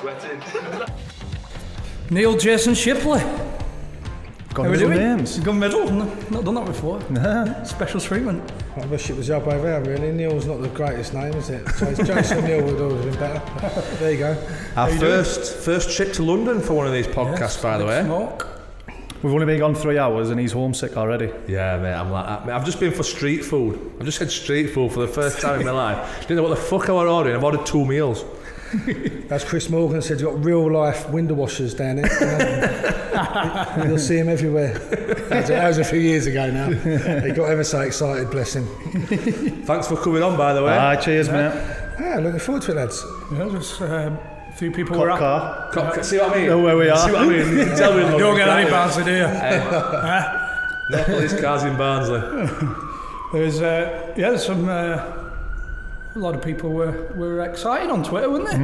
sweating. Neil Jason Shipperley. Got middle names. You've gone middle. Not done that before. Nah. Special treatment. I wish it was the other way around, really. Neil's not the greatest name, is it? So Jason Neil would always been better. There you go. Our first trip to London for one of these podcasts, by the way. Smoke. We've only been gone 3 hours and he's homesick already. Yeah, mate, I'm like that. Mate, I've just been for street food. I've just had street food for the first time in my life. Didn't know what the fuck I was ordering. I've ordered 2 meals. As Chris Morgan said, you've got real life window washers down here. You'll see him everywhere. That was a few years ago now. He got ever so excited, bless him. Thanks for coming on, by the way. Cheers, mate. Yeah, looking forward to it, lads. Yeah, just a few people Cop were car. See what I mean? Know where we are. See what I mean? You can tell me You don't get any Barnsley, do you? No police cars in Barnsley. There's some. A lot of people were excited on Twitter, weren't they?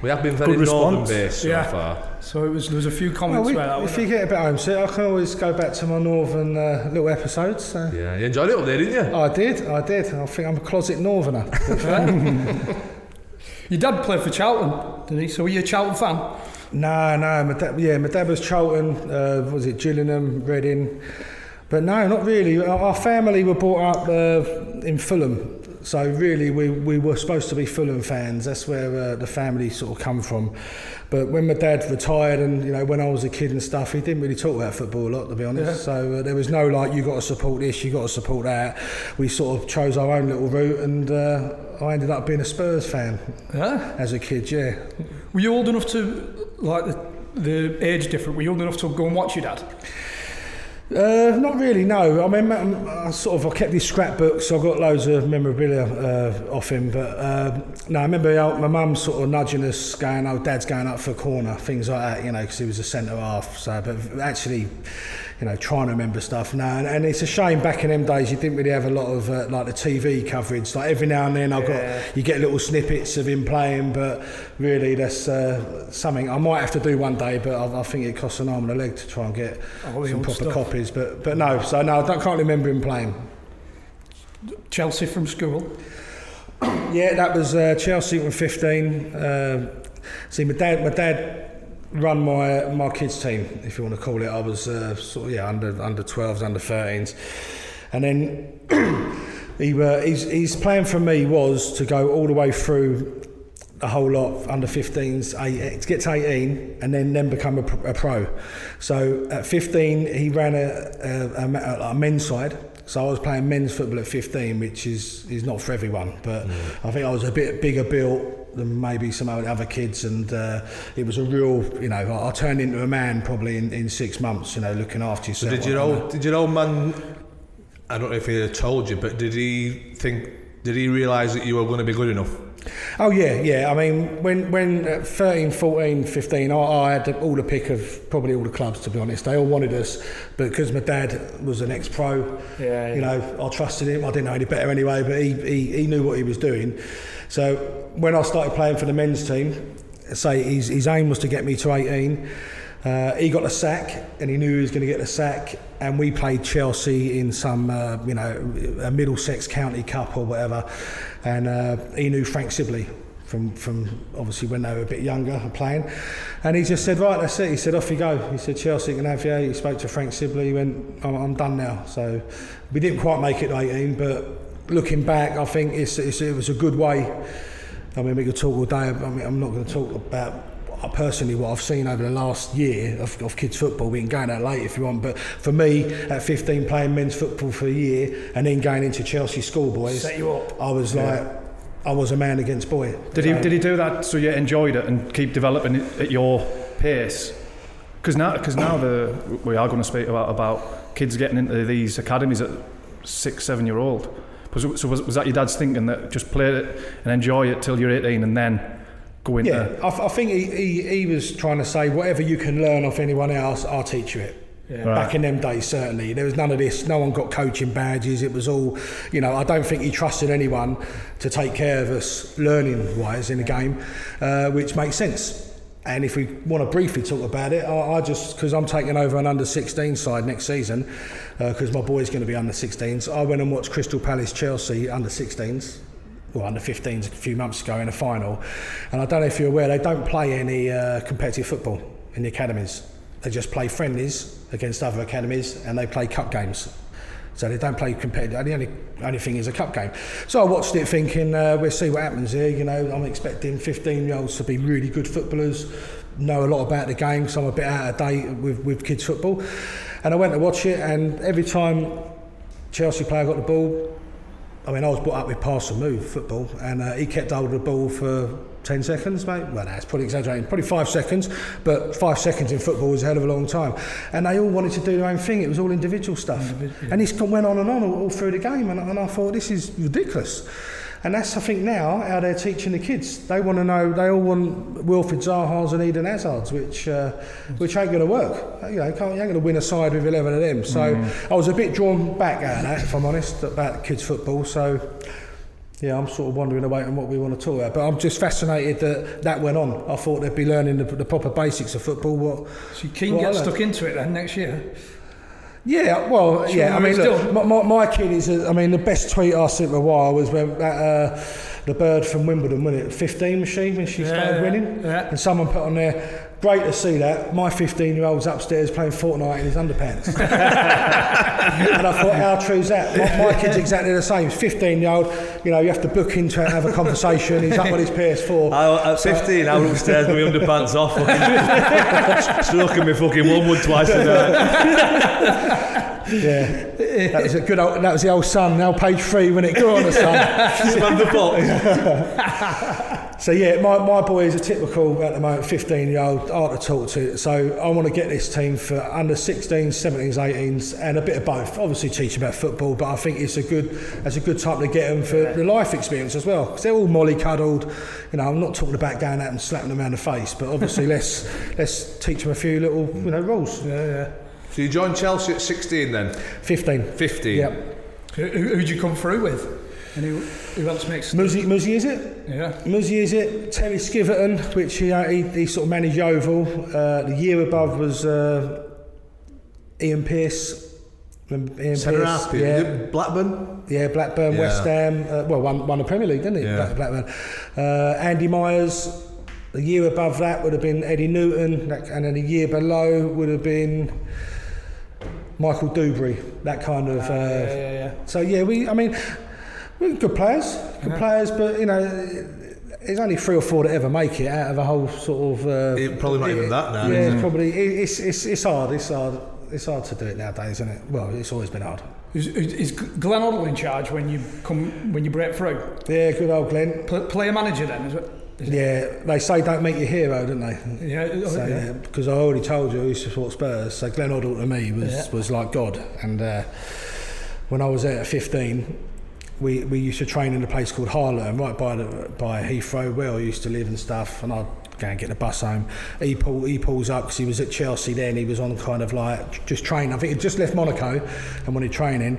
We have been very Good response. northern-based so far. So there was a few comments about that. If you get a bit homesick, I can always go back to my northern little episodes. So. Yeah, you enjoyed it up there, didn't you? I did. I think I'm a closet northerner. Your dad played for Charlton, didn't he? So were you a Charlton fan? No, my dad was Charlton, was it Gillingham, Reading? But no, not really. Our family were brought up in Fulham. So really, we were supposed to be Fulham fans. That's where the family sort of come from. But when my dad retired, and when I was a kid and stuff, he didn't really talk about football a lot, to be honest. Yeah. So there was no you got to support this, you got to support that. We sort of chose our own little route, and I ended up being a Spurs fan. Yeah. As a kid, yeah. Were you old enough to the age different? Were you old enough to go and watch your dad? Not really, no. I mean, I kept his scrapbooks, so I got loads of memorabilia off him. But no, I remember my mum sort of nudging us, going, "Oh, Dad's going up for a corner," things like that, because he was a centre half. So, but actually, trying to remember stuff. No, and it's a shame. Back in them days, you didn't really have a lot of the TV coverage. Like every now and then, you get little snippets of him playing, but really, that's something I might have to do one day. But I think it costs an arm and a leg to try and get some proper copies. But no, so no, I can't remember him playing. Chelsea from school. Yeah, that was Chelsea from 15. See, my dad run my kids team, if you want to call it. I was under 12s, under 13s, and then his plan for me was to go all the way through the whole lot, under 15s, to get to 18, and then become a pro. So at 15, he ran a men's side. So I was playing men's football at 15, which is not for everyone. But I think I was a bit bigger built than maybe some other kids, and it was a real, I turned into a man probably in 6 months, looking after yourself. So did your old man, I don't know if he had told you, but did he realise that you were going to be good enough? Oh yeah. I mean, when at 13, 14, 15, I had all the pick of probably all the clubs, to be honest. They all wanted us, but because my dad was an ex-pro, I trusted him. I didn't know any better anyway, but he knew what he was doing. So when I started playing for the men's team, his aim was to get me to 18. He got the sack, and he knew he was going to get the sack. And we played Chelsea in some, a Middlesex County Cup or whatever. And he knew Frank Sibley from obviously when they were a bit younger playing. And he just said, right, that's it. He said, off you go. He said, Chelsea can have you. He spoke to Frank Sibley. He went, I'm done now. So we didn't quite make it 18, but looking back, I think it was a good way. I mean, we could talk all day. I mean, I'm not going to talk about personally what I've seen over the last year of kids football. We can go into that later if you want, but for me at 15 playing men's football for a year and then going into Chelsea schoolboys, set you up. I was I was a man against boy. Did he do that so you enjoyed it and keep developing it at your pace? Because now we are going to speak about kids getting into these academies at 6-7 year old. So was that your dad's thinking, that just play it and enjoy it till you're 18 and then go into... Yeah, I think he was trying to say, whatever you can learn off anyone else, I'll teach you it. Yeah. Right. Back in them days, certainly. There was none of this. No one got coaching badges. It was all, I don't think he trusted anyone to take care of us learning-wise in the game, which makes sense. And if we want to briefly talk about it, I just, because I'm taking over an under-16 side next season, because my boy's going to be under-16s, I went and watched Crystal Palace Chelsea under-16s. under 15s a few months ago in a final, and I don't know if you're aware, they don't play any competitive football in the academies. They just play friendlies against other academies, and they play cup games. So they don't play competitive. The only thing is a cup game. So I watched it thinking, we'll see what happens here. You know, I'm expecting 15-year-olds to be really good footballers, know a lot about the game, because I'm a bit out of date with kids football. And I went to watch it, and every time Chelsea player got the ball, I mean, I was brought up with pass and move football, and he kept hold of the ball for 10 seconds, mate. Well, that's probably exaggerating. Probably 5 seconds, but 5 seconds in football is a hell of a long time. And they all wanted to do their own thing. It was all individual stuff. And this went on and on all through the game, and I thought, this is ridiculous. And that's, I think, now how they're teaching the kids. They want to know. They all want Wilfried Zaha's and Eden Hazard's, which ain't going to work. You know, you ain't going to win a side with 11 of them. So I was a bit drawn back out of that, if I'm honest, about kids football. So yeah, I'm sort of wandering away on what we want to talk about. But I'm just fascinated that went on. I thought they'd be learning the proper basics of football. So you keen get stuck into it then next year? Yeah, well, yeah. I mean, look, my kid is. The best tweet I sent for a while was when the bird from Wimbledon, wasn't it? 15 was she when she started winning, and someone put on there. Great to see that. My 15-year-old's upstairs playing Fortnite in his underpants. And I thought, how true is that? My kid's exactly the same. 15-year-old, you know, you have to book in to have a conversation. He's up on his PS4. At 15, I was upstairs with my underpants off, stroking me fucking woman twice a day. Yeah, that was the old Sun. Now page 3 when it grew on the Sun. Slam the box. So yeah, my boy is a typical at the moment 15-year-old, hard to talk to. So I want to get this team for under 16s, 17s, 18s, and a bit of both. Obviously teach about football, but I think it's a good time to get them for the life experience as well. Because they're all mollycoddled. You know, I'm not talking about going out and slapping them around the face, but obviously let's teach them a few little rules. Yeah. So you joined Chelsea at 16 then? 15. 15. Yep. Who'd you come through with? And who else makes... Muzzy is it? Yeah. Muzzy is it. Terry Skiverton, which he sort of managed Yeovil. The year above was Ian Pearce. Yeah. Blackburn? Yeah, Blackburn, West Ham. Won the Premier League, didn't he? Yeah. Blackburn. Andy Myers. The year above that would have been Eddie Newton, and then the year below would have been Michael Dewberry. That kind of. So yeah, we're good players, but you know, there's only 3 or 4 that ever make it out of a whole sort of. Probably not even that now. Yeah, it's probably it's hard. It's hard to do it nowadays, isn't it? Well, it's always been hard. Is Glenn Waddle in charge when you break through? Yeah, good old Glenn. Player manager then, is it? Yeah, they say don't meet your hero, don't they? Yeah. So, yeah, because I already told you I used to support Spurs, so Glenn Waddle to me was like God. And when I was there at 15, we used to train in a place called Harlem, right by Heathrow, where I used to live and stuff. And I'd go and get the bus home. He pulls up because he was at Chelsea then. He was on kind of like just training. I think he'd just left Monaco and wanted training.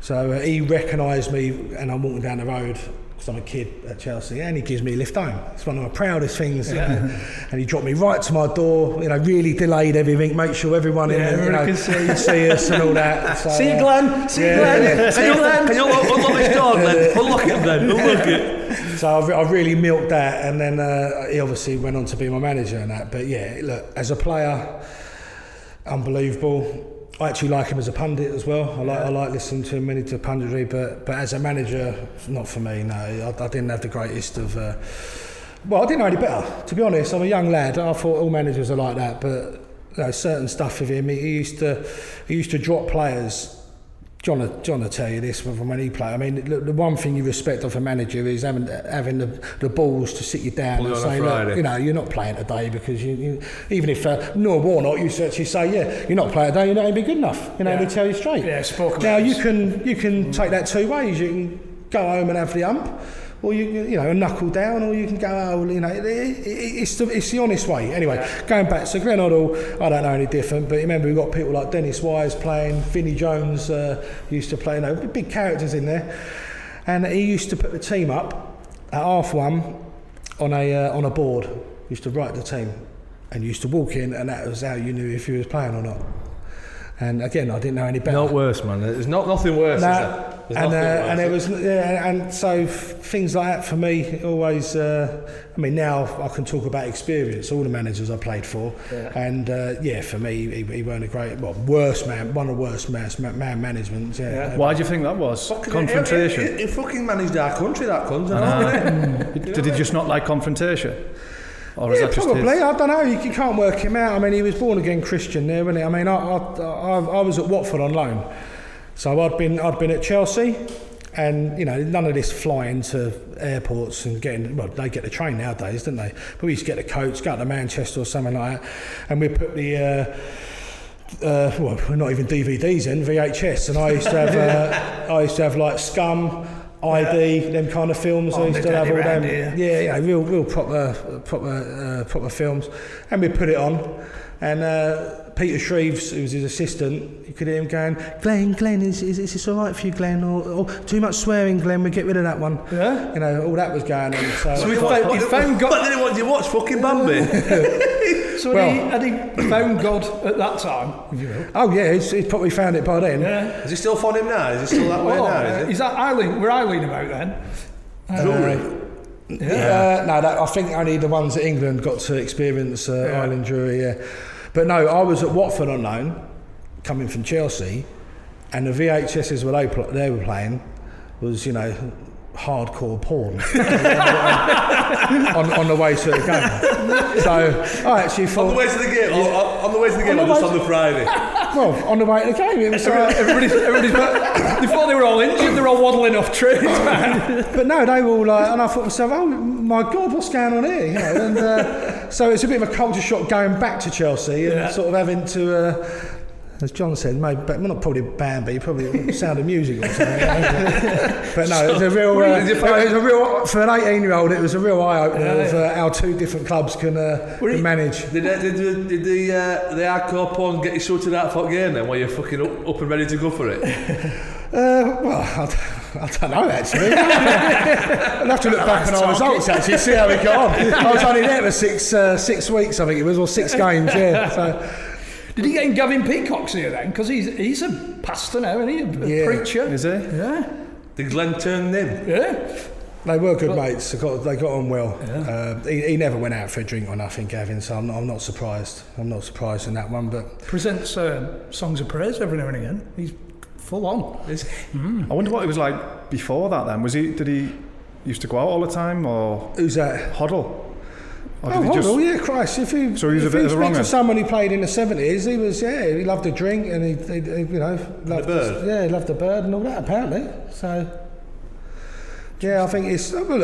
So he recognised me, and I'm walking down the road. I'm a kid at Chelsea, and he gives me a lift home. It's one of my proudest things. And he dropped me right to my door. You know, really delayed everything, make sure everyone in there can see us and all that. So, see you, Glenn. See you, Glenn. See you, Glenn. Can you unlock this door, Glenn? Unlock it, then. Unlock it. So I really milked that, and then he obviously went on to be my manager and that. But yeah, look, as a player, unbelievable. I actually like him as a pundit as well. I like listening to him when he did punditry, but as a manager, not for me. No, I didn't have the greatest of. I didn't know any better. To be honest, I'm a young lad. I thought all managers are like that, but you know, certain stuff with him, he used to drop players. John will tell you this from when he played. I mean, the one thing you respect of a manager is having the balls to sit you down and say, look, you know, you're not playing today because you even if Neil Warnock used to actually say, yeah, you're not playing today, you're not going to be good enough. You know, they tell you straight. Yeah, now you can take that 2 ways. You can go home and have the ump, or you know, knuckle down, or you can go, you know, it's the honest way. Anyway, going back, so Glenn Waddle, I don't know any different, but remember we've got people like Dennis Wise playing, Vinnie Jones used to play, you know, big characters in there, and he used to put the team up at 1:30 on a board. He used to write the team, and you used to walk in, and that was how you knew if you was playing or not. And again, I didn't know any better. Not worse, man. There's nothing worse. Is there? And there was and so things like that for me always. I mean, now I can talk about experience. All the managers I played for, and for me, he weren't a great, one of the worst man management. Yeah. Why do you think that was? Confrontation. He fucking managed our country. That cunt. Did he just not like confrontation? Or is that just probably. his? I don't know. You can't work him out. I mean, he was born again Christian there, wasn't he? I mean, I was at Watford on loan, so I'd been at Chelsea, and none of this flying to airports and getting. Well, they get the train nowadays, don't they? But we used to get the coach, go to Manchester or something like that, and we put the. We're not even DVDs in VHS, and I used to have like Scum. ID, them kind of films. I used to have all them. Yeah, real proper films. And we put it on, and Peter Shreves, who was his assistant, you could hear him going, Glenn, is this all right for you, Glenn? Or too much swearing, Glenn? We get rid of that one. Yeah. All that was going on. So he found God. But then he wanted to watch fucking Bambi. So had he found God at that time? Oh yeah, he's probably found it by then. Yeah. Is he still for him now? Is he still that way now? Is that Eileen? We're Eileen about then? I think only the ones at England got to experience Island Drury. Yeah, but no, I was at Watford on loan, coming from Chelsea, and the VHSs they were playing was hardcore porn on the way to the game. So I actually thought on the way to the game, on the way to the game, or just on the Friday. Well, on the way to the game, it was everybody's they thought they were all injured. They're all waddling off trains, man. But no, they were all like, and I thought to myself, oh my God, what's going on here? And so it's a bit of a culture shock going back to Chelsea and sort of having to. As John said, maybe, but not probably Bambi, probably Sound of Music or something. But no, it was a real. For an 18-year-old, it was a real eye opener of how two different clubs can manage. Did the hardcore porn get you sorted out for the game then, while you're fucking up and ready to go for it? Well, I don't know actually. I'll have to look back on our results actually, see how we got on. I was only there for 6 weeks, I think it was, or 6 games. Yeah. So. Did he get Gavin Peacock's here then? Because he's a pastor now, isn't he? A preacher. Is he? Yeah. Did Glenn turn him? Yeah. They were good mates. They got on well. Yeah. He never went out for a drink or nothing, Gavin. So I'm not surprised. I'm not surprised in that one. But presents songs of praise every now and again. He's full on. I wonder what it was like before that. Then did he used to go out all the time, or who's that? Hoddle. Hoddle, yeah, Christ. If you speak to someone who played in the 70s, he loved a drink and he loved the bird. He loved the bird and all that apparently. So, yeah, I think it's. Well,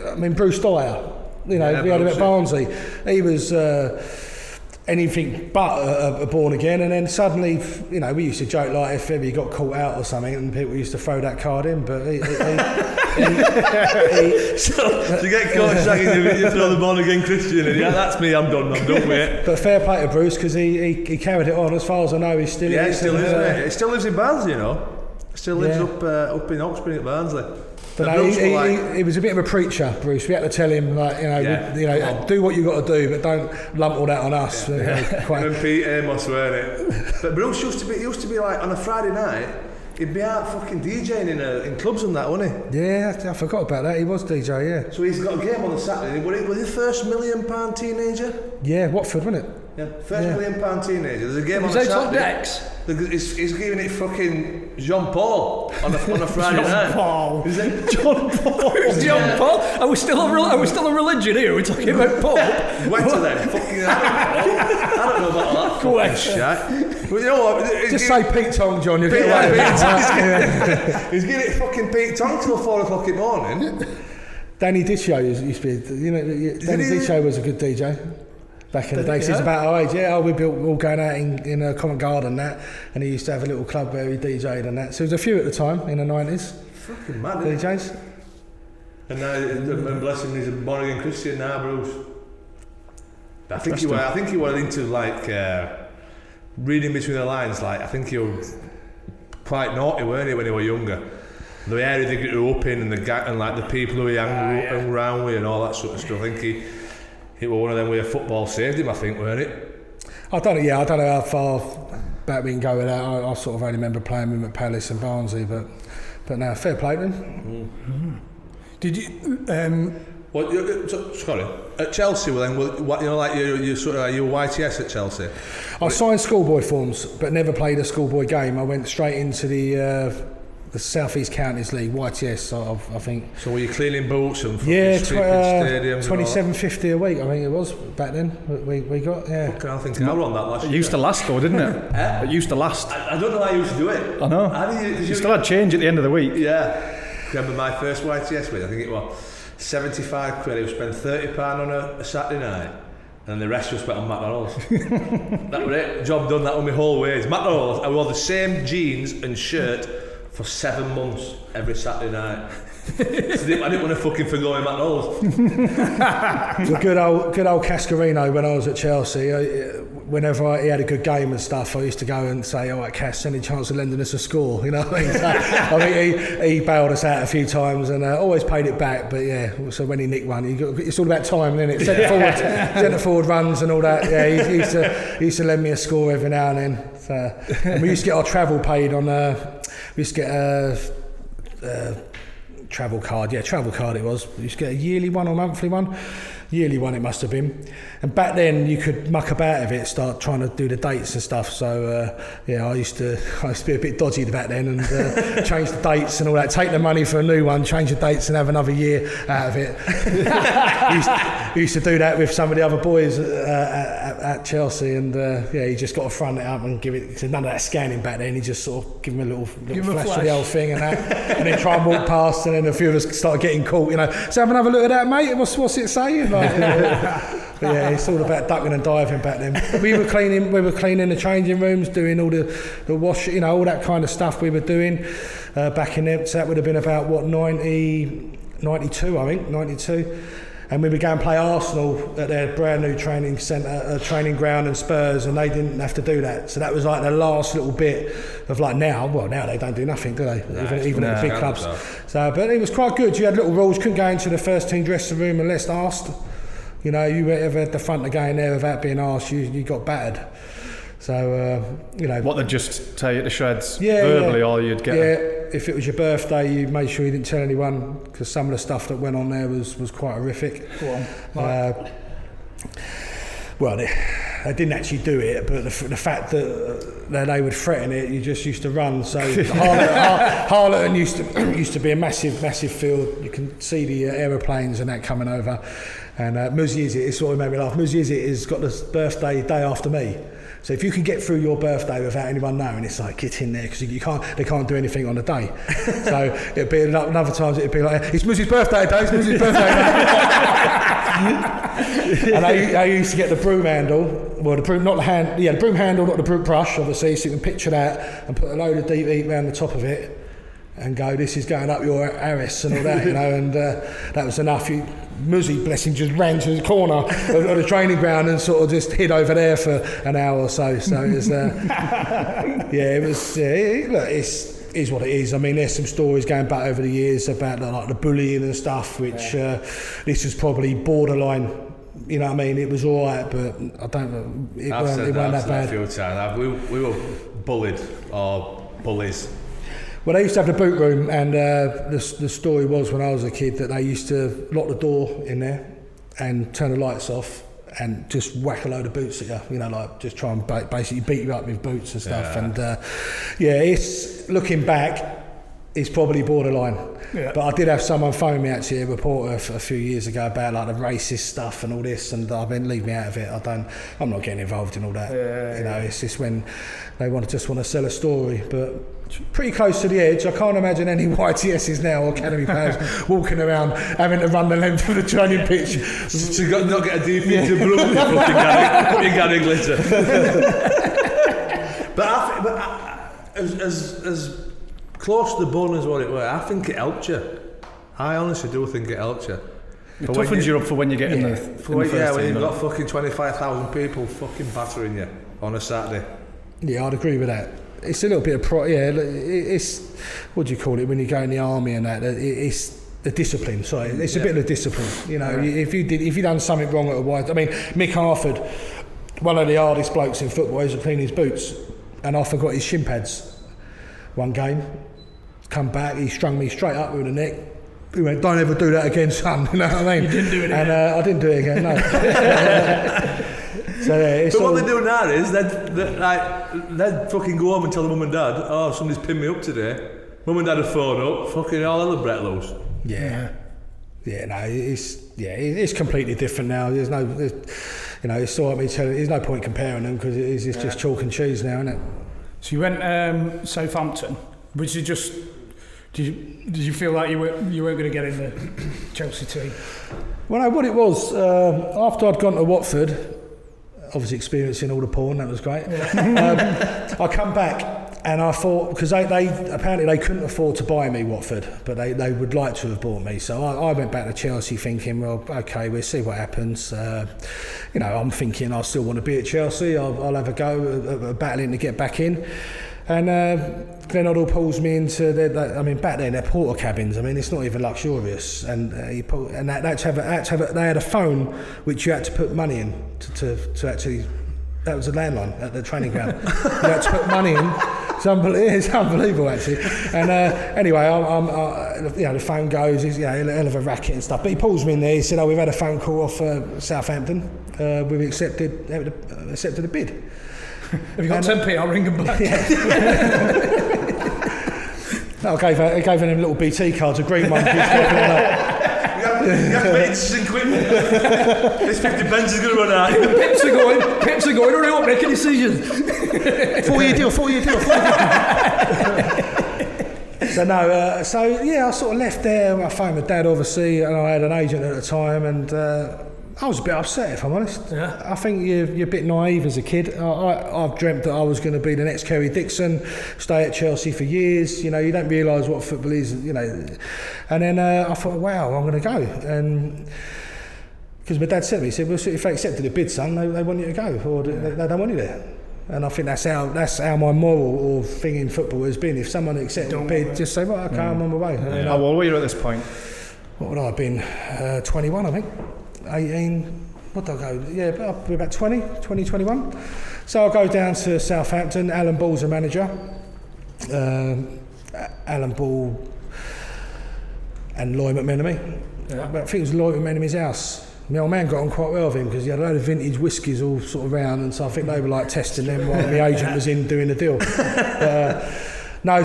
I mean, Bruce Dyer, we had him at Barnsley. He was anything but a born again, and then suddenly, we used to joke like if ever he got caught out or something, and people used to throw that card in, but so you get caught shagging, you throw the born again Christian in. Yeah, that's me. I'm done with it. But fair play to Bruce because he carried it on. As far as I know, he still he still lives. He still lives in Barnsley, Still lives up in Oxford at Barnsley. But no, he was a bit of a preacher, Bruce. We had to tell him, do what you got to do, but don't lump all that on us. And Pete Amos, weren't it? But Bruce used to be like on a Friday night. He'd be out fucking DJing in clubs and that, wasn't he? Yeah, I forgot about that. He was DJ, yeah. So he's got a game on the Saturday. Was he the first £1 million teenager? Yeah, Watford, wasn't it? Yeah, £1 million teenager. There's a game on the Saturday. Decks? He's giving it fucking Jean Paul on a Friday night. John Paul. Is it? John Paul. Who's John Paul? Are we still a religion here? We're talking about Paul. Went to them. Fucking I don't know about that. Question. Well, you know what? Just say Pete Tong, John. You'll get away. He's giving it fucking Pete Tong till 4 o'clock in the morning. Danny Disho used to be. Danny Disho was a good DJ. Back in the day, he's about our age. Yeah, we built all going out in a common garden and he used to have a little club where he DJ'd and that. So there was a few at the time in the 90s. Fucking mad, DJs. And now, bless him, he's a born again Christian now, Bruce. I think he were into like reading between the lines. Like I think he was quite naughty, weren't he, when he was younger? The area they grew up in and the people who he hung around with and all that sort of stuff. I think it was one of them where football saved him, I think, weren't it? I don't know how far back we can go with that. I sort of only remember playing with him at Palace and Barnsley, but But now, fair play to him. Did you? Sorry, at Chelsea, well, then, what, you know, like you sort of your YTS at Chelsea. I signed schoolboy forms, but never played a schoolboy game. I went straight into the South East Counties League, YTS, I think. So were you cleaning boots and stadiums? $27.50 a week, I think it was back then. We got I think I won that last year. It used to last though, didn't it? It used to last. I don't know how you used to do it. I know. You still had change at the end of the week. Yeah. Remember my first YTS week? I think it was £75. I would spend £30 on a Saturday night, and the rest was spent on McDonald's. That was it. Job done. That was my whole wage. McDonald's. I wore the same jeans and shirt for 7 months every Saturday night. So I didn't want to fucking forgo in McDonald's. The good old Cascarino when I was at Chelsea. Whenever he had a good game and stuff, I used to go and say, "All right, Cass, any chance of lending us a score?" You know what I mean? So, I think he bailed us out a few times and always paid it back. But yeah, so when he nicked one, it's all about time, isn't it? Centre forward runs and all that. Yeah, he used to lend me a score every now and then. So, and we used to get our travel paid on. We used to get a travel card. Yeah, travel card it was. We used to get a yearly one or monthly one. Yearly one it must have been. And back then you could muck about of it, start trying to do the dates and stuff. So I used to be a bit dodgy back then and change the dates and all that. Take the money for a new one, change the dates, and have another year out of it. We used to do that with some of the other boys at Chelsea, and he just got to front it up and give it. None of that scanning back then. He just sort of give him a little flash of the old thing and that, and then try and walk past, and then a few of us started getting caught. You know, so have another look at that, mate. What's it saying? Like, but yeah, it's all about ducking and diving back then. We were cleaning the changing rooms, doing all the wash, you know, all that kind of stuff we were doing back in there. So that would have been about 92, I think, 92. And we began to play Arsenal at their brand new training centre, training ground, and Spurs, and they didn't have to do that. So that was like the last little bit of like now they don't do nothing, do they? Even at the big clubs. So, but it was quite good. You had little rules. Couldn't go into the first team dressing room unless asked. You know, you ever had the front of going there without being asked, you got battered. So, you know. What, they'd just tear you to shreds verbally, or you'd get... Yeah, if it was your birthday, you made sure you didn't tell anyone, because some of the stuff that went on there was quite horrific. Go on. Well, they didn't actually do it, but the fact that they would threaten it, you just used to run. So Harleton used to be a massive field. You can see the aeroplanes and that coming over. And Muziezit, it sort of made me laugh. Muziezit has got this birthday day after me. So if you can get through your birthday without anyone knowing, it's like, get in there, because they can't do anything on the day. So it'd be another times it'd be like, it's Muzi's birthday day, it's Muzi's birthday day. And I used to get the broom handle, the broom handle, not the broom brush, obviously, so you can picture that, and put a load of deep heat around the top of it, and go, this is going up your arse and all that, you know, and that was enough. Muzzy, bless him, just ran to the corner of the training ground and sort of just hid over there for an hour or so. So it was, look, it's what it is. I mean, there's some stories going back over the years about like the bullying and stuff, which this was probably borderline. You know what I mean? It was all right, but I don't know. It weren't that bad. A few times. We were bullied or bullies. Well, they used to have the boot room, and the story was when I was a kid that they used to lock the door in there and turn the lights off and just whack a load of boots at you, you know, like just try and basically beat you up with boots and stuff. Yeah. And it's looking back, it's probably borderline. Yeah. But I did have someone phone me, actually, a reporter a few years ago about like the racist stuff and all this, and I've been leave me out of it. I'm not getting involved in all that. You know, it's just when they just want to sell a story, but pretty close to the edge. I can't imagine any YTSs now or academy players walking around having to run the length of the training pitch. So you got not get a deep into blue fucking Gary Glitter. But as close to the bone as what it were, I think it helped you. I honestly do think it helped you. It toughens you up for when you get in the first team, when you've got fucking 25,000 people fucking battering you on a Saturday. Yeah, I'd agree with that. It's a little bit of it's what do you call it when you go in the army and that? It's the discipline. Sorry, it's a bit of the discipline. You know, if you done something wrong at a wide, I mean, Mick Harford, one of the hardest blokes in football, used to clean his boots, and I forgot his shin pads one game, come back, he strung me straight up with the neck. He went, "Don't ever do that again, son." You know what I mean? You didn't do it again? And I didn't do it again, no. So, it's but all, what they do now is they'd fucking go home and tell the mum and dad, "Oh, somebody's pinned me up today." Mum and dad have phoned up, fucking all hell let loose. Yeah, no, it's completely different now. There's it's sort of me telling. There's no point comparing them because it's just chalk and cheese now, isn't it? So you went Southampton. Was you just? Did you feel like you weren't going to get in the Chelsea team? Well, no, what it was after I'd gone to Watford, obviously experiencing all the porn, that was great. Yeah. I come back. And I thought, because they apparently they couldn't afford to buy me, Watford, but they would like to have bought me. So I went back to Chelsea thinking, well, okay, we'll see what happens. I'm thinking I still want to be at Chelsea. I'll have a go at battling to get back in. And Glenn Hoddle pulls me into back then they're porter cabins. I mean, it's not even luxurious. And they had a phone which you had to put money in to actually. That was a landline at the training ground. You had to put money in. It's unbelievable, actually. And anyway, the phone goes. He's a hell of a racket and stuff. But he pulls me in there. He said, "Oh, we've had a phone call off Southampton. We've accepted the bid." Have you got 10p? I'll ring them back. No, I gave them little BT cards, a green one. You have to make it quick. This 50 pence is going to run out. Pips are going, hurry up, make a decision. 4-year deal. I sort of left there. I phoned my dad, obviously, and I had an agent at the time, and I was a bit upset, if I'm honest. Yeah. I think you're a bit naive as a kid. I've dreamt that I was going to be the next Kerry Dixon, stay at Chelsea for years. You don't realise what football is, And then I thought, wow, I'm going to go. And because my dad said to me, he said, well, if they accepted the bid, son, they want you to go, or they don't want you there. And I think that's how my moral or thing in football has been. If someone accepted the bid, just say, well, okay, I'm on my way. Yeah. How old were you at this point? What would I have been? 21, I think. 18, what did I go? Yeah, about 21. So I'll go down to Southampton. Alan Ball's the manager. Alan Ball and Lloyd McMenemy. Yeah. But I think it was Lloyd McMenemy's house. My old man got on quite well with him because he had a load of vintage whiskies all sort of around, and so I think they were like testing them while the agent was in doing the deal.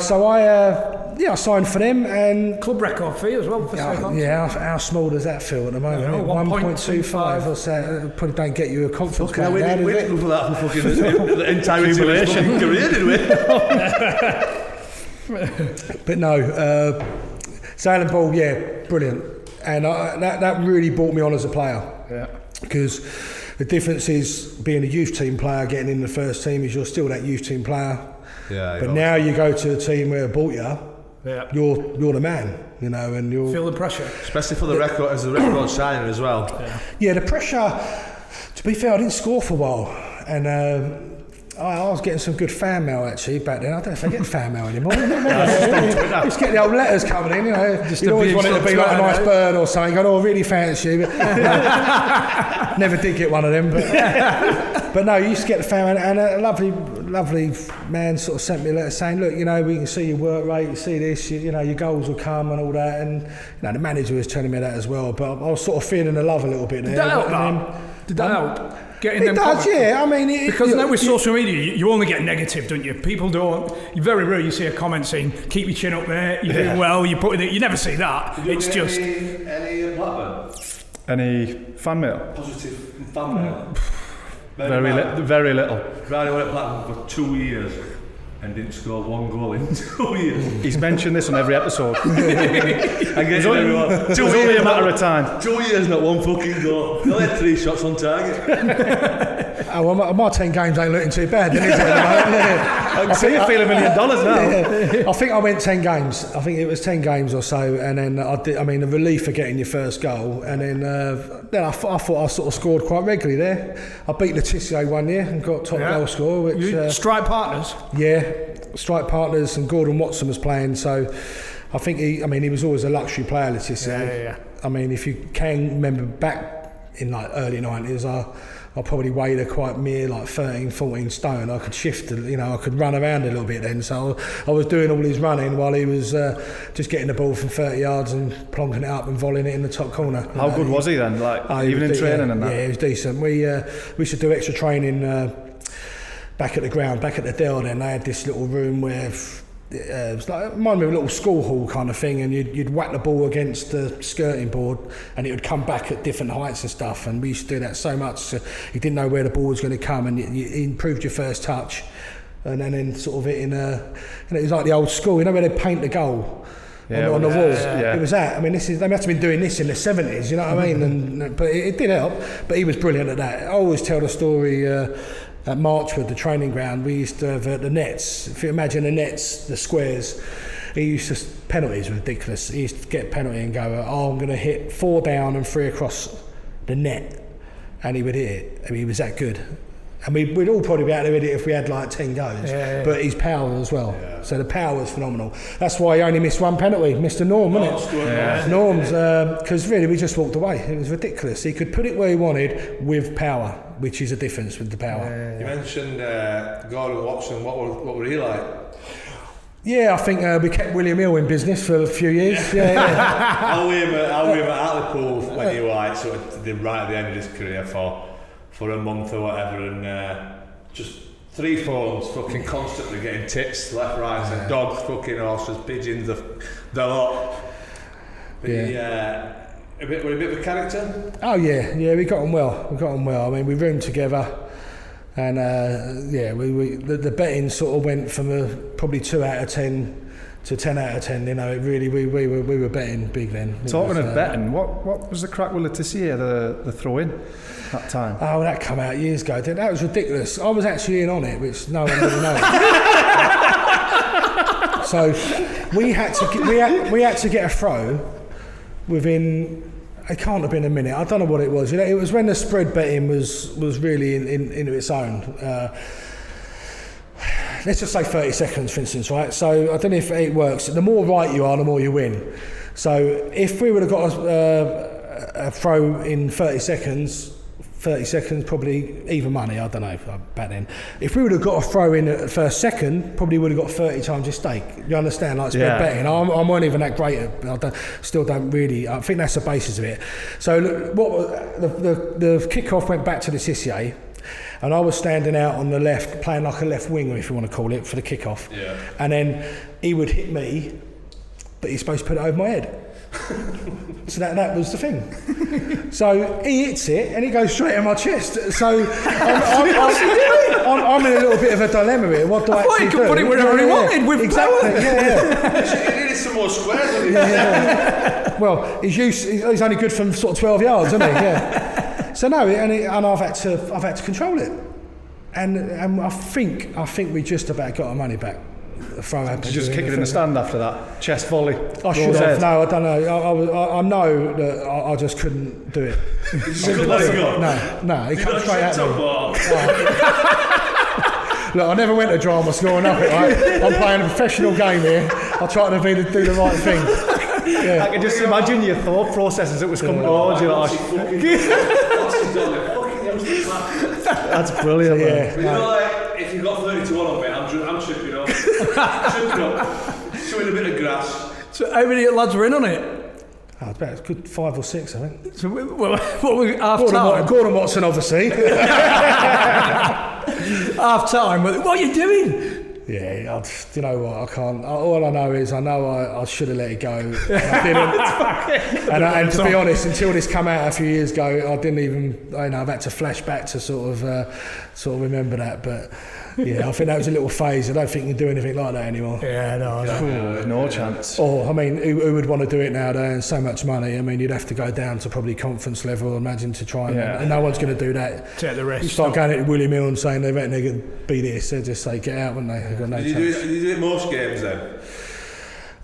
So I signed for them, and club record fee as well for Southampton. Yeah, how small does that feel at the moment? 1.25 or so. Probably don't get you a conference call. We didn't go for that for fucking the entire jubilation career, did we? But no, so Alan Ball, brilliant, and that really brought me on as a player. Yeah, because the difference is being a youth team player, getting in the first team, is you're still that youth team player. Yeah, but now you go to a team where I bought you. Yeah. You're the man, and you'll feel the pressure, especially for the record as the record signer as well. Yeah, the pressure. To be fair, I didn't score for a while, and I was getting some good fan mail actually back then. I don't know if I get fan mail anymore. Just get the old letters coming in, Just you always wanted to be like a nice bird or something. I really fancy you, but never did get one of them. But no, you used to get the fan mail, and a lovely man sort of sent me a letter saying, look, we can see your work rate, you see this, your goals will come and all that. And the manager was telling me that as well. But I was sort of feeling the love a little bit there. Did that help? Getting it them does, yeah. I mean, because now with social media, you only get negative, don't you? People don't. Very rarely you see a comment saying, "Keep your chin up there. You're doing well. You put it." You never see that. It's just any Blackburn. Any fan mail? Positive fan mail. Very little. Riley went at Blackburn for 2 years and didn't score one goal in 2 years. He's mentioned this on every episode. I guess everyone. It's only a matter of time. 2 years, not one fucking goal. They had 3 shots on target. My 10 games ain't looking too bad, is it? I see you feel $1 million now. Yeah. I think I went 10 games. I think it was 10 games or so, and then the relief of getting your first goal, and then I thought I sort of scored quite regularly there. I beat Letitia one year and got top goal scorer. Which strike partners. Yeah, strike partners, and Gordon Watson was playing, so I think he was always a luxury player, Letitia. Yeah. I mean, if you can remember back in like early 90s, I probably weighed a quite mere like 13, 14 stone. I could shift, I could run around a little bit then. So I was doing all his running while he was just getting the ball from 30 yards and plonking it up and volleying it in the top corner. How good was he then? Even in training and that? Yeah, he was decent. We should do extra training back at the ground, back at the Dell. Then they had this little room where it was like, reminded me of a little school hall kind of thing, and you'd whack the ball against the skirting board and it would come back at different heights and stuff, and we used to do that so much so you didn't know where the ball was going to come, and you improved your first touch, and then sort of it was like the old school, where they paint the goal on the walls. It was that. I mean, they must have been doing this in the 70s, you know what I mean? But it did help. But he was brilliant at that. I always tell the story at Marchwood, the training ground. We used to have the nets. If you imagine the nets, the squares, he used to, penalties were ridiculous. He used to get a penalty and go, I'm going to hit 4 down and 3 across the net, and he would hit it. I mean, he was that good. And we'd all probably be able to hit it if we had like 10 goes. But his power as well. Yeah. So the power was phenomenal. That's why he only missed 1 penalty, Mr. Norm, wasn't it? Norm's, because really we just walked away. It was ridiculous. He could put it where he wanted with power, which is a difference with the power. You mentioned Gordon Watson. What were he like? Yeah, I think we kept William Hill in business for a few years. How were you at Hartlepool when you were like sort of right at the end of his career for a month or whatever, and just 3 phones fucking constantly getting tips left, right, and dogs, fucking horses, pigeons, the lot. Were a bit of a character? Oh yeah, we got on well. I mean, we roomed together, and the betting sort of went from probably 2 out of 10 to 10 out of 10. You know, it really we were betting big then. Talking of betting, what was the crack with Letitia, the throw in that time? Oh, that came out years ago. That was ridiculous. I was actually in on it, which no one really knows. So we had to get a throw within. It can't have been a minute. I don't know what it was. You know, it was when the spread betting was really into its own. Let's just say 30 seconds, for instance, right? So I don't know if it works. The more right you are, the more you win. So if we would have got a throw in 30 seconds, probably even money, I don't know, back then. If we would have got a throw in at the first second, probably would have got 30 times your stake. You understand? Like spread betting. I weren't even that great at, still don't really, I think that's the basis of it. So the kick-off went back to the CCA, and I was standing out on the left, playing like a left winger, if you want to call it, for the kick-off. Yeah. And then he would hit me, but he's supposed to put it over my head. So that was the thing. So he hits it and he goes straight in my chest. So I'm in a little bit of a dilemma here. What do I actually do? I thought he could put it wherever he wanted with exactly. Yeah. He needed some more squares on it. Well, he's only good from sort of 12 yards, isn't he? Yeah. So no, and I've had to control it, and I think we just about got our money back. Did you just kick it in the stand after that chest volley? I should have. No, I don't know. I know that I just couldn't do it. You just couldn't let it go? No, he comes straight at me. Look, I never went to drama school or nothing, right? I'm playing a professional game here. I try to do the right thing. Yeah. I can just imagine your thought process as it was coming towards you. That's brilliant, man. You know, like, if you got 30-1 on me, I'm chipping up. Showing a bit of grass. So how many lads were in on it? Oh, I bet it's good 5 or 6, I think. So what were half time? Gordon Watson, obviously. Half time. What are you doing? Yeah, you know what? I can't. All I know is I should have let it go. And I didn't. and to be honest, until this came out a few years ago, I didn't even. I've had to flash back to sort of remember that. But yeah, I think that was a little phase. I don't think you can do anything like that anymore. Yeah, no chance. Or I mean, who would want to do it nowadays? And so much money. I mean, you'd have to go down to probably conference level. Imagine to try and no one's going to do that. Take the risk. You start going into William Hill and saying they reckon they're going to be this. They just say get out, wouldn't they? They've got no chance. Did you do it most games then?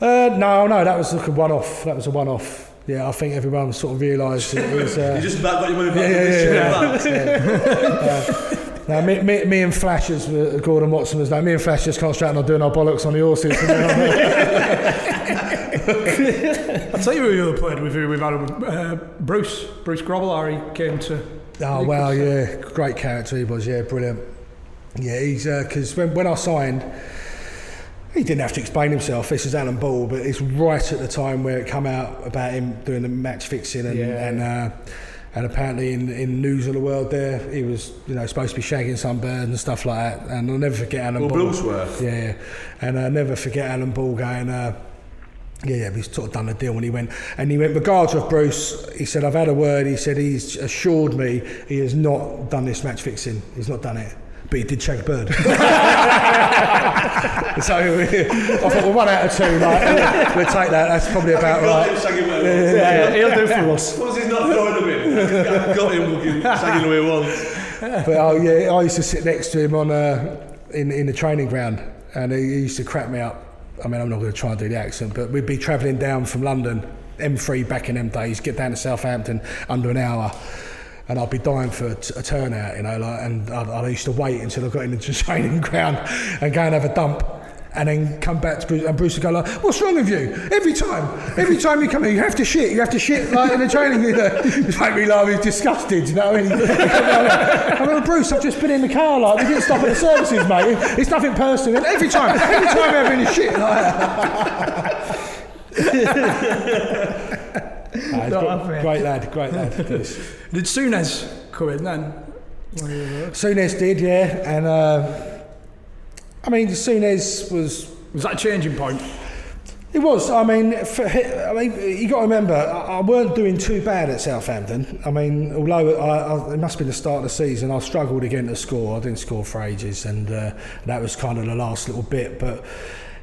No, that was like a one-off. That was a one-off. Yeah, I think everyone sort of realised it was. You just got your money back. Yeah. Now, me and Flash, as Gordon Watson was like, me and Flash just concentrating on doing our bollocks on the horses. I'll tell you who you played with. We've had Bruce Grobbelaar. He came to. Oh well, yeah, great character he was. Yeah, brilliant. Yeah, he's because when I signed, he didn't have to explain himself. This is Alan Ball, but it's right at the time where it come out about him doing the match fixing and apparently in News of the World there, he was supposed to be shagging some bird and stuff like that. And I'll never forget Alan Ball. Bruce were. Yeah, and I'll never forget Alan Ball going. He's sort of done the deal when he went, regards of Bruce, he said, I've had a word, he said, he's assured me he has not done this match fixing, he's not done it, but he did shag a bird. So I thought, well, 1 out of 2, like, we'll take that, that's probably about right. Yeah, he'll do for us. Suppose he's not throwing him in. I've got him looking, sagging away once. But I used to sit next to him on in the training ground, and he used to crack me up. I mean, I'm not going to try and do the accent, but we'd be travelling down from London, M3 back in them days, get down to Southampton under an hour, and I'd be dying for a turnout, and I used to wait until I got into the training ground and go and have a dump, and then come back to Bruce, and Bruce would go like, what's wrong with you? Every time you come here, you have to shit like in the training. Just make me laugh, he's disgusted, you know what I mean? I mean, Bruce, I've just been in the car, like, we didn't stop at the services, mate. It's nothing personal. And every time we're having a shit, great lad. Did Souness come in then? Souness did, yeah, and I mean, Souness was that a changing point? It was. I mean, you got to remember, I weren't doing too bad at Southampton. I mean, although it must have been the start of the season, I struggled again to score. I didn't score for ages, and that was kind of the last little bit. But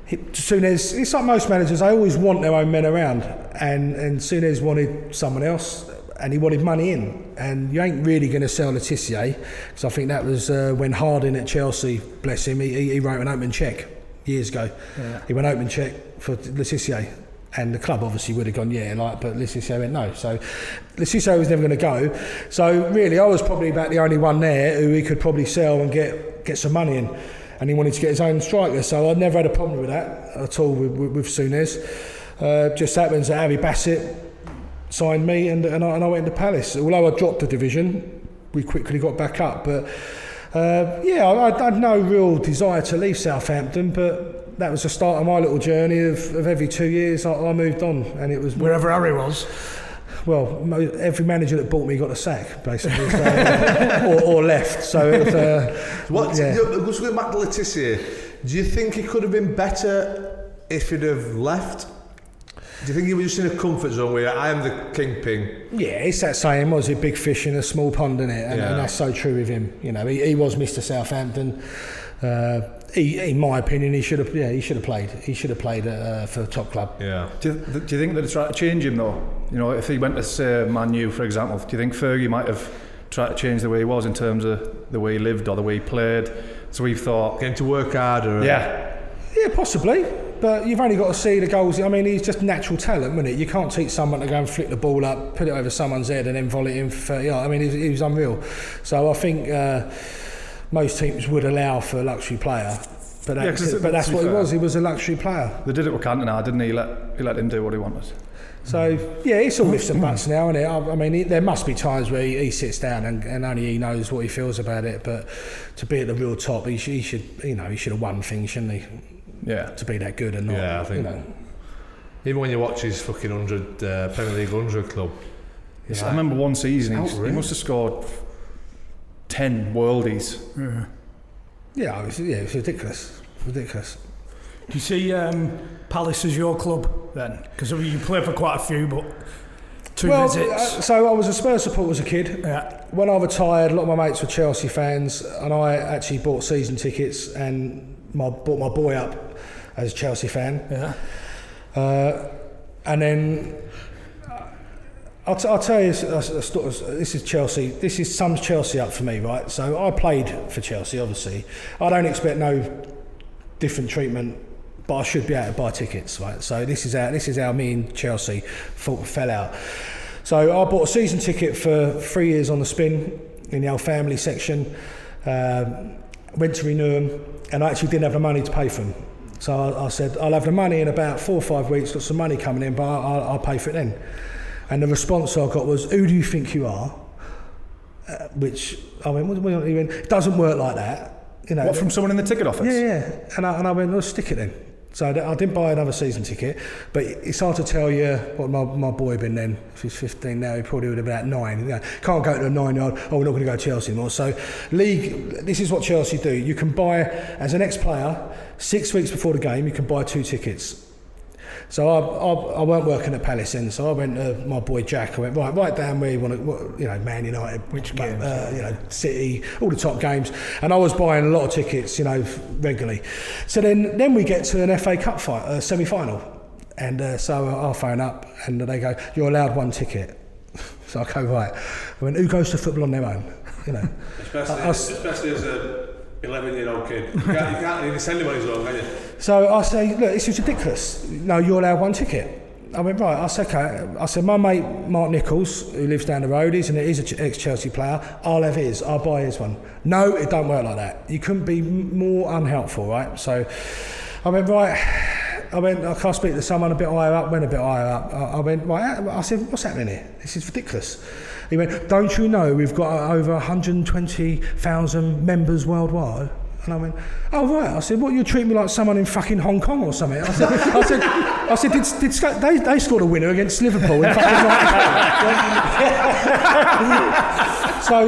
Souness, it's like most managers, they always want their own men around, and Souness wanted someone else, and he wanted money in, and you ain't really going to sell Letitia, because I think that was when Harding at Chelsea, bless him, he wrote an open cheque years ago. Yeah. He went open cheque for Letitia, and the club obviously would have gone but Letitia went no, so Letitia was never going to go. So really, I was probably about the only one there who he could probably sell and get some money in, and he wanted to get his own striker, so I never had a problem with that at all with Souness. Just happens that Harry Bassett signed me, and I went to Palace. Although I dropped the division, we quickly got back up. But I had no real desire to leave Southampton, but that was the start of my little journey of every 2 years I moved on, and it was wherever Harry was. Well, every manager that bought me got a sack, basically, or left. So it was. Just going back to Letitia, do you think he could have been better if he'd have left? Do you think he was just in a comfort zone where I am the kingpin? Yeah, it's that saying, was it big fish in a small pond, isn't it? And that's so true with him. He was Mr. Southampton. In my opinion, he should have played. He should have played for a top club. Yeah. Do you think that it's right to change him though? If he went to say Man U, for example, do you think Fergie might have tried to change the way he was in terms of the way he lived or the way he played? So we've thought getting to work harder. Yeah, possibly. But you've only got to see the goals. I mean, he's just natural talent, isn't it? You can't teach someone to go and flick the ball up, put it over someone's head and then volley it in for 30 yards. I mean, he was unreal. So I think most teams would allow for a luxury player. But that's what he was. He was a luxury player. They did it with Cantona, didn't he? He let him do what he wanted. So, it's all ifs and buts now, isn't it? I mean, there must be times where he sits down and only he knows what he feels about it. But to be at the real top, he should have won things, shouldn't he? Yeah, to be that good and not. Yeah, I think. Even when you watch his fucking 100 Premier League 100 club. I remember one season he must have scored 10 worldies. Yeah, it was ridiculous. Do you see Palace as your club then? Because you played for quite a few, but two visits. So I was a Spurs supporter as a kid. Yeah. When I retired, a lot of my mates were Chelsea fans, and I actually bought season tickets and brought my boy up as a Chelsea fan. Yeah. And then I'll tell you, this is Chelsea. This is sums Chelsea up for me, right? So I played for Chelsea, obviously. I don't expect no different treatment, but I should be able to buy tickets, right? So this is how me and Chelsea fell out. So I bought a season ticket for 3 years on the spin in the old family section. Went to renew them, and I actually didn't have the money to pay for them. So I said, I'll have the money in about 4 or 5 weeks, got some money coming in, but I'll pay for it then. And the response I got was, who do you think you are? Which, I mean, it doesn't work like that. You know, What, from someone in the ticket office? Yeah. And I went, well, stick it then. So I didn't buy another season ticket, but it's hard to tell you what my boy been then. If he's 15 now, he probably would have been about 9. You know, can't go to a 9-year-old, oh, we're not going to go to Chelsea anymore. So this is what Chelsea do. You can buy, as an ex-player, 6 weeks before the game, you can buy 2 tickets. So I weren't working at Palace then, so I went to my boy Jack. I went, write down where you want to, you know, Man United, which games, you know, City, all the top games. And I was buying a lot of tickets, you know, regularly. So then we get to an FA Cup semi-final, and so I'll phone up, and they go, you're allowed 1 ticket. So I go, right. I went, who goes to football on their own? You know, especially as a 11-year-old kid. You can't even send him on his own, can you? So I say, look, this is ridiculous. No, you're allowed 1 ticket. I went, right. I said, okay. I said, my mate Mark Nichols, who lives down the road, he's an ex-Chelsea player. I'll have his. I'll buy his one. No, it don't work like that. You couldn't be more unhelpful, right? So I went, right. I can't speak to someone a bit higher up. Went a bit higher up. I went, right. I said, what's happening here? This is ridiculous. He went, don't you know we've got over 120,000 members worldwide? And I went, oh right. I said, what, you treat me like someone in fucking Hong Kong or something? I said, they scored a winner against Liverpool in fucking So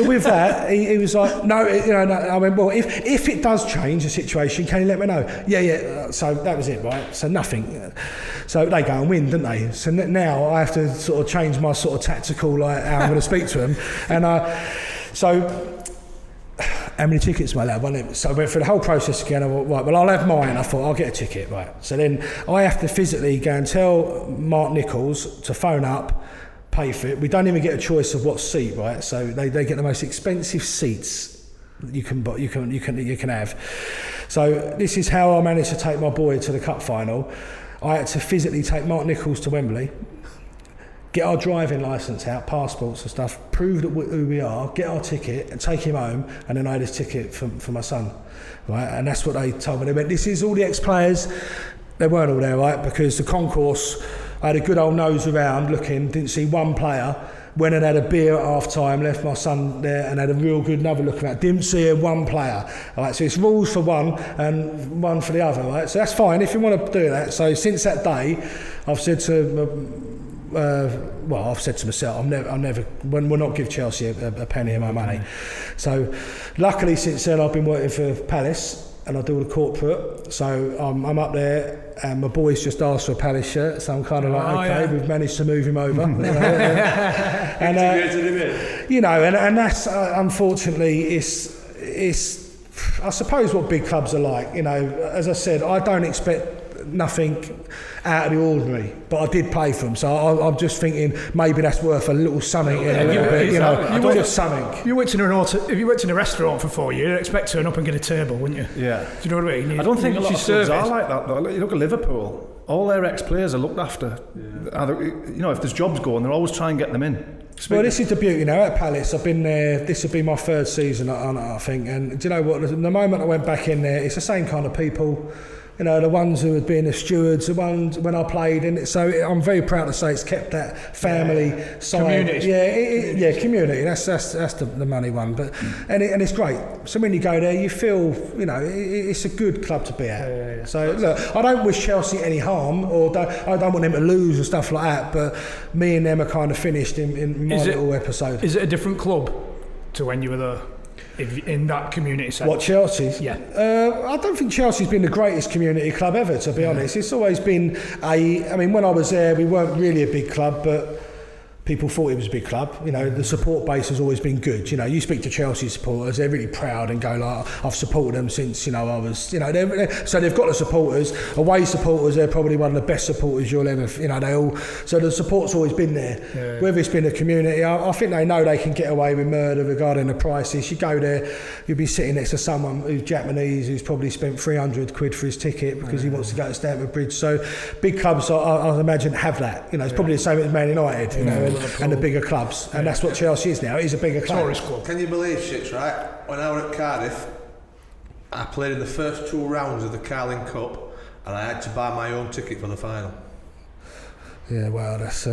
with that, he was like, no, you know. No. I went, well, if it does change the situation, can you let me know? Yeah. So that was it, right? So nothing. So they go and win, don't they? So now I have to sort of change my sort of tactical, like how I'm going to speak to them. And so how many tickets am I allowed? So I went through the whole process again. I went, right, well, I'll have mine. I thought, I'll get a ticket, right? So then I have to physically go and tell Mark Nichols to phone up, pay for it. We don't even get a choice of what seat, right? So they get the most expensive seats that you can have. So this is how I managed to take my boy to the cup final. I had to physically take Mark Nichols to Wembley, get our driving licence out, passports and stuff, prove that who we are, get our ticket and take him home, and then I had his ticket for my son, right? And that's what they told me. They went, this is all the ex-players. They weren't all there, right? Because the concourse, I had a good old nose around looking, didn't see one player, went and had a beer at half time, left my son there and had a real good another look around. Didn't see one player. Right, so it's rules for one and one for the other, right? So that's fine if you want to do that. So since that day, I've said to I've said to myself, I'll never will not give Chelsea a penny of my money. So luckily since then I've been working for Palace and I do all the corporate. So I'm up there and my boy's just asked for a Palace shirt, so I'm kind of we've managed to move him over. And you know, and that's unfortunately it's I suppose what big clubs are like. You know, as I said, I don't expect nothing out of the ordinary, but I did play for them, so I'm just thinking maybe that's worth a little something in a little bit, you know, just something. If you worked in a restaurant for 4 years, you'd expect to turn up and get a table, wouldn't you? Yeah. Do you know what I mean? I don't think a lot of clubs are like that, though. You look at Liverpool, all their ex-players are looked after. Yeah. You know, if there's jobs going, they're always trying to get them in. Well, this is the beauty, you know, at Palace, I've been there, this will be my 3rd season, I think, and do you know what, the moment I went back in there, it's the same kind of people. You know, the ones who had been the stewards, the ones when I played, and so I'm very proud to say it's kept that family side. Community. Community. That's the money one, but and it's great. So when you go there, you feel, you know, it's a good club to be at. Yeah. So look, I don't wish Chelsea any harm, or I don't want them to lose and stuff like that. But me and them are kind of finished in my little episode. Is it a different club to when you were there? In that community sense. What, Chelsea's? Yeah. I don't think Chelsea's been the greatest community club ever, to be honest. It's always been I mean, when I was there, we weren't really a big club, but people thought it was a big club. You know, the support base has always been good. You know, you speak to Chelsea supporters, they're really proud and go like, I've supported them since, you know, I was, you know, so they've got the supporters. Away supporters, they're probably one of the best supporters you'll ever, you know, so the support's always been there. Yeah. Whether it's been a community, I think they know they can get away with murder regarding the prices. You go there, you'll be sitting next to someone who's Japanese, who's probably spent 300 quid for his ticket because he wants to go to Stamford Bridge. So big clubs, I imagine, have that. You know, it's probably the same as Man United, you know, and the bigger clubs, and that's what Chelsea is now. It is a bigger club. Tourist club. Can you believe shit's right? When I was at Cardiff, I played in the first 2 rounds of the Carling Cup, and I had to buy my own ticket for the final. Yeah, well, that's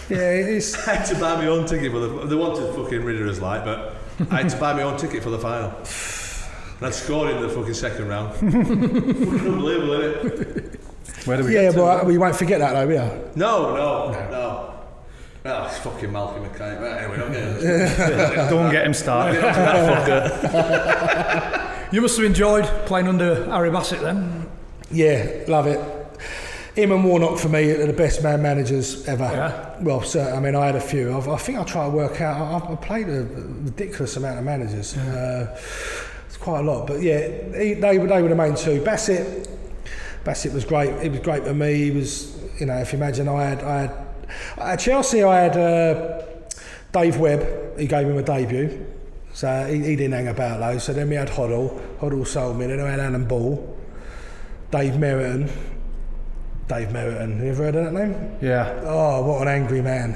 it's. I had to buy my own ticket for they wanted to fucking rid of us but I had to buy my own ticket for the final. And I'd scored in the fucking second round. Fucking unbelievable, isn't it? Where do we get to? But we won't forget that though, will you? No. Well, it's fucking Malcolm McKay. But anyway, Don't get him started. You must have enjoyed playing under Harry Bassett then. Yeah, love it. Him and Warnock for me are the best managers ever. Yeah. Well, I mean, I had a few. I think I try to work out. I played a ridiculous amount of managers. It's quite a lot, but yeah, they were the main two. Bassett was great. He was great for me. He was, if you imagine, I had at Chelsea. I had Dave Webb. He gave him a debut, so he didn't hang about though. So then we had Hoddle. Hoddle sold me. Then I had Alan Ball, Dave Merriton. You ever heard of that name? Yeah. Oh, what an angry man.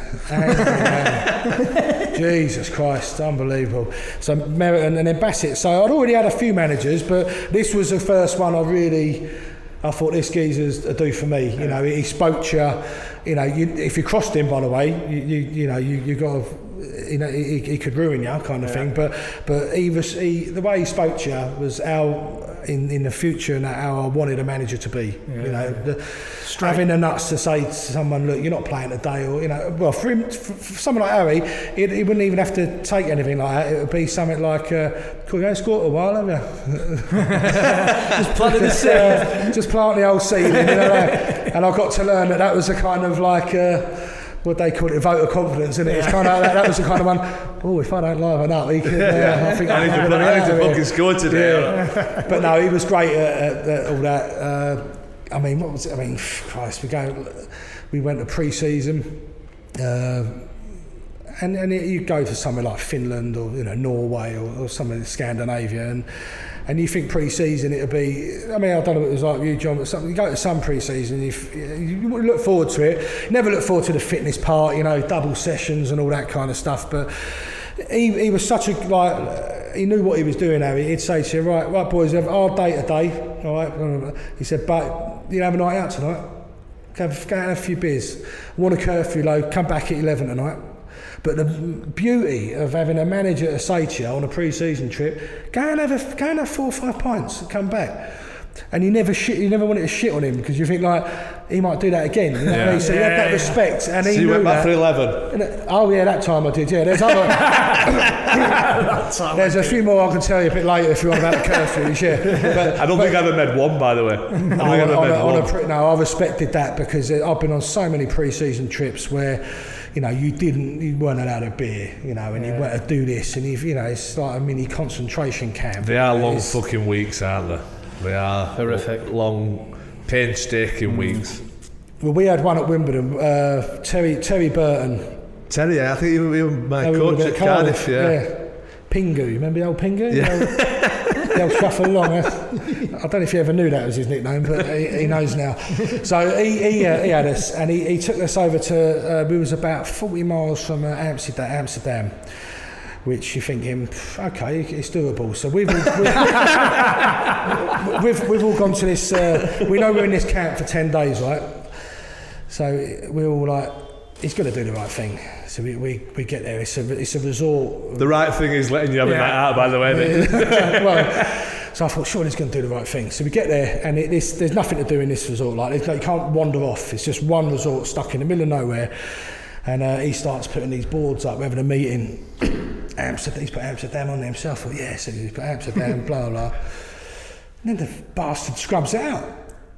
Jesus Christ, unbelievable. So Merriton and then Bassett. So I'd already had a few managers, but this was the first one I thought this geezer's a do for me. He spoke to you. If you crossed him, by the way, you got to. He could ruin you, kind of thing. But the way he spoke to you was how in the future and how I wanted a manager to be. Having the nuts to say to someone, look, you're not playing today, or well, for him, for someone like Harry, he wouldn't even have to take anything like that. It would be something like, cool, you ain't scored a while, have you? Just planting the seed. Just plant the old seed in, and I got to learn that was a kind of like. What they call it, a vote of confidence, isn't it? It's kind of like that was the kind of one. Oh, if I don't liven up, he could. I think I need to fucking score today. Yeah. But no, he was great at all that. I mean, what was it? I mean, Christ, we went to pre-season, and you go to somewhere like Finland or Norway or somewhere in Scandinavia, and you think pre-season it'll be. I mean, I don't know what it was like with you, John, but you go to some pre-season, you look forward to it. Never look forward to the fitness part, double sessions and all that kind of stuff. But he was such a he knew what he was doing. Harry, he'd say to you, right, boys, have our day today. All right, he said, but you have a night out tonight. Go and have a few beers. Want a curfew low? Come back at 11 tonight. But the beauty of having a manager to say to you on a pre-season trip, go and have 4 or 5 pints and come back. And you never wanted to shit on him because you think he might do that again. You know what I mean? So you had that respect, and he knew went back that. for 11. Oh yeah, that time I did. Yeah, there's other. There's a few more I can tell you a bit later if you want about the curfews. Yeah, but, I don't think I've ever met one, by the way. I respected that because I've been on so many pre-season trips where. You weren't allowed a beer, and you weren't to do this, and it's like a mini concentration camp. They are long fucking weeks, aren't they? They are horrific, long, painstaking weeks. Well, we had one at Wimbledon. Terry Burton. Terry, I think he was my coach at Cardiff. Yeah. Pingu, remember the old Pingu? Yeah. The old shuffle along. I don't know if you ever knew that was his nickname, but he knows now. So he had us, and he took us over to. We was about 40 miles from Amsterdam, which you're thinking, okay, it's doable. So we've all gone to this. We know we're in this camp for 10 days, right? So we're all like, he's got to do the right thing. So we get there. It's a resort. The right thing is letting you have a night out, by the way. Well, so I thought, sure, he's going to do the right thing. So we get there, and there's nothing to do in this resort. You can't wander off. It's just one resort stuck in the middle of nowhere. And he starts putting these boards up. We're having a meeting. Amsterdam. He's put Amsterdam on there himself. I thought, yeah, so he's put Amsterdam, blah, blah. And then the bastard scrubs it out.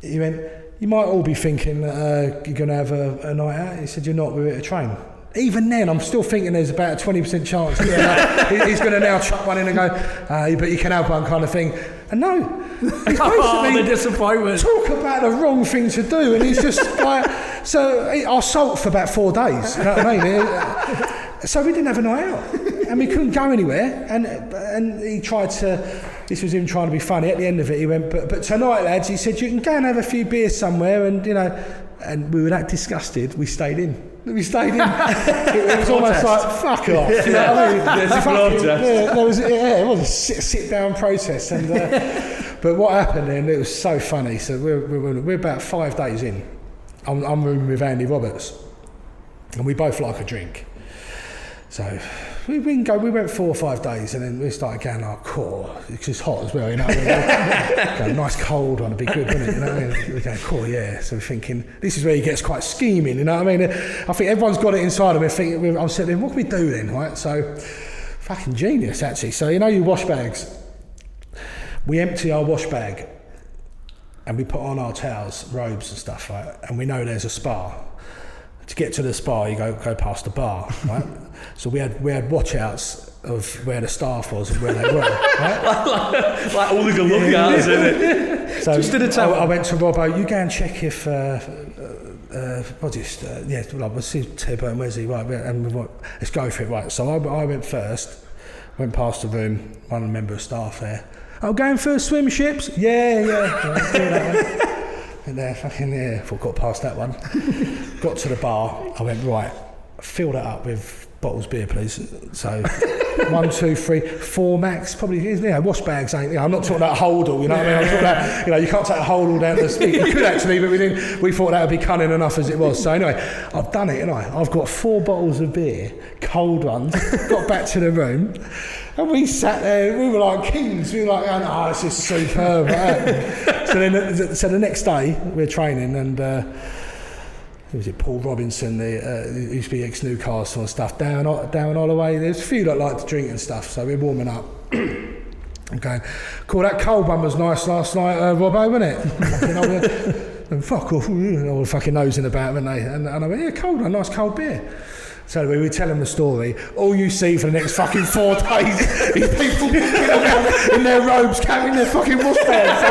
He went, you might all be thinking you're going to have a night out. He said, you're not, we're at a train. Even then, I'm still thinking there's about a 20% chance he's going to now chuck one in and go, but you can have one kind of thing. And no, he's basically the disappointment. Talk about the wrong thing to do, and he's just like, so I sulked for about 4 days. You know what I mean? So we didn't have a night out, and we couldn't go anywhere. And he tried to. This was him trying to be funny. At the end of it, he went, but tonight, lads, he said, you can go and have a few beers somewhere, and and we were that disgusted, we stayed in. We stayed in. It was almost like, fuck off. You know what I mean? It was a sit-down protest. And, but what happened then, it was so funny. So we're about 5 days in. I'm rooming with Andy Roberts. And we both like a drink. So we went 4 or 5 days, and then we started going like, cool, it's just hot as well, you know. Going, nice cold one, would be good, wouldn't it? You know, and we're going, cool, yeah. So we're thinking, this is where he gets quite scheming, you know what I mean? I think everyone's got it inside of me. I'm sitting there, what can we do then, right? So, fucking genius, actually. So, you know your wash bags? We empty our wash bag, and we put on our towels, robes and stuff, right? And we know there's a spa. To get to the spa, you go past the bar, right? So we had watch-outs of where the staff was and where they were, right? like all the good lookouts, isn't it? So just did a tell. I went to Robbo, you go and check if, we'll see T-Bone, where's he? Right, and we went, let's go for it, right? So I went first, went past the room, one member of staff there. Oh, going for swim ships? Yeah. And there, fucking got past that one. Got to the bar. I went, right, fill that up with bottles of beer, please. So 1, 2, 3, 4 max, probably. Wash bags ain't. I'm not talking about holdall. You know what I mean? I'm talking about, you can't take a holdall down to the street. You could actually, but we didn't. We thought that would be cunning enough as it was. So anyway, I've done it, I've got 4 bottles of beer, cold ones. Got back to the room. And we sat there, we were like kings. We were like, oh, this is superb. So the next day, we're training, and who was it? Paul Robinson, he used to be ex-Newcastle and stuff, down Holloway. There's a few that like to drink and stuff, so we're warming up. I'm going, cool, that cold one was nice last night, Robbo, wasn't it? And fuck off, all the fucking nosing about, weren't they? And I went, yeah, cold one, nice cold beer. So we were telling the story. All you see for the next fucking 4 days is people in their robes carrying their fucking wash bags.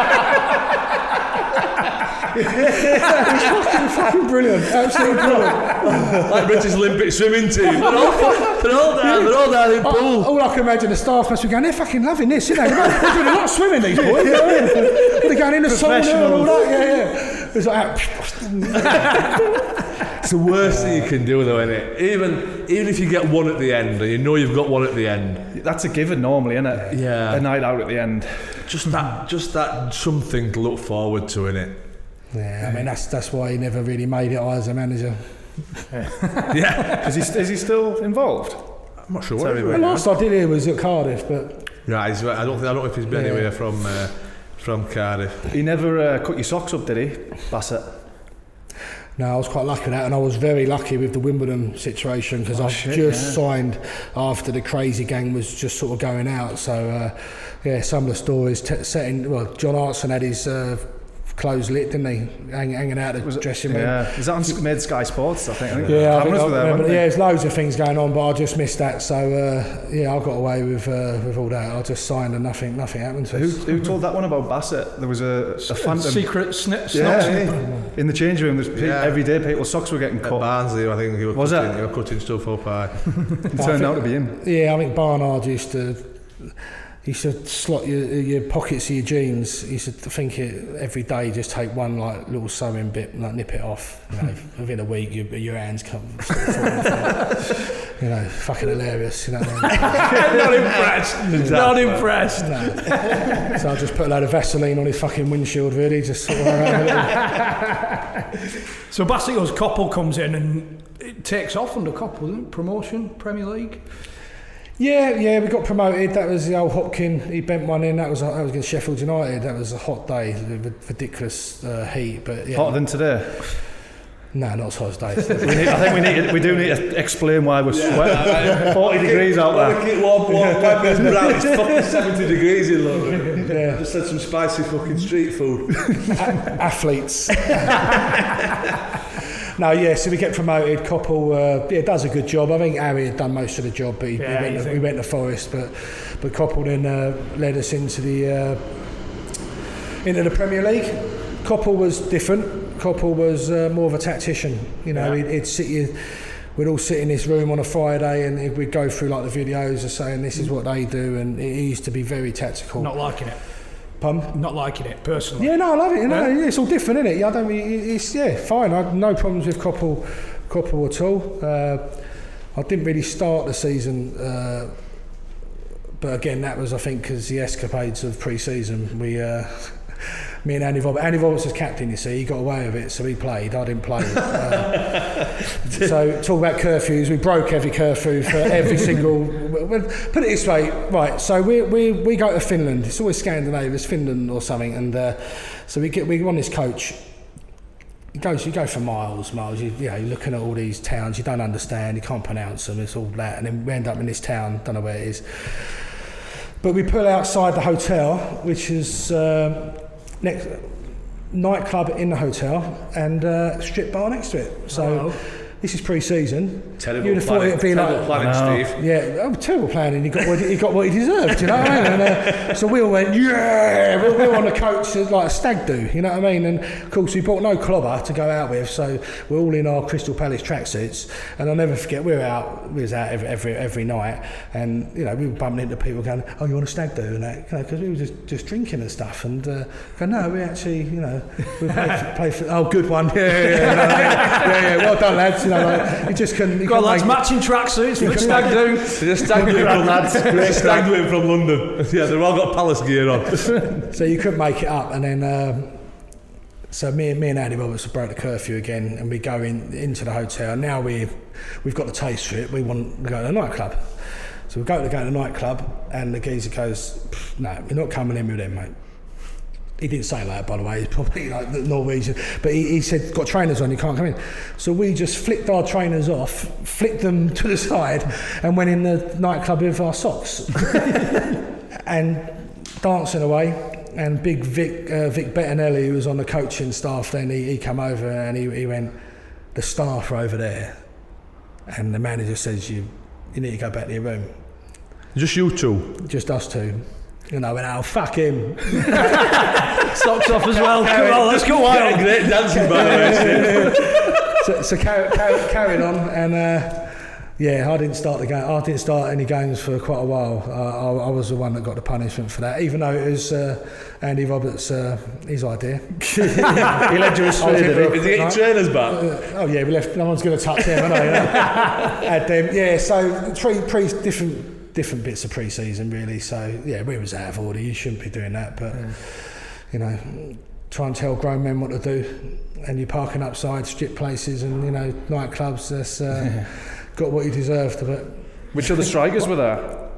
It's fucking brilliant, absolutely brilliant. Like British Olympic swimming team. They're all down in pool. All I can imagine, the staff must be going, they're fucking loving this, you know. They're doing a lot of swimming, these boys. They're going in the sauna and all that. Yeah. It's like, it's the worst thing you can do, though, isn't it? Even if you get one at the end, and you know you've got one at the end. That's a given normally, isn't it? Yeah. A night out at the end. Just that something to look forward to, innit? Yeah, I mean that's why he never really made it as a manager. Yeah. Is he still involved? I'm not sure. The last I did hear was at Cardiff, but right. I don't know if he's been anywhere from Cardiff. He never cut your socks up, did he, Bassett? No, I was quite lucky with that, and I was very lucky with the Wimbledon situation because I just signed after the crazy gang was just sort of going out. So some of the stories John Hartson had his clothes lit, didn't he? Hanging out the dressing room. Yeah, is that on mid Sky Sports? I think. Yeah, there's loads of things going on, but I just missed that. So I got away with all that. I just signed and nothing happened. So who told that one about Bassett? There was a phantom secret snip. In the change room. Every day people's socks were getting cut. At Barnsley, I think he was cutting stuff up. It turned out to be him. Yeah, I think Barnard used to slot your pockets of your jeans. He used to think every day, just take one like little sewing bit, like nip it off. Within a week, your hands come. Fucking hilarious. Not impressed. Not impressed. No. So I just put a load of Vaseline on his fucking windshield. Really, just sort of around. So Basset's Coppell comes in and it takes off under Coppell, isn't it? Promotion, Premier League. Yeah, we got promoted. That was the old Hopkin. He bent one in. That was against Sheffield United. That was a hot day, ridiculous heat. But yeah. Hotter than today. No, not as hot as day. we do need to explain why we're sweating. 40 degrees out there. Keep warm, it's fucking 70 degrees in London. Yeah. Just had some spicy fucking street food. Athletes. No, so we get promoted. Coppell does a good job. I think Harry had done most of the job, but we went to Forest. But Coppell then led us into the Premier League. Coppell was different. Coppell was more of a tactician. We'd all sit in this room on a Friday and we'd go through like the videos of saying this is what they do, and it used to be very tactical. Not liking it. Pardon? Not liking it personally. Yeah, no, I love it. It's all different, isn't it? It's fine. I had no problems with Coppell couple at all. I didn't really start the season, but again, that was, I think, because the escapades of pre-season. Me and Andy Roberts was captain, you see, he got away with it, so he played, I didn't play. So talk about curfews, we broke every curfew for every single... Put it this way, right, so we go to Finland, it's always Scandinavia, it's Finland or something, and so we want this coach. You go for miles, you're looking at all these towns you don't understand, you can't pronounce them, it's all that, and then we end up in this town, don't know where it is. But we pull outside the hotel, which is... next nightclub in the hotel and strip bar next to it. So this is pre-season. Terrible You'd have thought it'd be planning, Steve. Yeah, terrible planning. He got what he deserved. You know what I mean? And, so we all went, yeah. We were on the coach like a stag do. You know what I mean? And of course we brought no clobber to go out with, so we're all in our Crystal Palace tracksuits. And I'll never forget, we was out every night, and we were bumping into people going, "Oh, you want a stag do?" And that, because we were just drinking and stuff. And go, no, we actually, we play for. Oh, good one. Yeah. Well done, lads. You just couldn't. Got lads matching tracksuits for the stag do. They're stag doing from lads. Stag doing from London. Yeah, they've all got Palace gear on. So you couldn't make it up, and then so me and Andy Roberts broke the curfew again, and we go into the hotel. Now we've got the taste for it. We want to go to the nightclub. So we go to the nightclub, and the geezer goes, "No, we're not coming in with them, mate." He didn't say that, by the way. He's probably like the Norwegian, but he said, "Got trainers on, you can't come in." So we just flicked our trainers off, flicked them to the side, and went in the nightclub with our socks and dancing away. And big Vic Bettinelli, who was on the coaching staff then, he came over and he went, "The staff are over there," and the manager says, "You need to go back to your room." Just you two? Just us two. And I went, "Oh, fuck him." Socks off as well. Come on, let's go wild. Great dancing, by the way. So carried on, and I didn't start the game. I didn't start any games for quite a while. I was the one that got the punishment for that, even though it was Andy Roberts' his idea. He led you astray. Did he get your trainers back? We left. No one's going to touch them, are they? Had them. Yeah. So three different bits of pre-season, really. So we was out of order. You shouldn't be doing that, but try and tell grown men what to do, and you're parking upside strip places and nightclubs. That's got what you deserved. But which other strikers were there?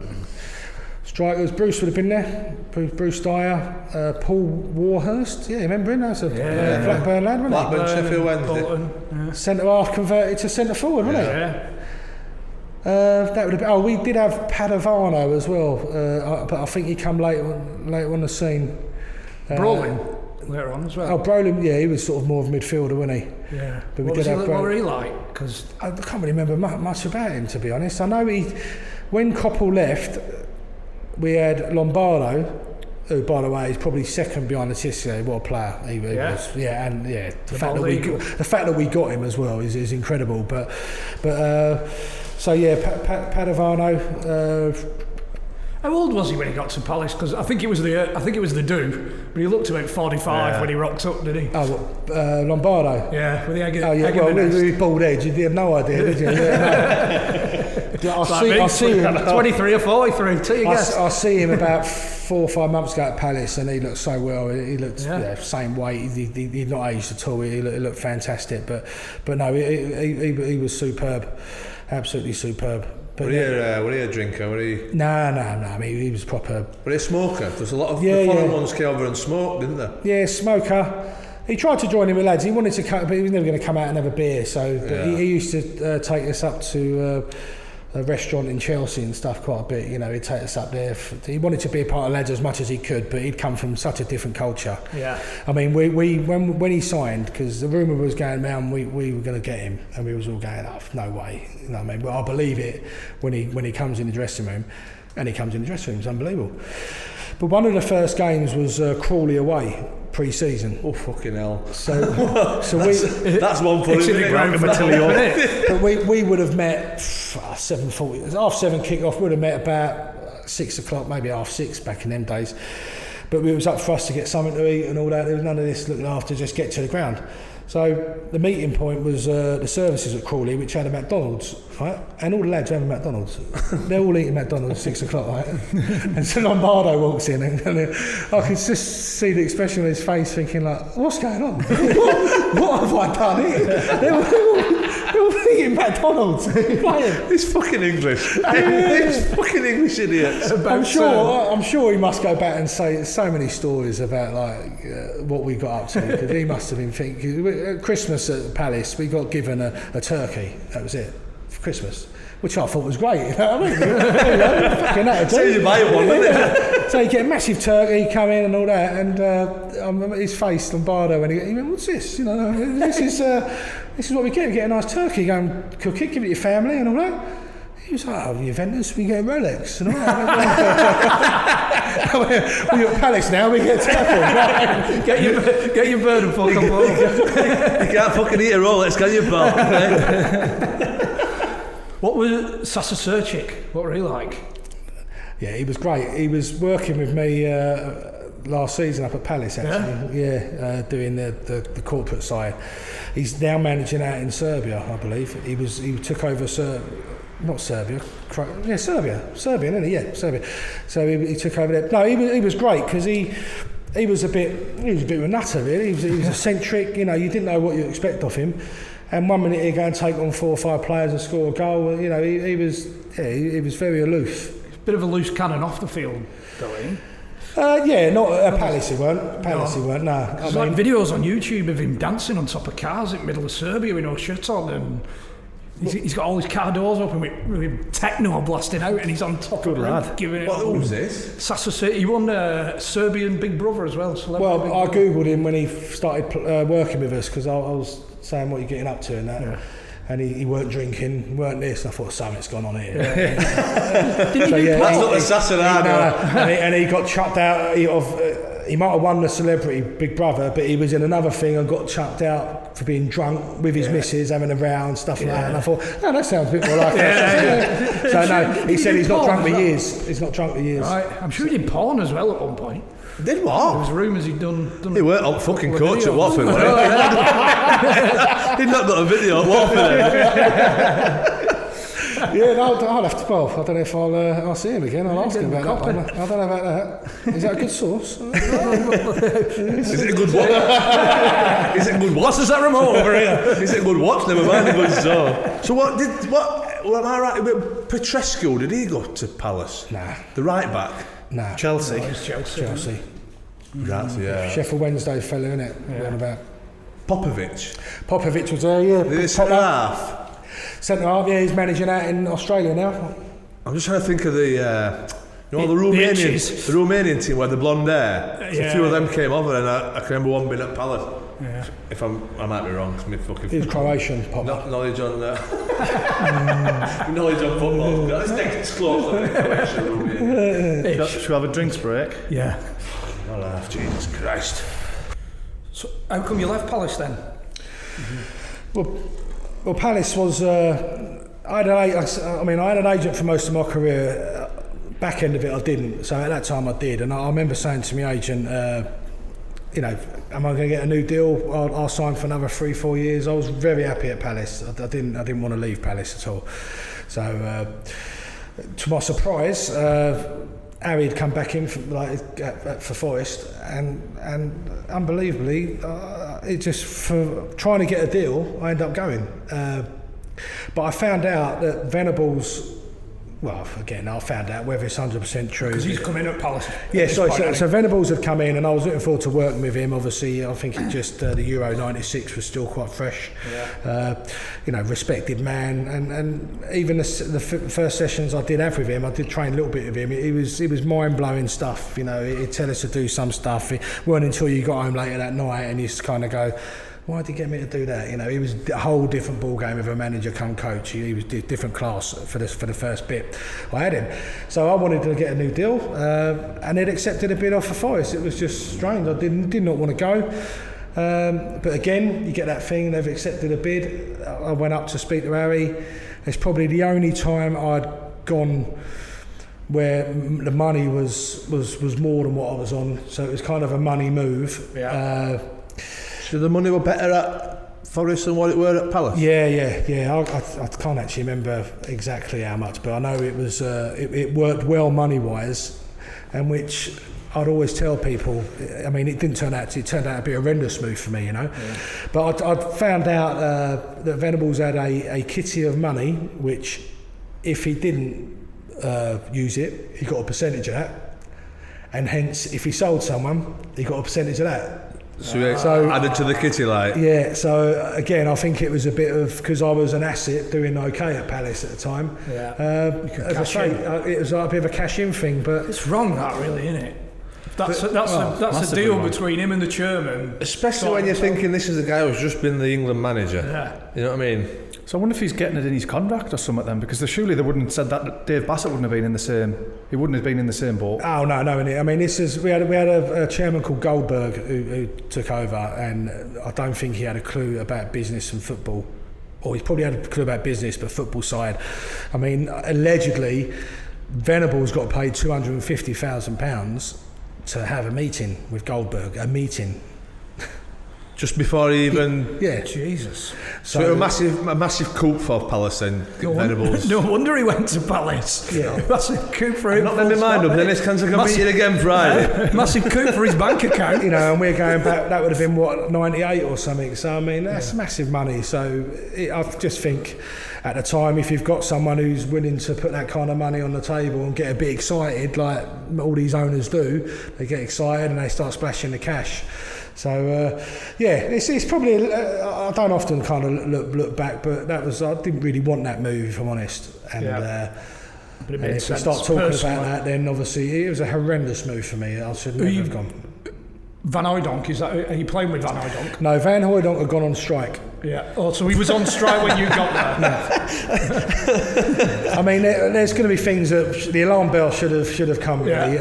Strikers, Bruce would have been there. Bruce Dyer, Paul Warhurst. Yeah, remember him? That's a Blackburn lad, wasn't Blackburn, Sheffield Wednesday. Centre half converted to centre forward, wasn't he? Yeah. That would have been. We did have Padovano as well, but I think he come later on the scene. Brolin later on as well. Oh, Brolin, he was sort of more of a midfielder, wasn't he? Yeah. But what were he like? Because I can't really remember much about him, to be honest. I know when Coppell left, we had Lombardo, who, by the way, is probably second behind Letizia. What a player he was. Yeah, and the fact that we got him as well is incredible. But Padovano. How old was he when he got to Palace? Because I think it was the do, but he looked about 45 when he rocked up, did he? Lombardo. Yeah, with the egg. With bald edge, you had no idea, did you? I see him 23 or 43. Take your guess. I see him about 4 or 5 months ago at Palace, and he looked so well. He looked same weight. He'd not aged at all. He looked fantastic. But no, he was superb, absolutely superb. Were he a drinker? No. I mean, he was proper. Were he a smoker? There's a lot of the foreign ones came over and smoked, didn't they? Yeah, smoker. He tried to join in with lads. He wanted to cut, but he was never going to come out and have a beer. So he used to take us up to a restaurant in Chelsea and stuff quite a bit. He'd take us up there. He wanted to be a part of lads as much as he could, but he'd come from such a different culture. Yeah. I mean, when he signed, because the rumour was going around, we were going to get him, and we was all going, "Oh, no way." You know what I mean? But I believe it when he comes in the dressing room, and he comes in the dressing room. It's unbelievable. But one of the first games was Crawley away. Pre-season. Oh, fucking hell. So that's one for him. But we would have met 7:40, 7:30 kick-off. We would have met about 6 o'clock, maybe 6:30 back in them days. but it was up for us to get something to eat and all that. There was none of this looking after, just get to the ground. So the meeting point was the services at Crawley, which had a McDonald's, right? And all the lads have a McDonald's. They're all eating McDonald's at 6 o'clock, right? And so Lombardo walks in, and I could just see the expression on his face, thinking like, "What's going on? what have I done here?" They're all eating McDonald's. This fucking English. This fucking English idiots. I'm sure he must go back and say so many stories about what we got up to, because he must have been thinking. At Christmas at Palace, we got given a turkey. That was it for Christmas, which I thought was great. You know what I mean? So you buy one, wouldn't it? So you get a massive turkey, come in and all that, and his face, Lombardo, and he went, "What's this? You know, this is what we get. We get a nice turkey, go and cook it, give it to your family, and all that." He was like, "Oh, Juventus, we get a Rolex and all that." We're at Palace now, we get a turkey. Get your bird and fuck on board. You can't fucking eat a Rolex, can you, pal? What was Sasa Serchik? What were he like? Yeah, he was great. He was working with me last season up at Palace, actually. Yeah, doing the corporate side. He's now managing out in Serbia, I believe. He took over Serbian, isn't he? Yeah, Serbia. So he took over there. No, he was great because he was a bit of a nutter, really. He was eccentric. You know, you didn't know what you expect of him. And 1 minute he'd go and take on 4 or 5 players and score a goal. You know, he was very aloof. Bit of a loose cannon off the field, though, eh? Yeah, not at Palace he weren't. He weren't, no. There's like videos on YouTube of him dancing on top of cars in the middle of Serbia with no shirt on, and he's got all his car doors open with techno blasting out, and he's on top of it, giving it. What was this? Sasa, he won Serbian Big Brother as well. Well, I googled him when he started working with us, because I was saying what you're getting up to and that. Yeah. And he weren't drinking, weren't this. I thought, something's gone on here. Yeah. That's not the Sassanado. And he got chucked out he might have won the Celebrity Big Brother, but he was in another thing and got chucked out for being drunk with his missus, having a row and stuff like that. And I thought, oh, that sounds a bit more like that. So no, he said he's not drunk for years. He's not drunk for years. Right. I'm sure he did porn as well at one point. Did what? There was rumours he'd done he weren't on fucking coach at Watford, was he? He'd not got a video at Watford. Yeah, no, I'll have to. Well, I don't know if I'll see him again. I'll ask him about that one. I don't know about that. Is that a good source? Is it a good watch? Is it a good watch? Does that remote over here? Is it a good watch? Never mind a good source. So what? Am I right? Petrescu, did he go to Palace? Nah. The right back? Nah. Chelsea. No, it was Chelsea. That's yeah. Sheffield Wednesday fella, innit? Yeah. About Popovic was there, yeah. The centre half. Centre half, yeah. He's managing out in Australia now. I'm just trying to think of the Romanian team where the blonde hair. A few of them came over, and I can remember one being at Palace. Yeah. If I might be wrong, because fucking. He's Croatian, Pop. Knowledge on knowledge on football. Let's take it close. Should we have a drinks break? Yeah. I'll laugh, Jesus Christ. So, how come you left Palace then? Well, Palace was. I had an agent for most of my career. Back end of it, I didn't. So at that time, I did, and I remember saying to my agent, you know, am I going to get a new deal? I'll sign for another 3-4 years. I was very happy at Palace. I didn't want to leave Palace at all. So, to my surprise, Harry had come back in for Forest, and unbelievably, it just for trying to get a deal, I ended up going. But I found out that Venables. Well, again, I found out whether it's 100% true. Because he's come in at Palace. Yeah, so Venables had come in, and I was looking forward to working with him. Obviously, I think it just the Euro '96 was still quite fresh. Yeah. You know, respected man, and even the first sessions I did have with him, I did train a little bit with him. It was mind blowing stuff. You know, he'd tell us to do some stuff. It weren't until you got home later that night, and you just kind of go, why did he get me to do that? You know, he was a whole different ball game of a manager come coach. He was different class for the first bit. I had him, so I wanted to get a new deal, and they'd accepted a bid off for Forest. It was just strange. I did not want to go, but again, you get that thing. They've accepted a bid. I went up to speak to Harry. It's probably the only time I'd gone where the money was more than what I was on, so it was kind of a money move. Yeah. So the money were better at Forest than what it were at Palace? Yeah. I can't actually remember exactly how much, but I know it was it worked well money-wise, and which I'd always tell people. I mean, it turned out to be a horrendous move for me, you know. Yeah. But I found out that Venables had a kitty of money, which if he didn't use it, he got a percentage of that, and hence if he sold someone, he got a percentage of that. So added to the kitty, like. Yeah, so again, I think it was a bit of, because I was an asset doing okay at Palace at the time. Yeah. As I say, it was like a bit of a cash-in thing, but it's wrong, that really, isn't it? That's a deal wrong between him and the chairman. Especially when you're thinking this is the guy who's just been the England manager. Yeah. You know what I mean? So I wonder if he's getting it in his contract or something then, because surely they wouldn't have said that Dave Bassett wouldn't have been in the same. He wouldn't have been in the same boat. Oh no! I mean, we had a chairman called Goldberg who took over, and I don't think he had a clue about business and football, or he probably had a clue about business, but football side. I mean, allegedly, Venables got paid £250,000 to have a meeting with Goldberg. A meeting. Just before he even... Yeah. Jesus. So a massive coup for Palace then, Venables. No wonder he went to Palace. Yeah. Massive coup for him. Not let me mind up, Dennis Cancer can beat it again Friday. Massive coup for his bank account. You know, and we're going back, that would have been, what, 98 or something. So, I mean, that's massive money. So I just think at the time, if you've got someone who's willing to put that kind of money on the table and get a bit excited, like all these owners do, they get excited and they start splashing the cash. So it's probably I don't often kind of look back, but I didn't really want that move, if I'm honest. And, but it and if we start talking about that, then obviously it was a horrendous move for me. I should never have gone. Van Hooijdonk, are you playing with Van Hooijdonk? No, Van Hooijdonk had gone on strike. Yeah. Oh, so he was on strike when you got there. No. I mean, there's going to be things that the alarm bell should have come. Really.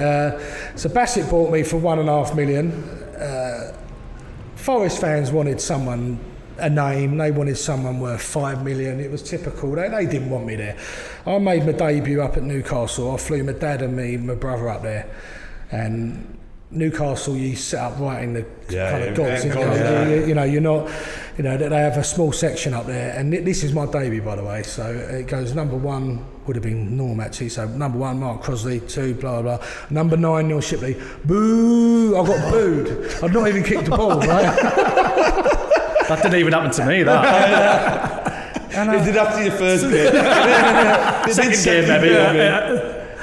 So Bassett bought me for £1.5 million. Forest fans wanted a name. They wanted someone worth £5 million. It was typical. They didn't want me there. I made my debut up at Newcastle. I flew my dad and my brother up there, and Newcastle, you set up right in the kind of dogs. You know, you're not. You know, they have a small section up there, and this is my debut, by the way. So it goes number 1 would have been Norm actually. So number 1, Mark Crosley, 2, blah blah. Number 9, Neil Shipperley. Boo! I got booed. I'd not even kicked the ball, right? That didn't even happen to me. That. And it did after your first game. Second game, maybe.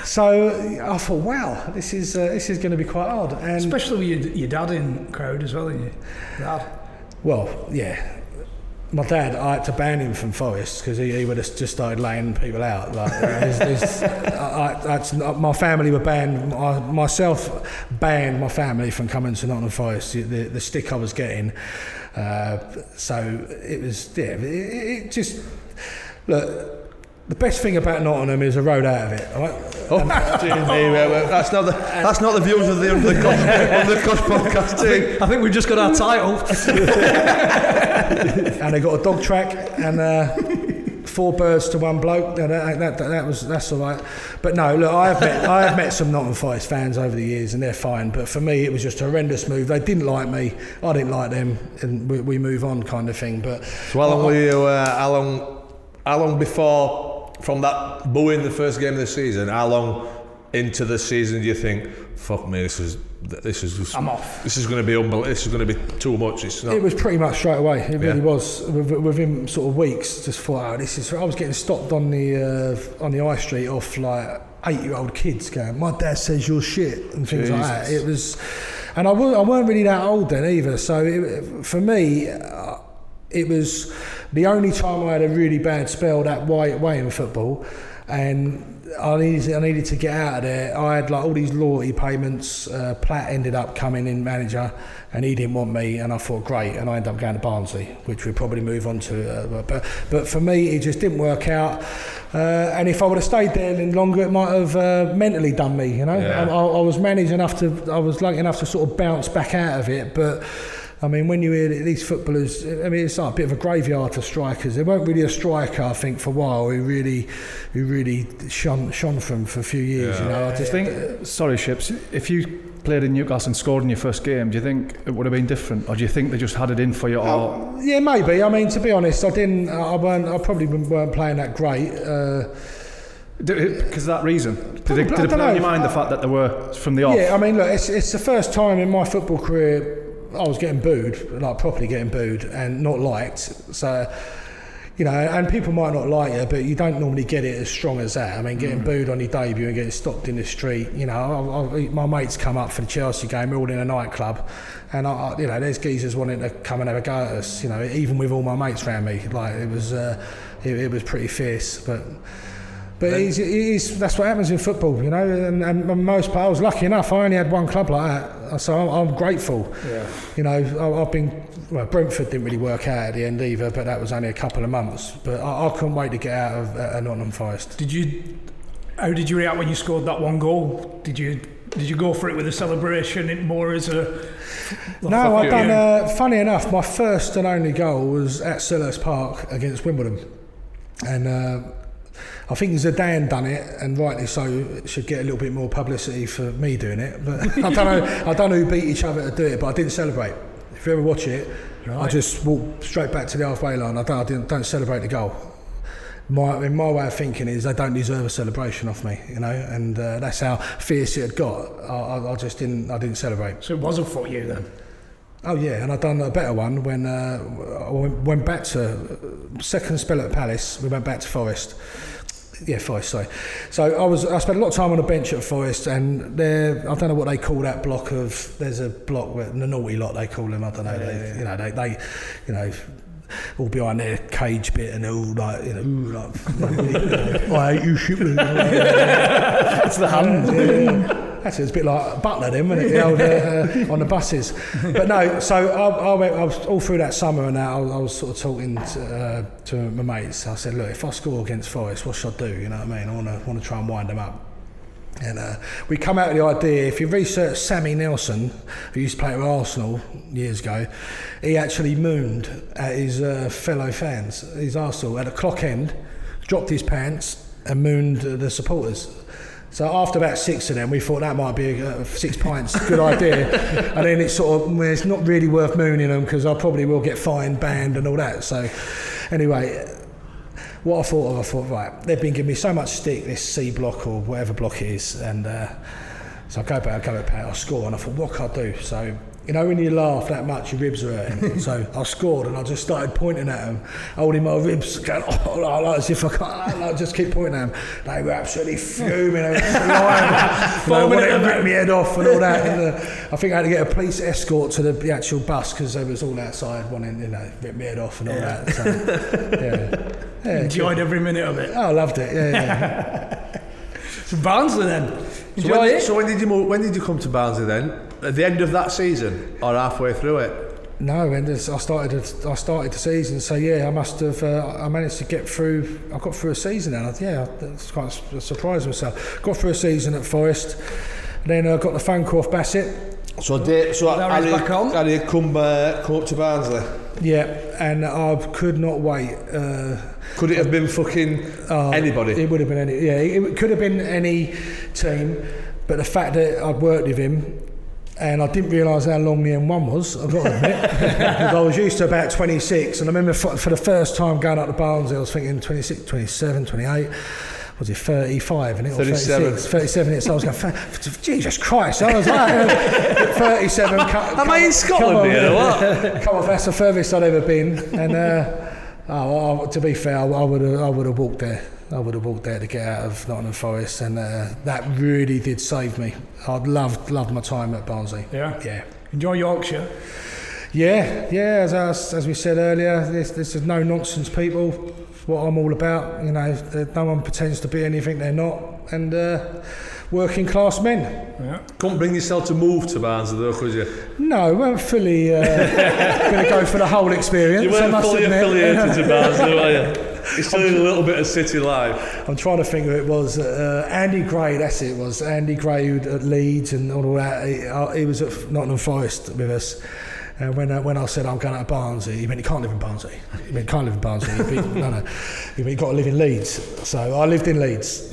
So I thought, wow, this is going to be quite hard, and especially with your dad in crowd as well, isn't you? Dad. Well, yeah. My dad, I had to ban him from Forest because he would have just started laying people out. Like, my family were banned. Myself banned my family from coming to Nottingham Forest. The stick I was getting. So it was. Yeah. It just look. The best thing about Nottingham is a road out of it. Right? That's not the views of the Cosh podcast team. I think we've just got our title. And they got a dog track and 4 birds to 1 bloke. That's all right. But no, look, I have met some Nottingham Forest fans over the years, and they're fine. But for me, it was just a horrendous move. They didn't like me. I didn't like them, and we move on, kind of thing. But so how long were you? How long before? From that booing the first game of the season, how long into the season do you think, fuck me, this is just, I'm off. This is going to be unbelievable. This is going to be too much. It's not. It was pretty much straight away. It really was. Within sort of weeks, just thought, I was getting stopped on the high street off like 8-year-old kids going, "My dad says you're shit," and things like that. It was, and I weren't really that old then either. So for me, it was the only time I had a really bad spell that way in football, and I needed to get out of there. I had like all these loyalty payments. Platt ended up coming in manager, and he didn't want me, and I thought great, and I ended up going to Barnsley, which we'll probably move on to. But for me, it just didn't work out. And if I would have stayed there any longer, it might have mentally done me. You know, I was lucky enough to sort of bounce back out of it, but. I mean, when you hear these footballers, I mean, it's like a bit of a graveyard for strikers. There weren't really a striker, I think, for a while who really shone for a few years. You know, I just think. Sorry, Ships. If you played in Newcastle and scored in your first game, do you think it would have been different, or do you think they just had it in for you? Or yeah, maybe. I mean, to be honest, I probably weren't playing that great. Because of that reason, did it play on your mind the fact that they were from the off? Yeah, I mean, look, it's the first time in my football career I was getting booed, like properly getting booed and not liked. So, you know, and people might not like you, but you don't normally get it as strong as that. I mean, getting booed on your debut and getting stopped in the street. You know, my mates come up for the Chelsea game, we're all in a nightclub, and you know, there's geezers wanting to come and have a go at us. You know, even with all my mates around me, like it was pretty fierce, but. But that's what happens in football, you know. And most players, I was lucky enough. I only had one club like that, so I'm grateful. Yeah. You know, I've been. Well, Brentford didn't really work out at the end either, but that was only a couple of months. But I couldn't wait to get out of Nottingham Forest. How did you react when you scored that one goal? Did you go for it with a celebration more as a? No, I done. Funny enough, my first and only goal was at Selhurst Park against Wimbledon, and. I think Zidane done it, and rightly so. It should get a little bit more publicity for me doing it. But I don't know who beat each other to do it. But I didn't celebrate. If you ever watch it, right. I just walked straight back to the halfway line. I don't celebrate the goal. My way of thinking is they don't deserve a celebration off me, you know, and that's how fierce it had got. I just didn't celebrate. So it wasn't for you then. Oh yeah, and I've done a better one when I went back to second spell at Palace. We went back to Forest. Yeah, Forest, sorry. So I spent a lot of time on the bench at Forest, and I don't know what they call that block of. There's a block where the naughty lot they call them. I don't know. They all behind their cage bit, and they're all like, I hate you, Shipperley. It's the hand. Yeah. That's it's a bit like Butler, them, isn't it? The old, on the buses. But no, so I was all through that summer, and I was sort of talking to my mates. I said, look, if I score against Forest, what should I do? You know what I mean? I want to try and wind them up. And we come out with the idea, if you research Sammy Nelson, who used to play at Arsenal years ago, he actually mooned at his fellow fans, his Arsenal, at the clock end, dropped his pants and mooned the supporters. So after about 6 of them, we thought that might be 6 pints, good idea. And then it's it's not really worth mooning them because I probably will get fined, banned and all that. So anyway, what I thought, right, they've been giving me so much stick, this C block or whatever block it is. And so I go back, I score, and I thought, what can I do? So, you know, when you laugh that much, your ribs are hurting. So I scored, and I just started pointing at them, holding my ribs, going, like as if I can't, just keep pointing at them. They were absolutely fuming. They were wanting to rip my head off and all that. And, I think I had to get a police escort to the actual bus because they was all outside wanting, rip my head off and all that. So, enjoyed every minute of it. Oh, I loved it. Yeah. So Barnsley then. Enjoy it. So when did you come to Barnsley then? At the end of that season or halfway through it? No, I started the season. So yeah, I must have. I managed to get through. I got through a season, and I was quite surprised myself. Got through a season at Forest. Then I got the phone call off Bassett. So Harry come up to Barnsley. Yeah, and I could not wait. Could it have been fucking anybody? It would have been any. Yeah, it could have been any team. But the fact that I'd worked with him, and I didn't realise how long the M1 was, I've got to admit. Because I was used to about 26, and I remember for the first time going up to Barnsley, I was thinking 26, 27, 28. Was it 35 and it was 37 so I was going, Jesus Christ, I was like 37. Am I in Scotland here or what? Come on, that's the furthest I'd ever been. And to be fair, I would have walked there. I would have walked there to get out of Nottingham Forest, and that really did save me. I'd loved my time at Barnsley. Yeah. Enjoy Yorkshire. Yeah. As we said earlier, this is no nonsense people. What I'm all about, no one pretends to be anything they're not, and working class men. Yeah. Couldn't bring yourself to move to Barnsley though, could you? No, we weren't fully going to go for the whole experience. You weren't fully affiliated to Barnsley, were you? It's still a little bit of city life. I'm trying to think who it was. Andy Gray, that's it. It was Andy Gray at Leeds and all that. He was at Nottingham Forest with us. And when I said I'm going to Barnsley, he went, you can't live in Barnsley. He went, you can't live in Barnsley. No. He went, you've got to live in Leeds. So I lived in Leeds.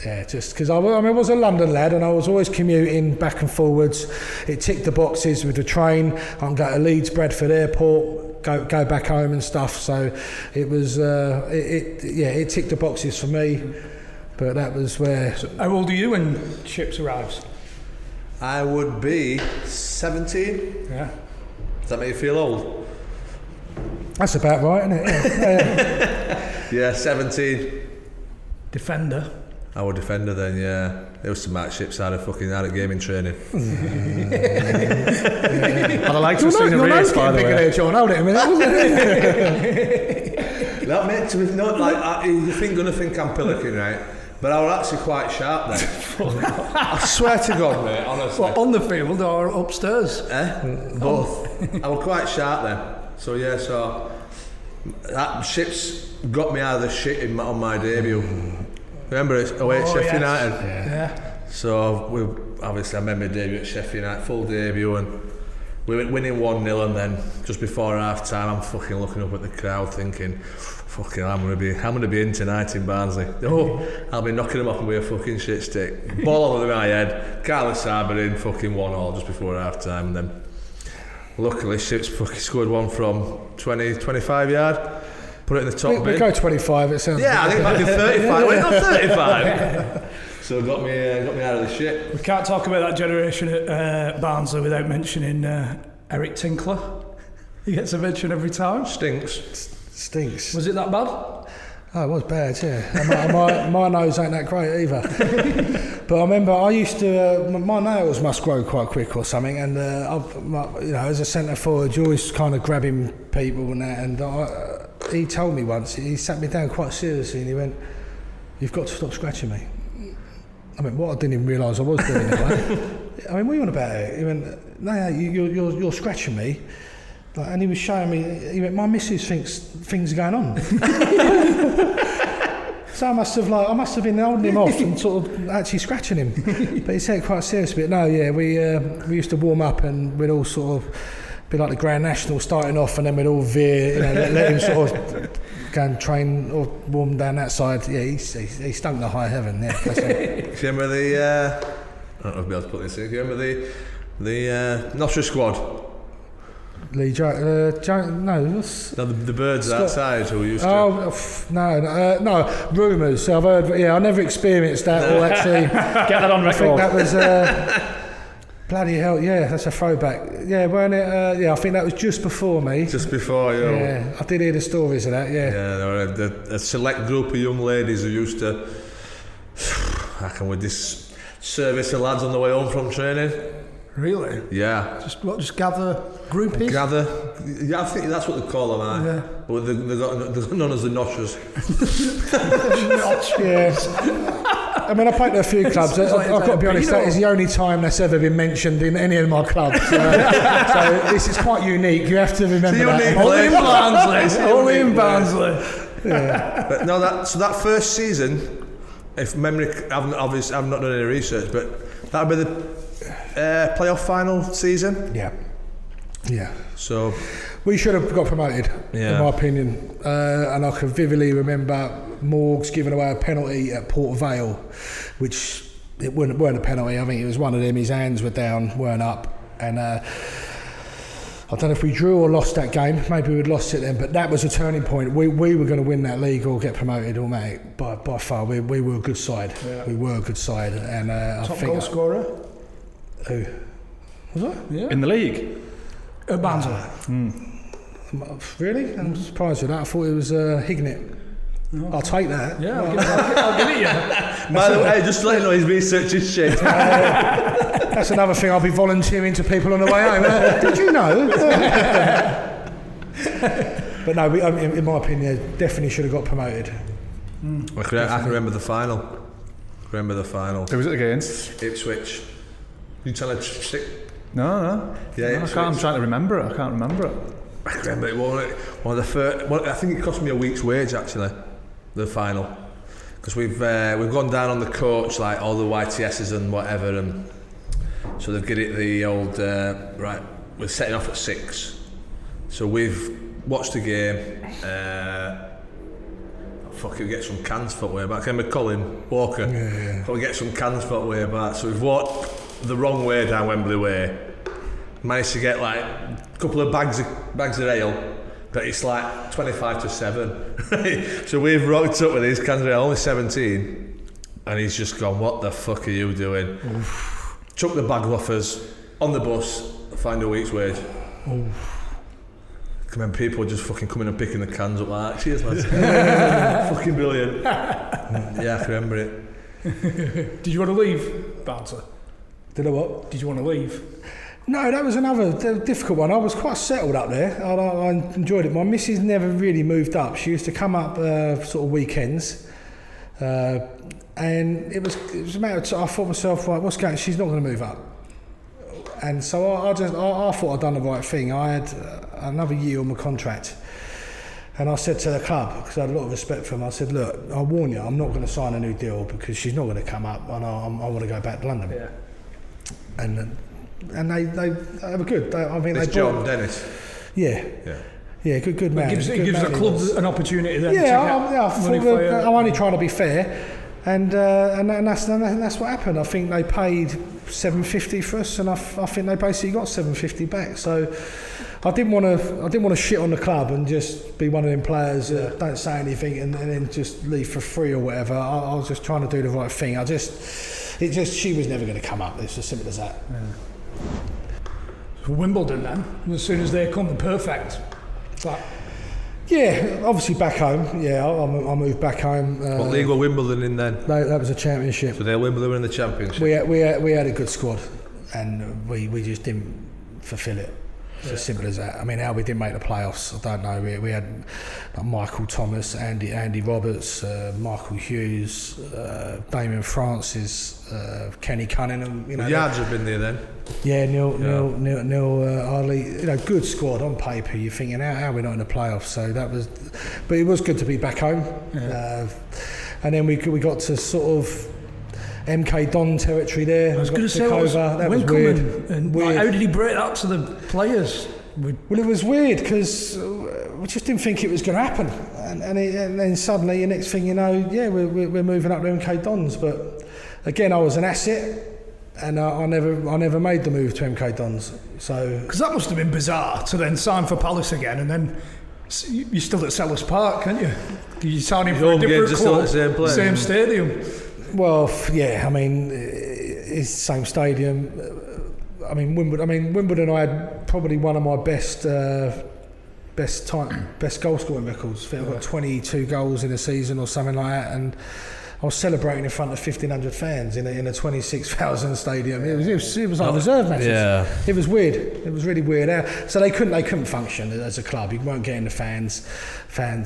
Yeah, just because I was a London lad and I was always commuting back and forwards. It ticked the boxes with the train. I can go to Leeds, Bradford Airport, go back home and stuff. So it was, it ticked the boxes for me. But that was where... So how old are you when Chips arrives? I would be 17. Yeah. Does that make you feel old? That's about right, isn't it? Yeah, 17. Defender. I was defender then, yeah. There was some match Ships had a fucking had at gaming training. I'd like to have seen a race, by the way. John, hold it a minute, wasn't it? That makes me not like you gonna think I'm pillicking, right? But I was actually quite sharp then. I swear to God, mate, honestly. What, on the field or upstairs? Both. I was quite sharp then. So yeah, that Ships got me out of the shit on my debut. Remember it's away at Sheffield United? Yeah. So I remember my debut at Sheffield United, full debut, and we went winning 1-0, and then just before half time I'm fucking looking up at the crowd thinking, fucking I'm gonna be in tonight in Barnsley. Oh, I'll be knocking them off with a fucking shit stick. Ball over my head, Carlos Saber in, fucking 1-1 just before half time, and then luckily Ships fucking scored one from 25 yard. Put it in the top bin. We go 25, it sounds... Yeah, I think it might be 35. Wait, not 35. So got me out of the shit. We can't talk about that generation at Barnsley without mentioning Eric Tinkler. He gets a mention every time. Stinks. Was it that bad? Oh, it was bad, yeah. And my nose ain't that great either. But I remember I used to, my nails must grow quite quick or something, and as a centre forward, you always kind of grabbing people and that, and he told me once, he sat me down quite seriously and he went, you've got to stop scratching me. I mean, what I didn't even realise I was doing it. Right? I mean, what are you on about it? He went, no, you're scratching me. And he was showing me, he went, my missus thinks things are going on. So I must have been holding him off and sort of actually scratching him. But he said it quite seriously. But no, yeah, we used to warm up and we'd all sort of be like the Grand National starting off, and then we'd all veer, let him sort of go and train or warm down that side. Yeah, he stunk to high heaven. Yeah, that's it. Do you remember I don't know if I'll be able to put this in. Do you remember the Nostra squad? Lee the birds outside who used to. No, rumours. I've heard. Yeah, I never experienced that. Or actually, get that on record. I think that was. Bloody hell, yeah, that's a throwback. Yeah, weren't it? I think that was just before me. Just before, you know. Yeah, I did hear the stories of that, yeah. Yeah, there were a select group of young ladies who used to, with this service of lads on the way home from training. Really? Yeah. Just gather groupies? Yeah, I think that's what they call them, aye. Yeah. But they're known as the Notchers. Yeah. I mean, I played at a few clubs. I've got to be honest, that is the only time that's ever been mentioned in any of my clubs. So this is quite unique. You have to remember that. Only in Barnsley. Only in Barnsley. Yeah. But no, that first season, if memory, I've not done any research, but that would be the playoff final season. Yeah. Yeah. So we should have got promoted, in my opinion. And I can vividly remember Morgs giving away a penalty at Port Vale, which it weren't a penalty. I think it was one of them. His hands were down, weren't up, and I don't know if we drew or lost that game. Maybe we'd lost it then, but that was a turning point. We were going to win that league or get promoted automatic. By far, we were a good side. Yeah. We were a good side, and top goal scorer. Who was that? Yeah. In the league. Barnsley. Really? I'm surprised with that. I thought it was Hignett. No. I'll take that. Yeah, I'll give it you. By the way, just to let you know, his research is shit. That's another thing I'll be volunteering to people on the way home. Did you know? But no, in my opinion, definitely should have got promoted. I can remember the final. Who was it against? Ipswich. You tell her stick. No. Yeah, I'm trying to remember it. I can't remember it. I can remember it. One of the first. Well, I think it cost me a week's wage actually. The final, because we've gone down on the coach like all the YTSs and whatever, and so they've got it the old right. we're setting off at 6. So we've watched the game. We get some cans for way back. I remember Colin Walker. We get some cans for way back. So we've walked the wrong way down Wembley Way. Managed to get like a couple of bags of ale, but it's like 25 to 7. So we've rocked up with these cans of ale, only 17, and he's just gone, "What the fuck are you doing?" Chuck the bag off us on the bus, find a week's wage. I remember people just fucking coming and picking the cans up like that. Cheers, lads. Fucking brilliant. Yeah, I can remember it. Did you want to leave, Bouncer? Did I what? Did you want to leave? No, that was another difficult one. I was quite settled up there. I enjoyed it. My missus never really moved up. She used to come up sort of weekends, and it was a matter of I thought to myself, right, what's going on? She's not going to move up. And so I thought I'd done the right thing. I had another year on my contract, and I said to the club, because I had a lot of respect for them, I said, "Look, I warn you, I'm not going to sign a new deal because she's not going to come up, and I want to go back to London." Yeah. And they were good. It's John Dennis. Yeah, good man. It gives the club an opportunity then. I'm only trying to be fair, and that's what happened. I think they paid $750 for us, and I think they basically got $750 back. So I didn't want to shit on the club and just be one of them players that don't say anything and then just leave for free or whatever. I was just trying to do the right thing. She was never going to come up. It's as simple as that. Yeah. For Wimbledon then, as soon as they come, the perfect. Yeah, obviously back home. Yeah, I moved back home. What league were Wimbledon in then? That was a championship. So Wimbledon were in the championship. We had a good squad, and we just didn't fulfil it. It's as simple as that. I mean, how we didn't make the playoffs, I don't know. We had like Michael Thomas, Andy Roberts, Michael Hughes, Damien Francis, Kenny Cunningham. You know, Yards have been there then. Yeah, Neil Harley. Good squad on paper. You're thinking, how are we not in the playoffs? So that was, but it was good to be back home. Yeah. And then we got to sort of MK Don territory there. I was going to say, that was weird. And weird. How did he break that to the players? Well, it was weird because we just didn't think it was going to happen, and then suddenly, the next thing you know, we're moving up to MK Dons. But again, I was an asset, and I never made the move to MK Dons. So because that must have been bizarre to then sign for Palace again, and then you're still at Selhurst Park, aren't you? You're signing for a different club, same stadium. Well, yeah, I mean, it's the same stadium. I mean, Wimbledon, I had probably one of my best goal scoring records. I think I got 22 goals in a season or something like that, and I was celebrating in front of 1,500 fans in a 26,000 stadium. It was like reserve matches. Yeah. It was weird. It was really weird. So they couldn't function as a club. You weren't getting the fans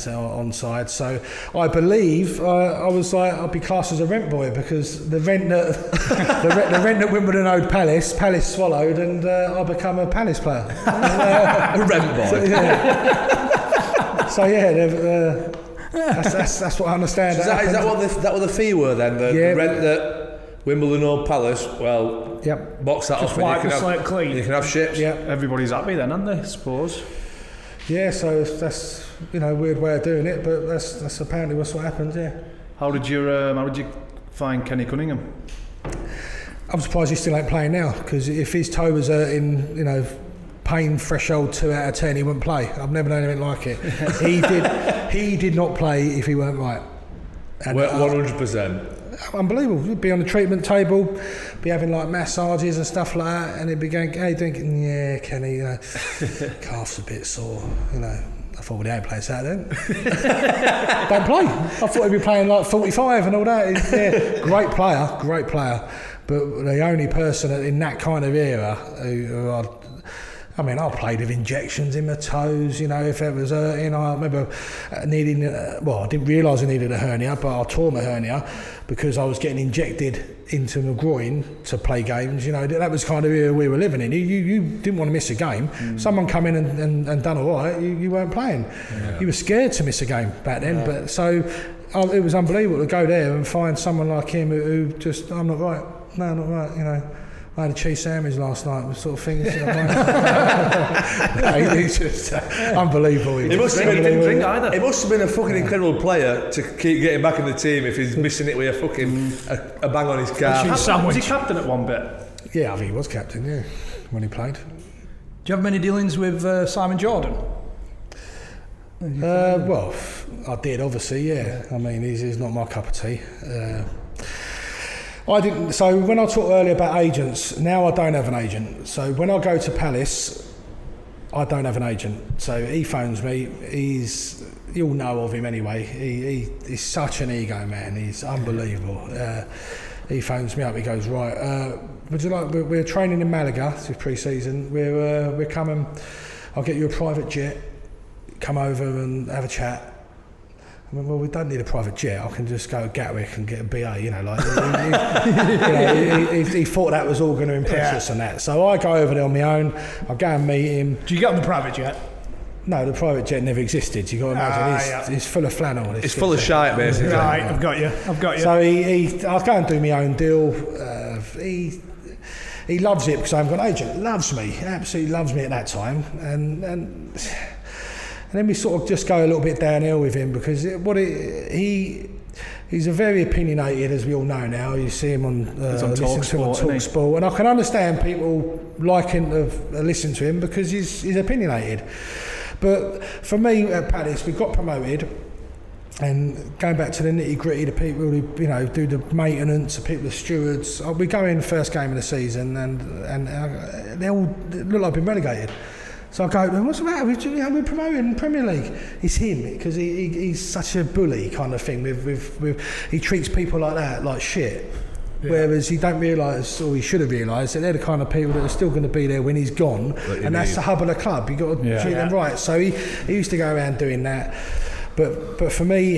on side. So I believe I was like, I'd be classed as a rent boy because the rent that Wimbledon owed Palace swallowed, and I become a Palace player. A rent boy. So yeah. That's what I understand. So is that what the fee were then? The rent that Wimbledon or Palace? Well, box that just off. Wipe the slate clean. You can have ships. Yeah, everybody's happy then, aren't they? I suppose. Yeah, so that's a weird way of doing it, but that's apparently what's what happens. Yeah. How did you find Kenny Cunningham? I'm surprised he still ain't playing now, because if his toe was in pain threshold 2 out of 10, he wouldn't play. I've never known anything like it. He did not play if he weren't right. 100%. Unbelievable. He'd be on the treatment table, be having like massages and stuff like that, and he'd be going, "Hey, thinking, yeah, Kenny, calf's a bit sore, I thought, well, he ain't playing Saturday. Don't play. I thought he'd be playing like 45 and all that. Great player. But the only person in that kind of era who I played with injections in my toes, if it was hurting. I remember needing, I didn't realise I needed a hernia, but I tore my hernia because I was getting injected into my groin to play games. That was kind of where we were living in. You didn't want to miss a game. Someone come in and done all right, you weren't playing. Yeah. You were scared to miss a game back then. Yeah. But so it was unbelievable to go there and find someone like him who just, I'm not right. No, not right, I had a cheese sandwich last night, sort of thing. He's just unbelievable. It must have been a fucking incredible player to keep getting back in the team if he's missing it with a fucking a bang on his calf. Was he captain at one bit? Yeah, I think he was captain, yeah, when he played. Do you have many dealings with Simon Jordan? Well, I did, obviously, yeah. I mean, he's not my cup of tea. I didn't. So when I talked earlier about agents, now I don't have an agent. So when I go to Palace, I don't have an agent. So he phones me. You'll know of him anyway. He's such an ego man. He's unbelievable. He phones me up. He goes, right. Would you like? We're training in Malaga this pre-season. We're coming. I'll get you a private jet. Come over and have a chat. I mean, well, we don't need a private jet. I can just go to Gatwick and get a BA, you know, like he thought that was all going to impress us and that. So I go over there on my own. I go and meet him. Do you get on the private jet? No, the private jet never existed. You got to imagine, it's full of flannel. It's full of shite, basically. Right, I've got you. So I go and do my own deal. He loves it because I haven't got an agent. Loves me, absolutely loves me at that time, and then we sort of just go a little bit downhill with him because he's a very opinionated, as we all know now. You see him on TalkSport, and I can understand people liking to listen to him because he's opinionated. But for me at Palace, we got promoted, and going back to the nitty gritty, the people who do the maintenance, the people, the stewards. We go in the first game of the season, and they all look like been relegated. So I go, what's the matter? We're promoting Premier League. It's him because he's such a bully kind of thing. He treats people like that, like shit. Yeah. Whereas he don't realise, or he should have realised, that they're the kind of people that are still going to be there when he's gone, and that's the hub of the club. You got to treat them right. So he used to go around doing that. But for me,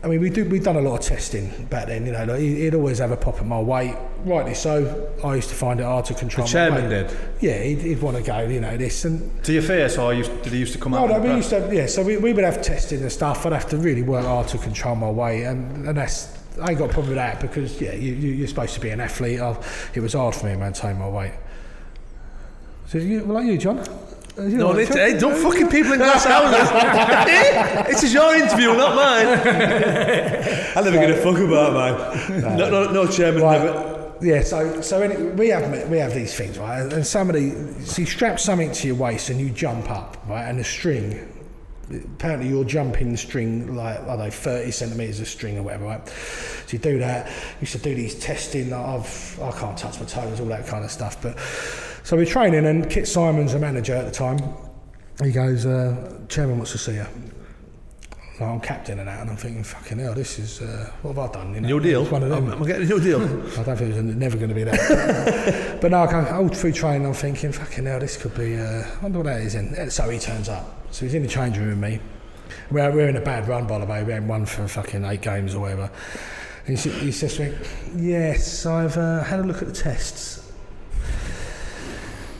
we'd done a lot of testing back then. You know, like he'd always have a pop at my weight. Rightly so. I used to find it hard to control. The chairman my weight. did. Yeah, he'd want to go. You know this and. To your face, or did he used to come out? No, we used to. Yeah, so we would have testing and stuff. I'd have to really work hard to control my weight, and that's. I ain't got a problem with that because you're supposed to be an athlete. It was hard for me to maintain my weight. So like you, John. No, hey, don't fucking people in glass houses. This is your interview, not mine. I'm never going to fuck about mine. No chairman, right. never. Yeah, so we have these things, right? And somebody, so you strap something to your waist and you jump up, right? And the string, apparently you're jumping the string like, I don't know, 30 centimetres of string or whatever, right? So you do that. Used to do these testing. I can't touch my toes, all that kind of stuff. But so we're training, and Kit Simon's the manager at the time. He goes, Chairman wants to see you. I'm captain and that, and I'm thinking, fucking hell, this is what have I done? You know, new deal. One of them. I'm getting a new deal. I don't think it was never going to be that. But no, I go all through training. I'm thinking, fucking hell, this could be. I wonder what that is. And so he turns up. So he's in the change room with me. We're in a bad run, by the way. We haven't won for fucking 8 games or whatever. And he says to me, "Yes, I've had a look at the tests.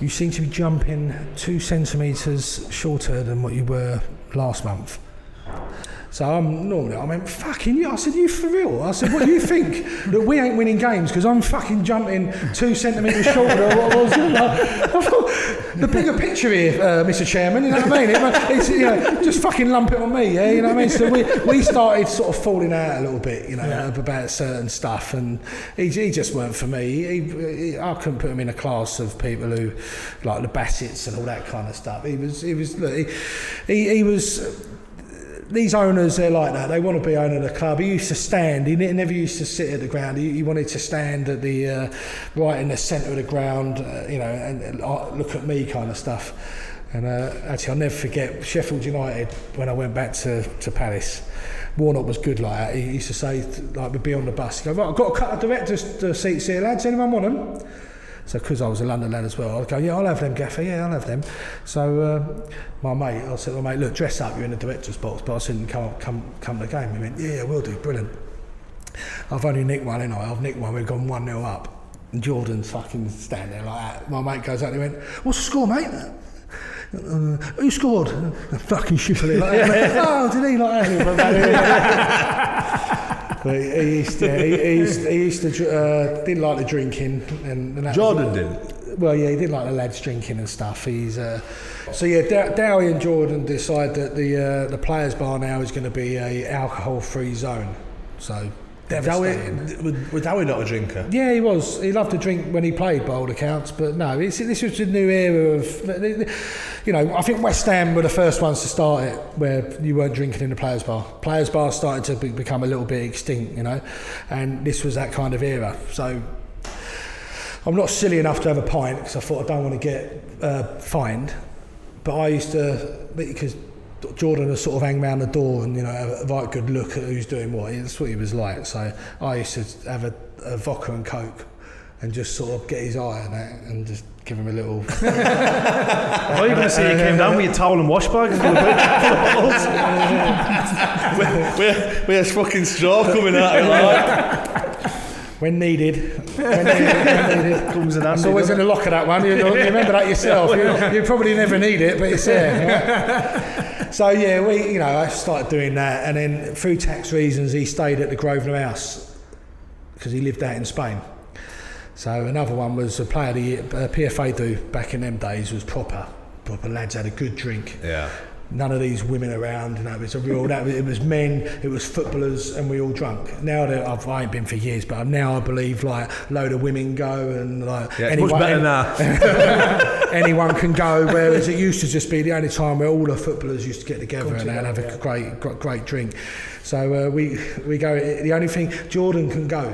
You seem to be jumping 2 centimetres shorter than what you were last month." So I went, fucking you. I said, you for real? I said, what do you think? That we ain't winning games because I'm fucking jumping 2 centimetres shorter than what I was doing? I thought, the bigger picture here, Mr. Chairman, you know what I mean? It's, just fucking lump it on me, yeah? You know what I mean? So we started sort of falling out a little bit, about certain stuff, and he just weren't for me. I couldn't put him in a class of people who, like the Bassetts and all that kind of stuff. He was. These owners, they're like that. They want to be owner of the club. He used to stand. He never used to sit at the ground. He wanted to stand at the right in the centre of the ground, and look at me, kind of stuff. And actually, I'll never forget Sheffield United when I went back to Palace. Warnock was good like that. He used to say, like, we'd be on the bus. He'd go, right, I've got a couple of directors' seats here, lads. Anyone want them? So because I was a London lad as well, I'd go, yeah, I'll have them, Gaffer, yeah, I'll have them. So I said, well, mate, look, dress up, you're in the director's box, but I said, come to the game. He went, yeah, we'll do, brilliant. I've only nicked one, ain't I? I've nicked one, we've gone 1-0 up. And Jordan's fucking standing there like that. My mate goes out and he went, what's the score, mate? Who scored? Fucking Shipperley like that. Oh, did he like that? But he used to didn't like the drinking. And Jordan did. Well, yeah, he didn't like the lads drinking and stuff. He's so yeah. Dowie and Jordan decide that the players' bar now is going to be a alcohol-free zone. So devastating. Was Dowie not a drinker? Yeah, he was. He loved to drink when he played, by all accounts. But no, this was the new era of, you know, I think West Ham were the first ones to start it, where you weren't drinking in the players' bar. Players' bar started to become a little bit extinct, you know, and this was that kind of era. So I'm not silly enough to have a pint because I thought I don't want to get fined. But I used to, because Jordan would sort of hang around the door and, you know, have a right good look at who's doing what. That's what he was like. So I used to have a vodka and coke and just sort of get his eye on that and just give him a little. I thought you were going to say you came down with your towel and wash bag full of bottles. Where's fucking straw coming out of like? When needed. Comes in handy. It's always in the locker, that one. You remember that yourself. You probably never need it, but it's there. Right? So yeah, I started doing that, and then through tax reasons, he stayed at the Grosvenor House because he lived out in Spain. So another one was a player the PFA do back in them days was proper lads had a good drink. Yeah. None of these women around, you know, it was men, it was footballers, and we all drunk. Now I ain't been for years, but now I believe like a load of women go and like anyone, much better now. Anyone can go, whereas it used to just be the only time where all the footballers used to get together and have a great drink. So we go. The only thing Jordan can go.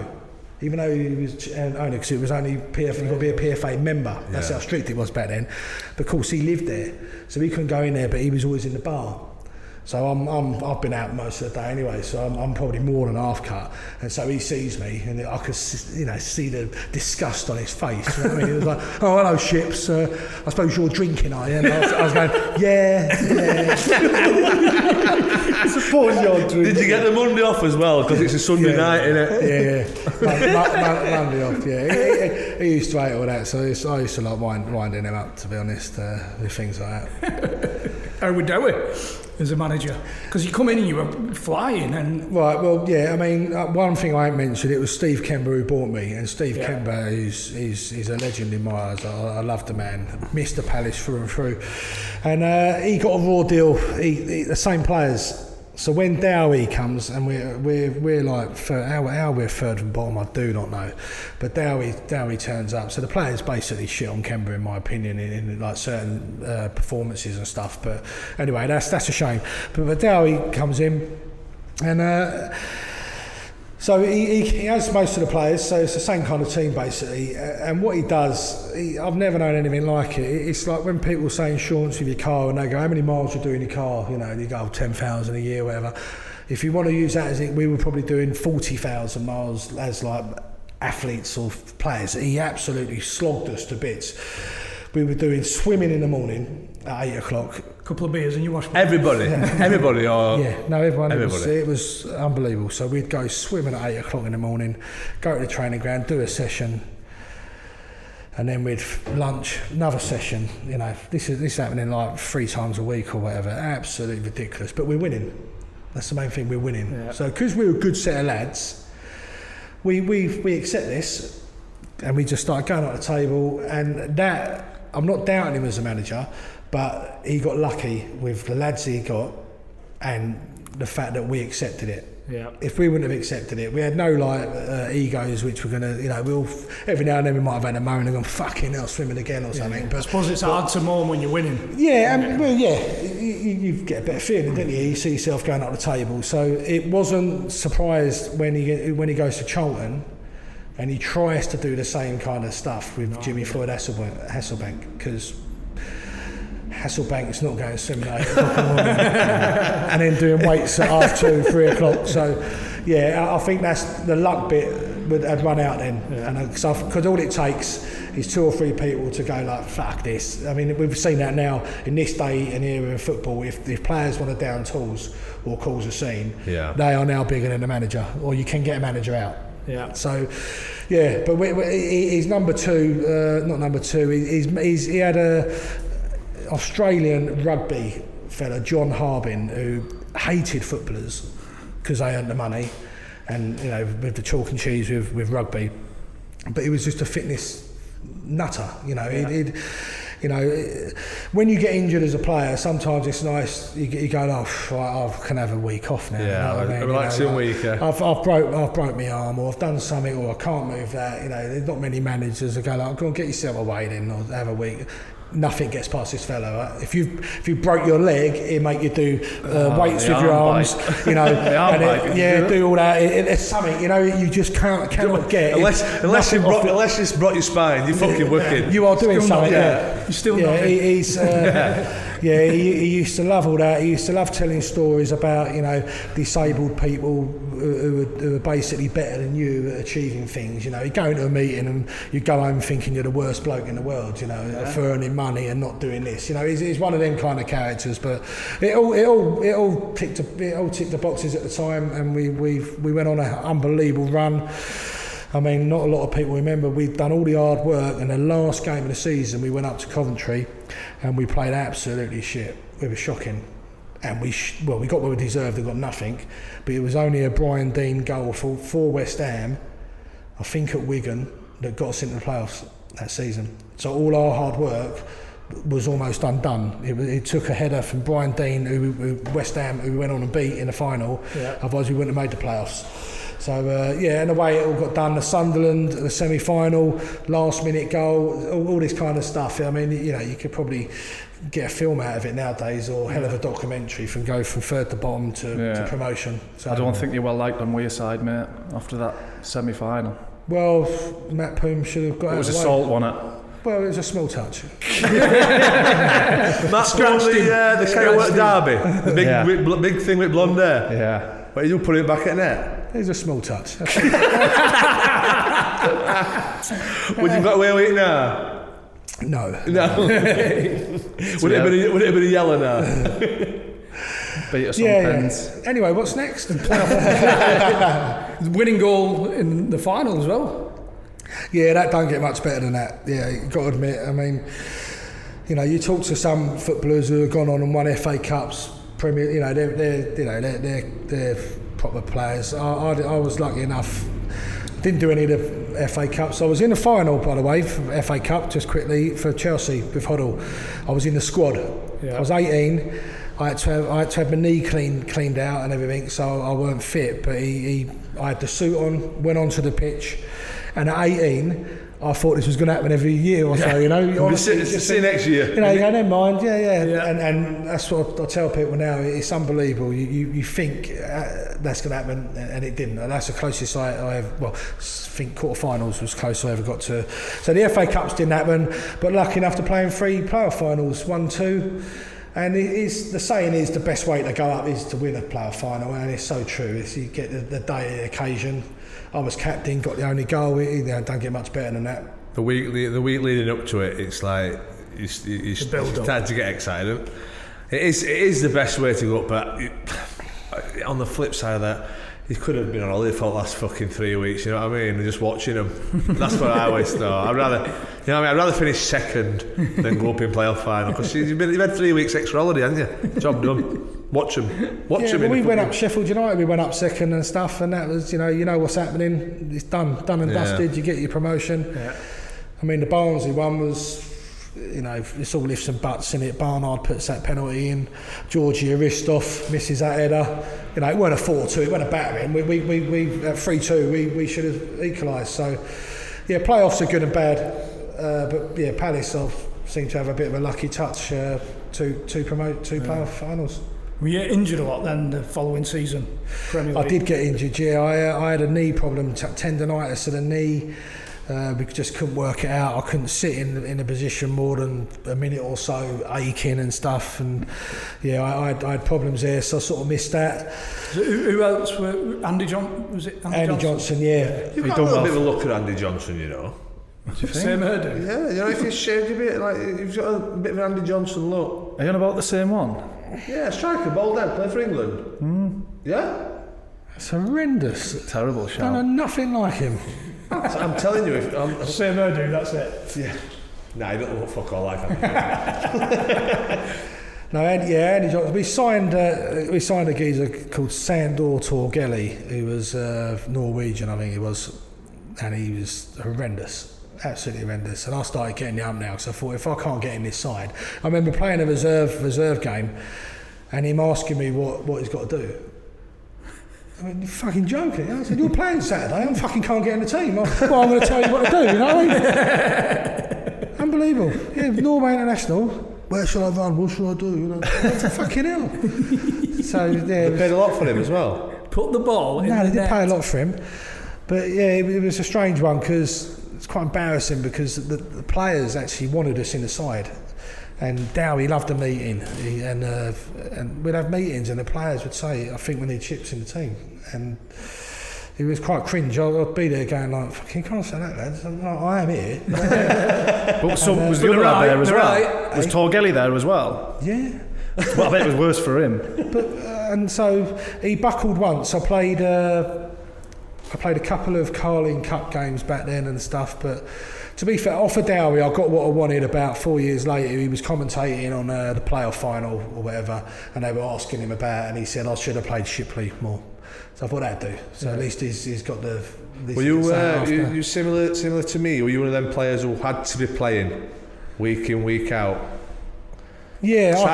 Even though he was only because it was only PFA, you've got to be a PFA member. That's how strict it was back then. But of course he lived there, so he couldn't go in there. But he was always in the bar. So I've been out most of the day anyway. So I'm probably more than half cut. And so he sees me, and I could see the disgust on his face. You know what I mean? He was like, "Oh, hello, Ships. I suppose you're drinking, are you?" And I was going, "Yeah." Suppose you're drinking. Did you get the Monday off as well? Because it's a Sunday night, innit? Yeah. Monday off. Yeah. He used to hate all that. So I used to like winding him up, to be honest, with things like that. How would do it as a manager? Because you come in and you were flying and... Right, well, yeah, I mean, one thing I ain't mentioned, it was Steve Kember who bought me, and Steve Kember is a legend in my eyes. I love the man, Mr. Palace through and through. And he got a raw deal, the same players. So when Dowie comes, and we're like, how we're third from bottom, I do not know. But Dowie turns up. So the players basically shit on Kember, in my opinion, in like certain performances and stuff. But anyway, that's a shame. But Dowie comes in, and so he has most of the players. So it's the same kind of team basically. And what he does, I've never known anything like it. It's like when people say insurance with your car, and they go, "How many miles you do in your car?" You know, and you go, 10,000 a year, whatever. If you want to use that as it, we were probably doing 40,000 miles as like athletes or players. He absolutely slogged us to bits. We were doing swimming in the morning at 8 o'clock. Couple of beers and you wash. Everybody, or everyone. It was unbelievable. So we'd go swimming at 8 o'clock in the morning, go to the training ground, do a session, and then we'd lunch, another session. You know, this is happening like 3 times a week or whatever. Absolutely ridiculous. But we're winning. That's the main thing. We're winning. Yeah. So because we're a good set of lads, we accept this, and we just started going at the table. And that, I'm not doubting him as a manager, but he got lucky with the lads he got and the fact that we accepted it. Yeah. If we wouldn't have accepted it, we had no like egos which were gonna, you know, we'll every now and then we might have had a moan and gone, "Fucking hell, swimming again" or something. But I suppose it's hard to moan when you're winning. Yeah, well, you get a better feeling, don't you? You see yourself going up the table. So it wasn't surprised when he goes to Charlton. And he tries to do the same kind of stuff with Jimmy Floyd Hasselbank, because Hasselbank is not going swimming at 8 o'clock in the morning and then doing weights at 2:30, 3 o'clock. So, yeah, I think that's the luck bit had run out then. Yeah. Because all it takes is 2 or 3 people to go like, "Fuck this." I mean, we've seen that now in this day and era of football. If players want to down tools or cause a scene, they are now bigger than the manager, or you can get a manager out. Yeah. So, yeah, but he's number 2, not number 2. He had a Australian rugby fella, John Harbin, who hated footballers because they earned the money, and with the chalk and cheese with rugby. But he was just a fitness nutter, when you get injured as a player, sometimes it's nice. You go, I can have a week off now. Yeah, a relaxing week. Yeah. I've broke my arm, or I've done something, or I can't move that. There's not many managers that go like, go and get yourself away then, or have a week. Nothing gets past this fella. Right? If you broke your leg, it make you do weights with your arms, do all that. It's something, you just cannot get. Unless you brought your spine, you're fucking wicked. You are doing something. You're still not. He's. He used to love all that. He used to love telling stories about disabled people who are basically better than you at achieving things. You go into a meeting and you go home thinking you're the worst bloke in the world. For earning money and not doing this. He's one of them kind of characters. But it all ticked the boxes at the time, and we went on an unbelievable run. I mean, not a lot of people remember we'd done all the hard work, and the last game of the season we went up to Coventry and we played absolutely shit. We were shocking, and we got what we deserved. We got nothing, but it was only a Brian Dean goal for West Ham, I think at Wigan, that got us into the playoffs that season. So all our hard work was almost undone. It took a header from Brian Dean, who West Ham, who went on and beat in the final. Yeah. Otherwise we wouldn't have made the playoffs. So and the way it all got done, the Sunderland, the semi-final, last-minute goal, all this kind of stuff. I mean, you could probably get a film out of it nowadays, or hell of a documentary from third to bottom to promotion. So, I don't think you were liked on Wearside, mate, after that semi-final. Well, Matt Poom should have got. It was a salt, wasn't it? Well, it was a small touch. Matt scratched the KO at Derby, the big thing with blonde hair. Yeah. But you put it back at net. It was a small touch. Would you got away with it now? No. Would it have been a yellow now? Beat us on pens. Yeah. Anyway, what's next? Winning goal in the final as well. Yeah, that don't get much better than that. Yeah, you've got to admit. I mean, you talk to some footballers who have gone on and won FA Cups, Premier. They're proper players. I was lucky enough. Didn't do any of the FA Cups. I was in the final, by the way, for FA Cup, just quickly, for Chelsea with Hoddle. I was in the squad. Yeah. I was 18. I had to have my knee cleaned out and everything, so I weren't fit. But I had the suit on, went onto the pitch, and at 18, I thought this was going to happen every year or so. Honestly, see next year. You go, never mind. Yeah. And that's what I tell people now. It's unbelievable. You think that's going to happen, and it didn't. And that's the closest I think quarterfinals was close I ever got to. So the FA Cups didn't happen, but lucky enough to play in 3 playoff finals, 1, 2. And the saying is the best way to go up is to win a playoff final, and it's so true. You get the day of the occasion. I was captain, got the only goal. Don't get much better than that. The week leading up to it, it's like you start to get excited. It is the best way to go up, but on the flip side of that, he could have been on holiday for the last fucking 3 weeks. You know what I mean? And just watching him. That's what I always thought. I'd rather finish second than go up in playoff final, because you've had 3 weeks extra holiday, haven't you? Job done. Watch him. We went up Sheffield United. We went up second and stuff, and that was you know what's happening. It's done and dusted. You get your promotion. Yeah. I mean, the Barnsley one was. It's all lifts and buts in it. Barnard puts that penalty in. Georgie Aristoff misses that header. It weren't a 4-2, it weren't a battering. We at 3-2 we should have equalised. So playoffs are good and bad. But Palace seem to have a bit of a lucky touch to promote 2 playoff finals. Were you injured a lot then the following season? Premier League? I did get injured. Yeah, I had a knee problem, tendonitis of the knee. We just couldn't work it out. I couldn't sit in a position more than a minute or so, aching and stuff. And I had problems there, so I sort of missed that. So who else were Andy Johnson? Was it Andy Johnson? Yeah. You've got a little bit of a look at Andy Johnson, What do you think? Same hairdo. Yeah, if you shaved a bit, you've got a bit of an Andy Johnson look. Are you on about the same one? Yeah, striker, bald head, play for England. Yeah. It's horrendous. Terrible shout. I know nothing like him. I'm telling you, same hairdo, that's it. Yeah. Nah, he don't look fuck all like that. No, Andy Johnson. We signed a geezer called Sandor Torgelli, who was Norwegian, I think he was, and he was horrendous. Absolutely horrendous. And I started getting the now, because I thought, if I can't get in this side, I remember playing a reserve game, and him asking me what he's got to do. I mean, you're fucking joking. I said, you're playing Saturday, I fucking can't get in the team. I'm going to tell you what to do, you know what I mean? Unbelievable. Yeah, Norway International. Where shall I run? What shall I do? You know, fucking hell. So yeah, they paid a lot for him as well. Put the ball in the net. No, they did pay a lot for him. But yeah, it was a strange one because it's quite embarrassing because the players actually wanted us in the side. And Dowie loved the meeting, and we'd have meetings, and the players would say, "I think we need Chips in the team," and it was quite cringe. I'd be there going like, "Fucking can't say that, lads. I am here." But so was the other lad there as well? Was Torgelli there as well? Yeah. Well, I bet it was worse for him. But and so he buckled once. I played a couple of Carling Cup games back then and stuff, but. To be fair, off of Dowie, I got what I wanted about 4 years later. He was commentating on the playoff final or whatever, and they were asking him about it, and he said, I should have played Shipperley more. So I thought that'd do. So at least he's got the... Were you similar to me? Were you one of them players who had to be playing week in, week out? Yeah. So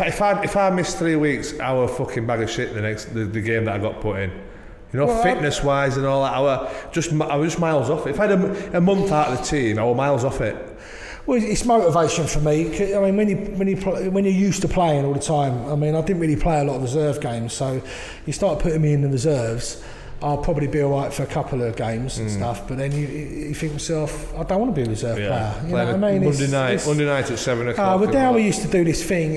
if I missed 3 weeks, I were a fucking bag of shit the game that I got put in. You know, fitness-wise and all that, I was just miles off it. If I had a month out of the team, I was miles off it. Well, it's motivation for me. I mean, when you're used to playing all the time, I mean, I didn't really play a lot of reserve games, so you start putting me in the reserves, I'll probably be all right for a couple of games and stuff, but then you think to yourself, I don't want to be a reserve player. You know what I mean? Monday night at 7 o'clock. But Dowie used to do this thing,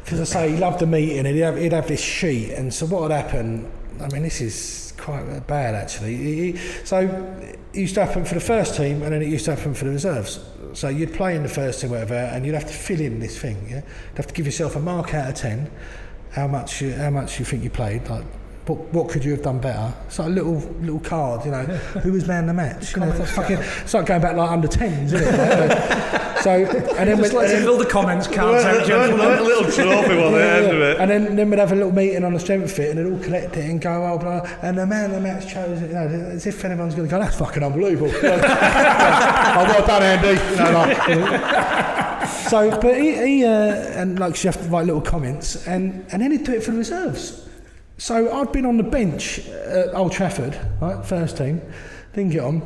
because I say he loved the meeting, and he'd have this sheet, and so what would happen... I mean, this is quite bad, actually. So it used to happen for the first team, and then it used to happen for the reserves. So you'd play in the first team, whatever, and you'd have to fill in this thing. Yeah, you'd have to give yourself a mark out of 10. How much you think you played? Like, what could you have done better? It's like a little card, you know. Who was man of the match? You know, it's like going back like under 10s, isn't it? So and then just like to fill the comments cards out, gentlemen. A little trophy on the end of it. And then we'd have a little meeting on the strength fit, and they'd all collect it and go, oh, blah, and the man of the match chose it. You know, as if anyone's going to go, that's fucking unbelievable. Oh, well done, Andy. You know, like, so, but he and like you have to write little comments, and then he'd do it for the reserves. So I'd been on the bench at Old Trafford, right, first team, didn't get on,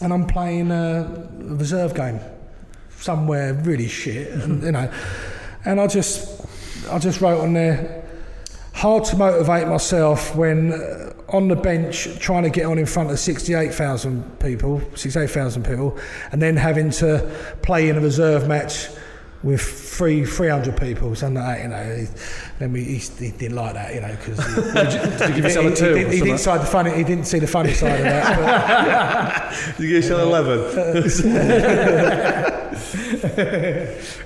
and I'm playing a reserve game somewhere really shit, and, you know, and I just wrote on there, hard to motivate myself when on the bench trying to get on in front of 68,000 people, and then having to play in a reserve match with 300 people, something like that, you know. Then he didn't like that, you know, because did you give yourself a 2? He didn't see the funny side of that. Did you give yourself 11?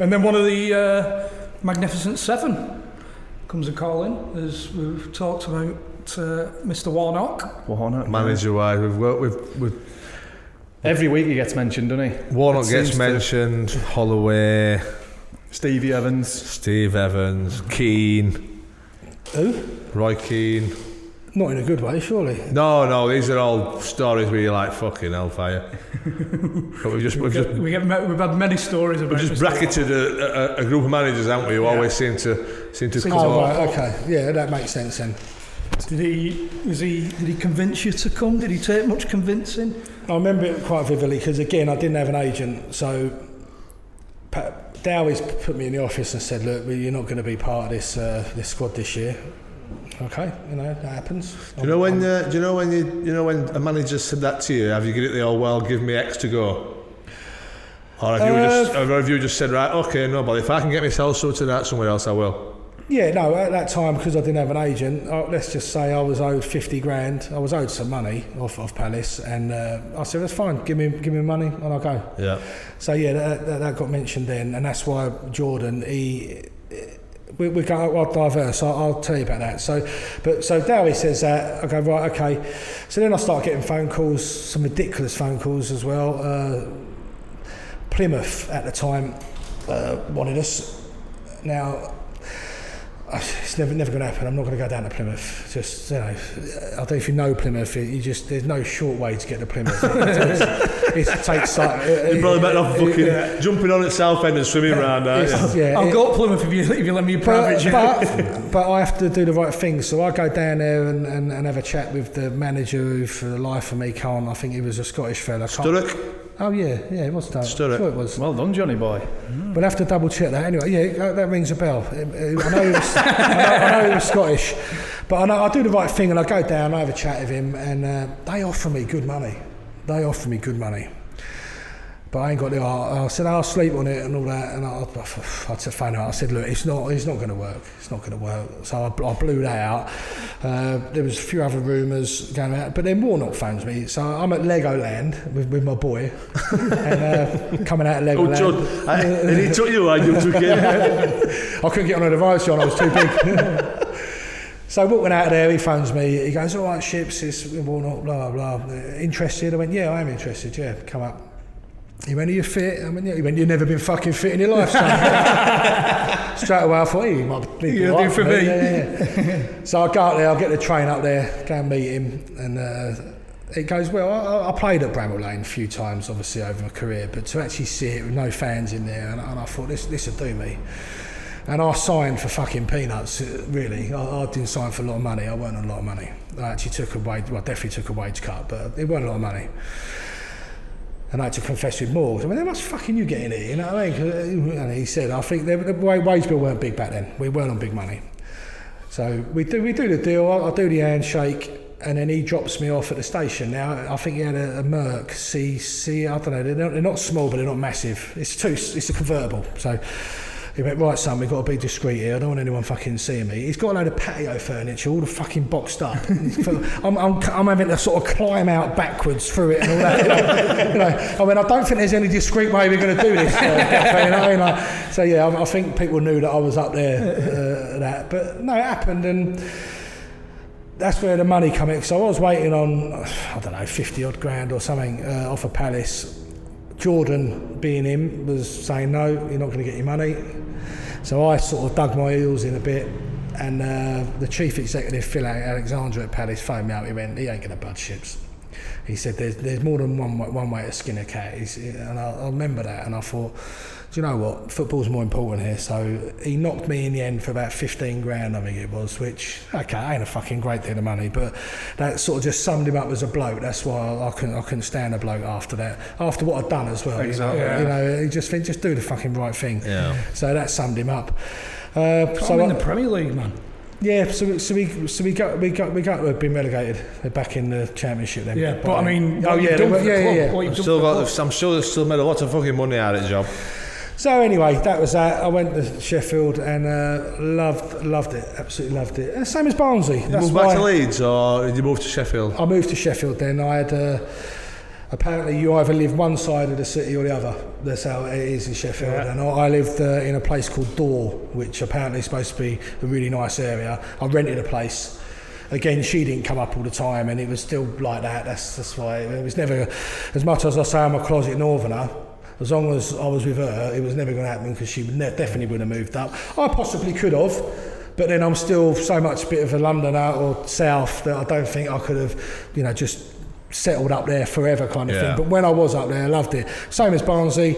And then one of the Magnificent Seven comes a call in, as we've talked about Mr. Warnock. Manager-wise, we've worked with every week he gets mentioned, doesn't he? Warnock gets mentioned, Holloway, Steve Evans, Keane. Who? Roy Keane. Not in a good way, surely. No, these are all stories where you're like, fucking hellfire. But we've had many stories about. We've just bracketed a group of managers, haven't we? Who always seem to come. Oh, right, okay, yeah, that makes sense then. Did he convince you to come? Did he take much convincing? I remember it quite vividly because again I didn't have an agent, so Dowie's put me in the office and said, "Look, you're not going to be part of this squad this year." Okay, you know that happens. Do you know when a manager said that to you? Have you got it the old well? Give me X to go, or have you just said right? Okay, no, but if I can get myself sorted out somewhere else, I will. Yeah, no, at that time, because I didn't have an agent, let's just say I was owed 50 grand. I was owed some money off Palace, and I said, that's fine, give me money and I'll go. Yeah. So, yeah, that got mentioned then, and that's why Jordan, we're going, I'll diverse, I'll tell you about that. So Dowie says that, I go, right, okay. So then I start getting phone calls, some ridiculous phone calls as well. Plymouth at the time wanted us. Now, it's never going to happen. I'm not going to go down to Plymouth. Just, I don't know if you know Plymouth. There's no short way to get to Plymouth. It takes like. You're probably better off fucking jumping on at Southend and swimming around, aren't you? Yeah, I'll go to Plymouth if you let me a private jet. But I have to do the right thing. So I go down there and have a chat with the manager who, for the life of me, can't. I think he was a Scottish fella. Sturrock? Oh yeah, it was Sturrock. Sure it was. Well done, Johnny boy. We'll have to double check that. Anyway, yeah, that rings a bell. I know he was Scottish, but I do the right thing and I go down, I have a chat with him, and they offer me good money. But I ain't got the art. I said I'll sleep on it and all that, and I said phone out. I said, look, it's not going to work. It's not going to work. So I blew that out. There was a few other rumours going out, but then Warnock phones me. So I'm at Legoland with my boy, and coming out of Legoland. Oh, John, and he took you, and you took him. I couldn't get on the rides, John. I was too big. So walking out of there, he phones me. He goes, all right, Ships, it's Warnock, blah blah blah. Interested? I went, yeah, I am interested. Yeah, come up. He went, are you fit? I went, yeah. He went, you've never been fucking fit in your life, son. Straight away I thought, he might be you'll do for me. Yeah. So I go up there, I'll get the train up there, go and meet him, and it goes, well, I played at Bramall Lane a few times, obviously, over my career, but to actually see it with no fans in there, and I thought, this will do me. And I signed for fucking peanuts, really. I didn't sign for a lot of money, I weren't on a lot of money. I actually definitely took a wage cut, but it weren't a lot of money. And I had to confess with Morgs. I mean, how much fucking you getting here? You know what I mean? And he said, I think the wage bill weren't big back then. We weren't on big money. So we do the deal. I do the handshake, and then he drops me off at the station. Now I think he had a Merc CC. I don't know. They're not small, but they're not massive. It's a convertible. So he went, right, son, we've got to be discreet here. I don't want anyone fucking seeing me. He's got a load of patio furniture, all the fucking boxed up. I'm having to sort of climb out backwards through it and all that. You know, I mean, I don't think there's any discreet way we're going to do this. You know? Like, so yeah, I think people knew that I was up there. But no, it happened, and that's where the money came in. So I was waiting on, I don't know, 50 odd grand or something off of Palace. Jordan, being him, was saying, no, you're not going to get your money. So I sort of dug my heels in a bit, and the chief executive, Phil Alexander at Palace, phoned me up. He went, he ain't going to budge, Ships. He said, there's more than one way to skin a cat. And I remember that, and I thought, do you know what, football's more important here. So he knocked me in the end for about 15 grand, I think it was, which, okay, ain't a fucking great deal of money, but that sort of just summed him up as a bloke. That's why I couldn't stand a bloke after that, after what I'd done as well. Exactly. You know, he just do the fucking right thing. Yeah. So that summed him up. So in the Premier League, man. Yeah, so we got to have been relegated. They're back in the Championship then. Yeah, but I mean, oh yeah, I'm sure they've still made a lot of fucking money out of the job. So anyway, that was that. I went to Sheffield and loved it, absolutely loved it. Same as Barnsley. Did you move back to Leeds, or did you move to Sheffield? I moved to Sheffield then. I had apparently you either live one side of the city or the other. That's how it is in Sheffield. Yeah. And I lived in a place called Dore, which apparently is supposed to be a really nice area. I rented a place. Again, she didn't come up all the time, and it was still like that. That's why it was never, as much as I say I'm a closet northerner. As long as I was with her, it was never going to happen, because she definitely would have moved up. I possibly could have, but then I'm still so much a bit of a Londoner or south that I don't think I could have, just settled up there forever kind of thing. But when I was up there, I loved it. Same as Barnsley.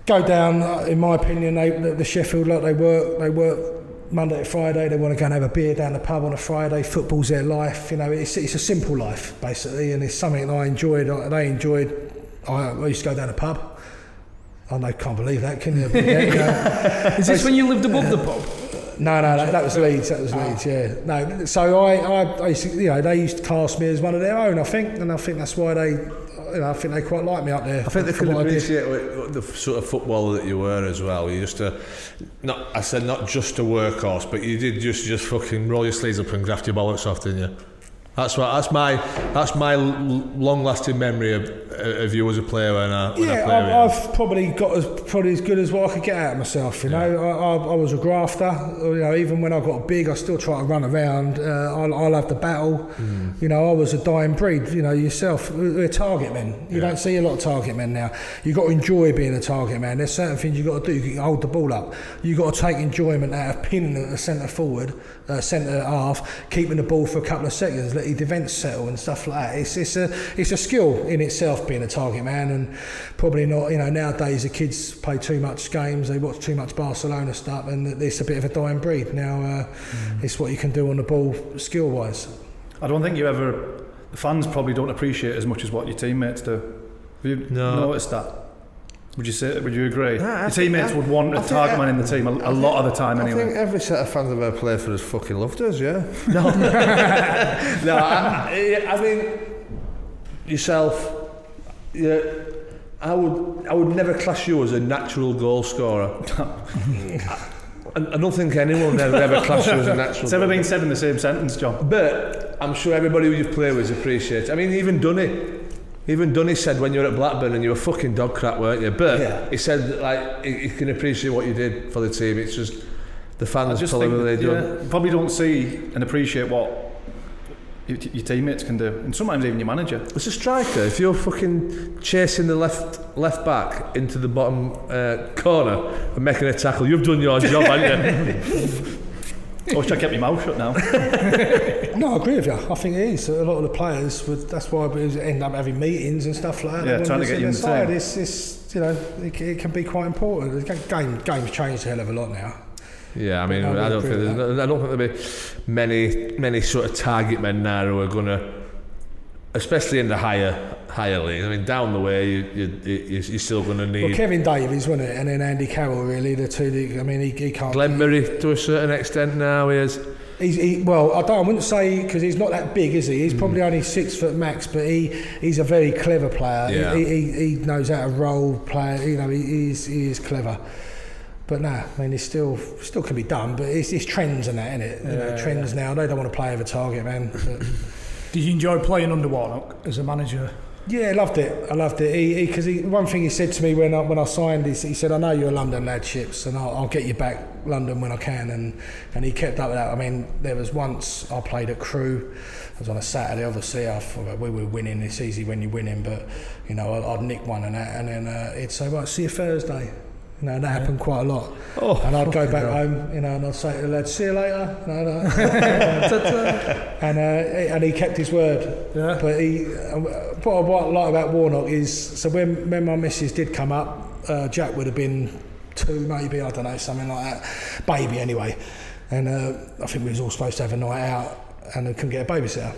Go down, in my opinion, the Sheffield, like they work Monday to Friday. They want to go and have a beer down the pub on a Friday. Football's their life. It's a simple life, basically, and it's something that I enjoyed. They enjoyed. I used to go down the pub. I can't believe that, can you? Is this when you lived above the pub? No, that was Leeds. That was Leeds. Yeah. No, so I used to, they used to class me as one of their own, I think, and I think that's why they. I think they quite like me up there. I think they could appreciate the sort of footballer that you were as well. You just not just a workhorse, but you did just fucking roll your sleeves up and graft your bollocks off, didn't you? That's my long-lasting memory of you as a player when I played. I've probably got as good as what I could get out of myself. You know, I was a grafter. You know, even when I got big, I still try to run around. I love the battle. You know, I was a dying breed. You know, yourself, we're target men. You don't see a lot of target men now. You got to enjoy being a target man. There's certain things you got to do. You can hold the ball up. You got to take enjoyment out of pinning at the centre forward, centre half, keeping the ball for a couple of seconds. Let your defence settle and stuff like that. It's a skill in itself being a target man, and probably not. You know, nowadays the kids play too much games, they watch too much Barcelona stuff, and it's a bit of a dying breed now. It's what you can do on the ball skill wise. I don't think the fans probably don't appreciate as much as what your teammates do. Have you noticed that? Would you agree? Your teammates would want a target man in the team a lot of the time anyway. I think every set of fans I've ever played for has fucking loved us, yeah. No. No, I mean, yourself, yeah, I would never class you as a natural goal scorer. I don't think anyone would ever class you as a natural. It's never been said in the same sentence, John. But I'm sure everybody who you've played with appreciates. I mean, even Dunny said when you were at Blackburn and you were fucking dog crap, weren't you? But he said like he can appreciate what you did for the team. It's just the fans probably don't see and appreciate what your teammates can do, and sometimes even your manager. As a striker, if you're fucking chasing the left back into the bottom corner and making a tackle, you've done your job, haven't you? I wish I kept my mouth shut now. No, I agree with you. I think it is. A lot of the players that's why we end up having meetings and stuff like that. Yeah, trying to get you in the team. It's you know, it can be quite important. The game's changed a hell of a lot now. Yeah, I mean, I don't think there'll be many sort of target men now who are gonna, especially in the higher league. I mean, down the way you're still gonna need. Well, Kevin Davies, wasn't it, and then Andy Carroll. Really, the two. I mean, he can't. Glenn Murray to a certain extent now is. Well, I wouldn't say because he's not that big, is he? He's probably only 6 foot max, but he's a very clever player. Yeah. He knows how to roll, play. You know, he is clever. But no, I mean, it still can be done, but it's trends and that, isn't it? You know, trends now. They don't want to play over target, man. Did you enjoy playing under Warnock as a manager? Yeah, I loved it. Because one thing he said to me when I signed, he said, "I know you're a London lad, Chips, and I'll get you back London when I can." And he kept up with that. I mean, there was once I played at Crewe. It was on a Saturday. Obviously, we were winning. It's easy when you're winning, but you know, I'd nick one and that, and then he'd say, "Right, see you Thursday." You know, that happened quite a lot. And I'd go back home, you know, and I'd say to the lads, "See you later." And he kept his word. Yeah. But what I like about Warnock is, so when my missus did come up, Jack would have been 2 maybe, I don't know, something like that. Baby anyway. And I think we was all supposed to have a night out and I couldn't get a babysitter.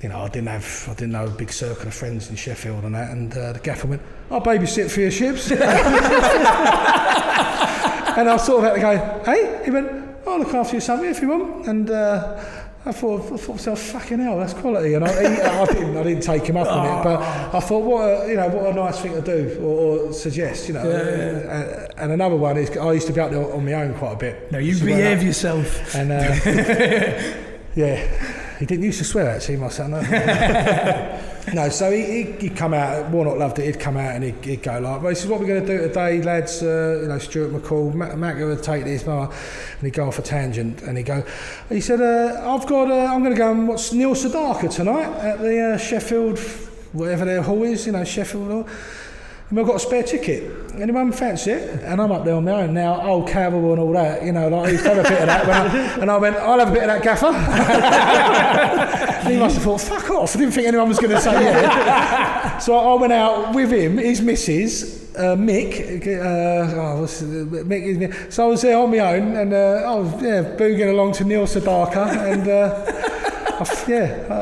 You know, I didn't know a big circle of friends in Sheffield and that, and the gaffer went, "I'll babysit for your Ships." And I sort of had to go, "Hey?" He went, "I'll look after your son if you want." And I thought to myself, "Fucking hell, that's quality." And I didn't take him up on it, but I thought, what a nice thing to do or suggest, you know. Yeah. And another one is, I used to be out there on my own quite a bit. No, you behave yourself. And yeah. He didn't used to swear actually, my son. No, so he'd come out. Warnock loved it. He'd come out and he'd go like, "Well, this is what we're going to do today, lads." You know, Stuart McCall, Mac would take this, and he'd go off a tangent. And he said, I'm going to go and watch Neil Sedaka tonight at the Sheffield, whatever their hall is, you know, Sheffield Hall. And I've got a spare ticket. Anyone fancy it? And I'm up there on my own now, old Cavill and all that, you know, like I used to have a bit of that. And I went, "I'll have a bit of that, gaffer." And he must have thought, "Fuck off." I didn't think anyone was going to say yeah. So I went out with him, his missus, Mick. Mick. So I was there on my own and I was booging along to Neil Sedaka and... I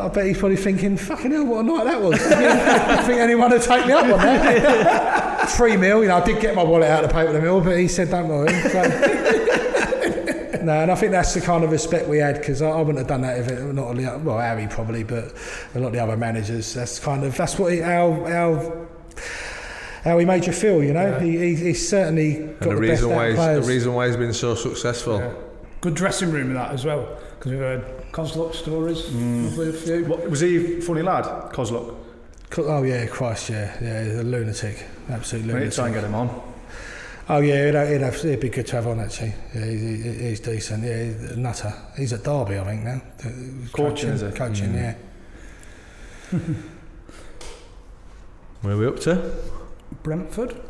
bet he's probably thinking, "Fucking hell, what a night that was." I think anyone would take me up on that. 3 mil, you know, I did get my wallet out to pay for the meal, but he said, "Don't worry." So, no, and I think that's the kind of respect we had, because I wouldn't have done that if it not Harry probably, but a lot of the other managers. That's what how he made you feel, you know. Yeah. He's certainly got the best out of players. The reason why he's been so successful. Yeah. Good dressing room in that as well. Because we've heard Coslock stories, probably a few. What, was he a funny lad, Coslock? Oh yeah, Christ, yeah, he's a lunatic, absolute lunatic. Try and get him on. Oh yeah, it'd be good to have on actually. Yeah, he's decent. Yeah, he's a nutter. He's at Derby, I think now. Coaching, is it? Coaching, yeah. Where are we up to? Brentford.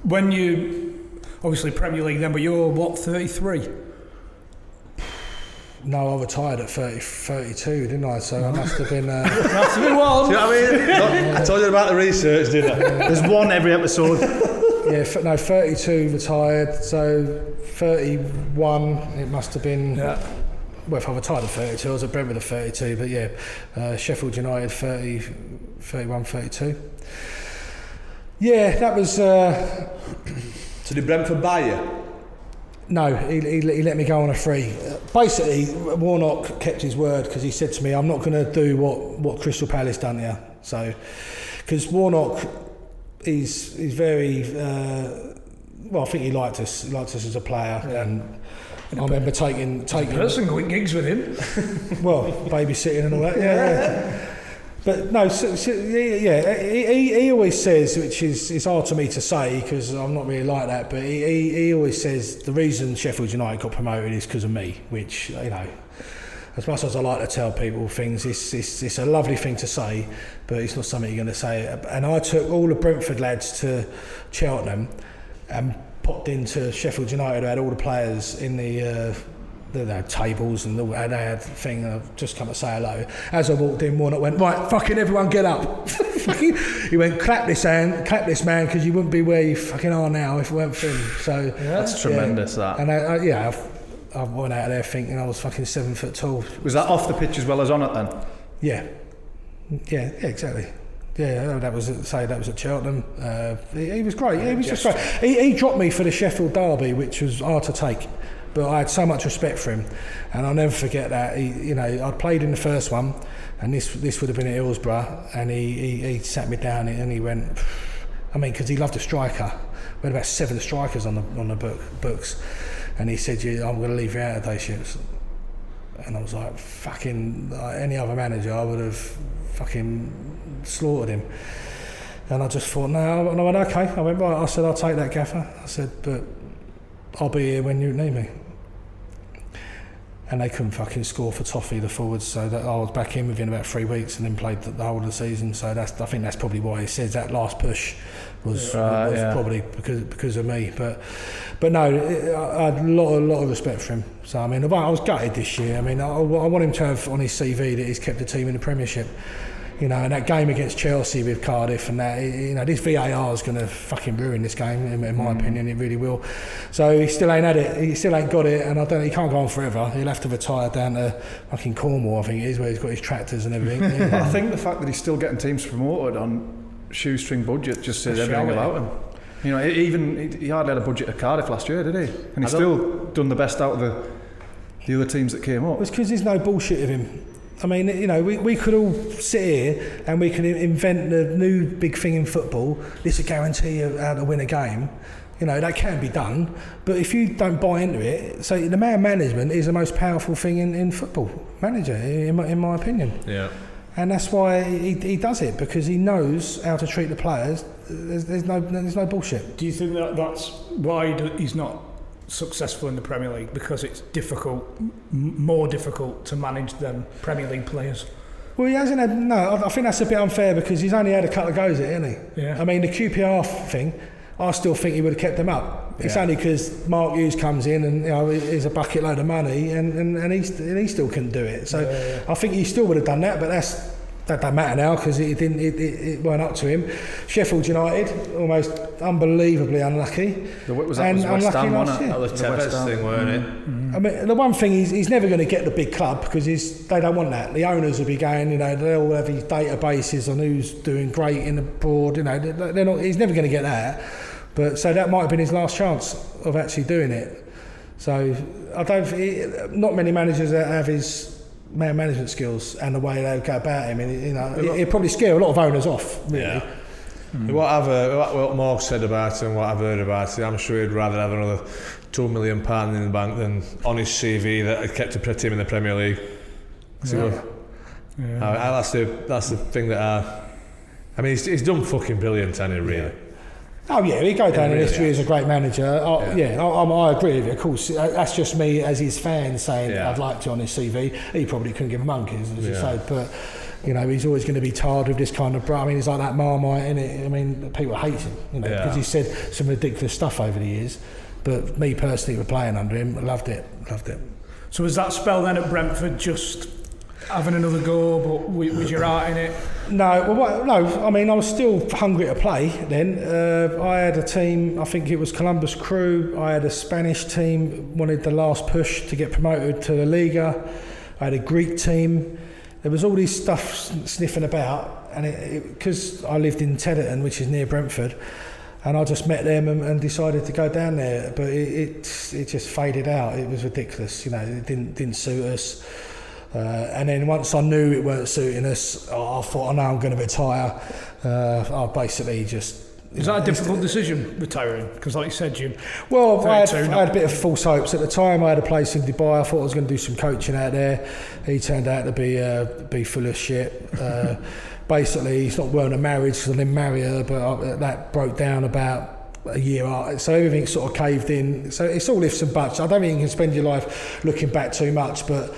When you obviously Premier League then, but you're what, 33? No, I retired at 32, didn't I? So I must have been. Must have been wild. Do you know what I mean? I told you about the research, didn't I? There's one every episode. Yeah, 32 retired, so 31 it must have been. Yeah. Well, if I retired at 32, I was at Brentford at 32, but yeah, Sheffield United 31, 32. Yeah, that was. So did Brentford buy you? No, he let me go on a free. Basically, Warnock kept his word because he said to me, "I'm not going to do what Crystal Palace done here." So, because Warnock is very well, I think he liked us. He liked us as a player, and I remember taking person going gigs with him. Well, babysitting and all that. Yeah. But no, he always says, which is hard to me to say because I'm not really like that, but he always says the reason Sheffield United got promoted is because of me, which, you know, as much as I like to tell people things, it's a lovely thing to say, but it's not something you're going to say. And I took all the Brentford lads to Cheltenham and popped into Sheffield United, who had all the players in the tables and they had a thing, and I've just come to say hello. As I walked in, Warnock went, "Right, fucking everyone get up." He went, clap this man, because you wouldn't be where you fucking are now if it weren't for him. So that's tremendous, that. And I went out of there thinking I was fucking 7 foot tall. Was that off the pitch as well as on it then? Yeah, exactly. Yeah, that was at Cheltenham. He was great. He was just great. He dropped me for the Sheffield derby, which was hard to take. But I had so much respect for him, and I'll never forget that. I'd played in the first one, and this would have been at Hillsborough, and he sat me down and he went, because he loved a striker. We had about 7 strikers on the books, and he said, "I'm going to leave you out of day shifts." And I was like, fucking, any other manager, I would have fucking slaughtered him. And I just thought, no, and I went, okay. I went, right, I said, I'll take that, Gaffer. I said, but I'll be here when you need me. And they couldn't fucking score for Toffee, the forwards, so that I was back in within about 3 weeks and then played the whole of the season. So I think that's probably why he says that last push was probably because of me. But no, I had a lot of respect for him. So I was gutted this year. I want him to have on his CV that he's kept the team in the Premiership. And that game against Chelsea with Cardiff and that, this VAR is going to fucking ruin this game, in my opinion, it really will. So he still ain't had it, he still ain't got it, and he can't go on forever. He'll have to retire down to fucking Cornwall, I think it is, where he's got his tractors and everything. But I think the fact that he's still getting teams promoted on shoestring budget just says everything about him. He hardly had a budget at Cardiff last year, did he? And he's still done the best out of the other teams that came up. It's because there's no bullshit of him. We could all sit here and we could invent the new big thing in football. This will guarantee you how to win a game. That can be done. But if you don't buy into it, so the man management is the most powerful thing in football. Manager, in my opinion. Yeah. And that's why he does it, because he knows how to treat the players. There's no bullshit. Do you think that's why he's not successful in the Premier League, because it's more difficult to manage than Premier League players? Well, he hasn't had. No, I think that's a bit unfair because he's only had a couple of goes at it, hasn't he? Yeah. The QPR thing, I still think he would have kept them up. It's only because Mark Hughes comes in and he's a bucket load of money and he still couldn't do it. So I think he still would have done that, but that don't matter now because it weren't up to him. Sheffield United, almost unbelievably unlucky. That was West Ham, wasn't it? That was Tevez's thing, weren't it? Mm-hmm. The one thing he's never going to get the big club because they don't want that. The owners will be going, they'll have these databases on who's doing great in abroad. They're not. He's never going to get that. But so that might have been his last chance of actually doing it. So not many managers have his man management skills and the way they go about him. It'd probably scare a lot of owners off, really. Yeah. What Morg said about it and what I've heard about it, I'm sure he'd rather have another £2 million in the bank than on his CV that had kept a team in the Premier League. That's the thing that I mean, he's done fucking brilliant, hasn't he, really? Oh yeah, he go down in history as a great manager. I agree with you. Of course, that's just me as his fan saying I'd like to on his CV. He probably couldn't give monkeys, as you say, but he's always going to be tarred with this kind of. I mean, he's like that Marmite, innit? I mean, people hate him, because he said some ridiculous stuff over the years. But me personally, with playing under him, loved it. So was that spell then at Brentford just having another go, but was your heart in it? No. I mean, I was still hungry to play then. I had a team, I think it was Columbus Crew. I had a Spanish team, wanted the last push to get promoted to the Liga. I had a Greek team. There was all this stuff sniffing about, and because I lived in Tedderton, which is near Brentford, and I just met them and decided to go down there. But it just faded out. It was ridiculous. It didn't suit us. And then once I knew it weren't suiting us, I thought, I know I'm going to retire. I basically just... Was that a difficult decision, retiring? Because like you said, Jim... Well, I had a bit of false hopes. At the time, I had a place in Dubai. I thought I was going to do some coaching out there. He turned out to be full of shit. Basically, he's not weren't a marriage, because I didn't marry her, but that broke down about a year after. So everything sort of caved in. So it's all ifs and buts. I don't think you can spend your life looking back too much, but...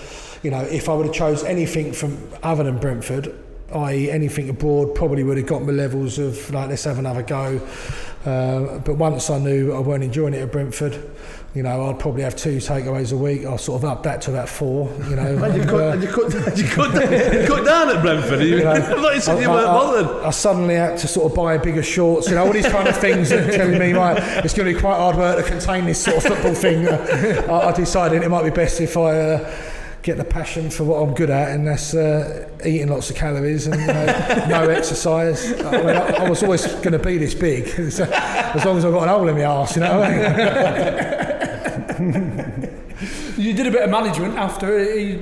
if I would have chose anything from other than Brentford, i.e. anything abroad, probably would have got my levels of like, let's have another go. But once I knew I weren't enjoying it at Brentford, I'd probably have 2 takeaways a week. I sort of upped that to about 4. And you cut down at Brentford. I thought you said you weren't bothered. I suddenly had to sort of buy bigger shorts. All these kind of things that telling me, right, it's going to be quite hard work to contain this sort of football thing. I decided it might be best if I. Get the passion for what I'm good at, and that's eating lots of calories and no exercise. I was always going to be this big, as long as I've got an hole in my arse, you know what I mean? You did a bit of management after. Are you,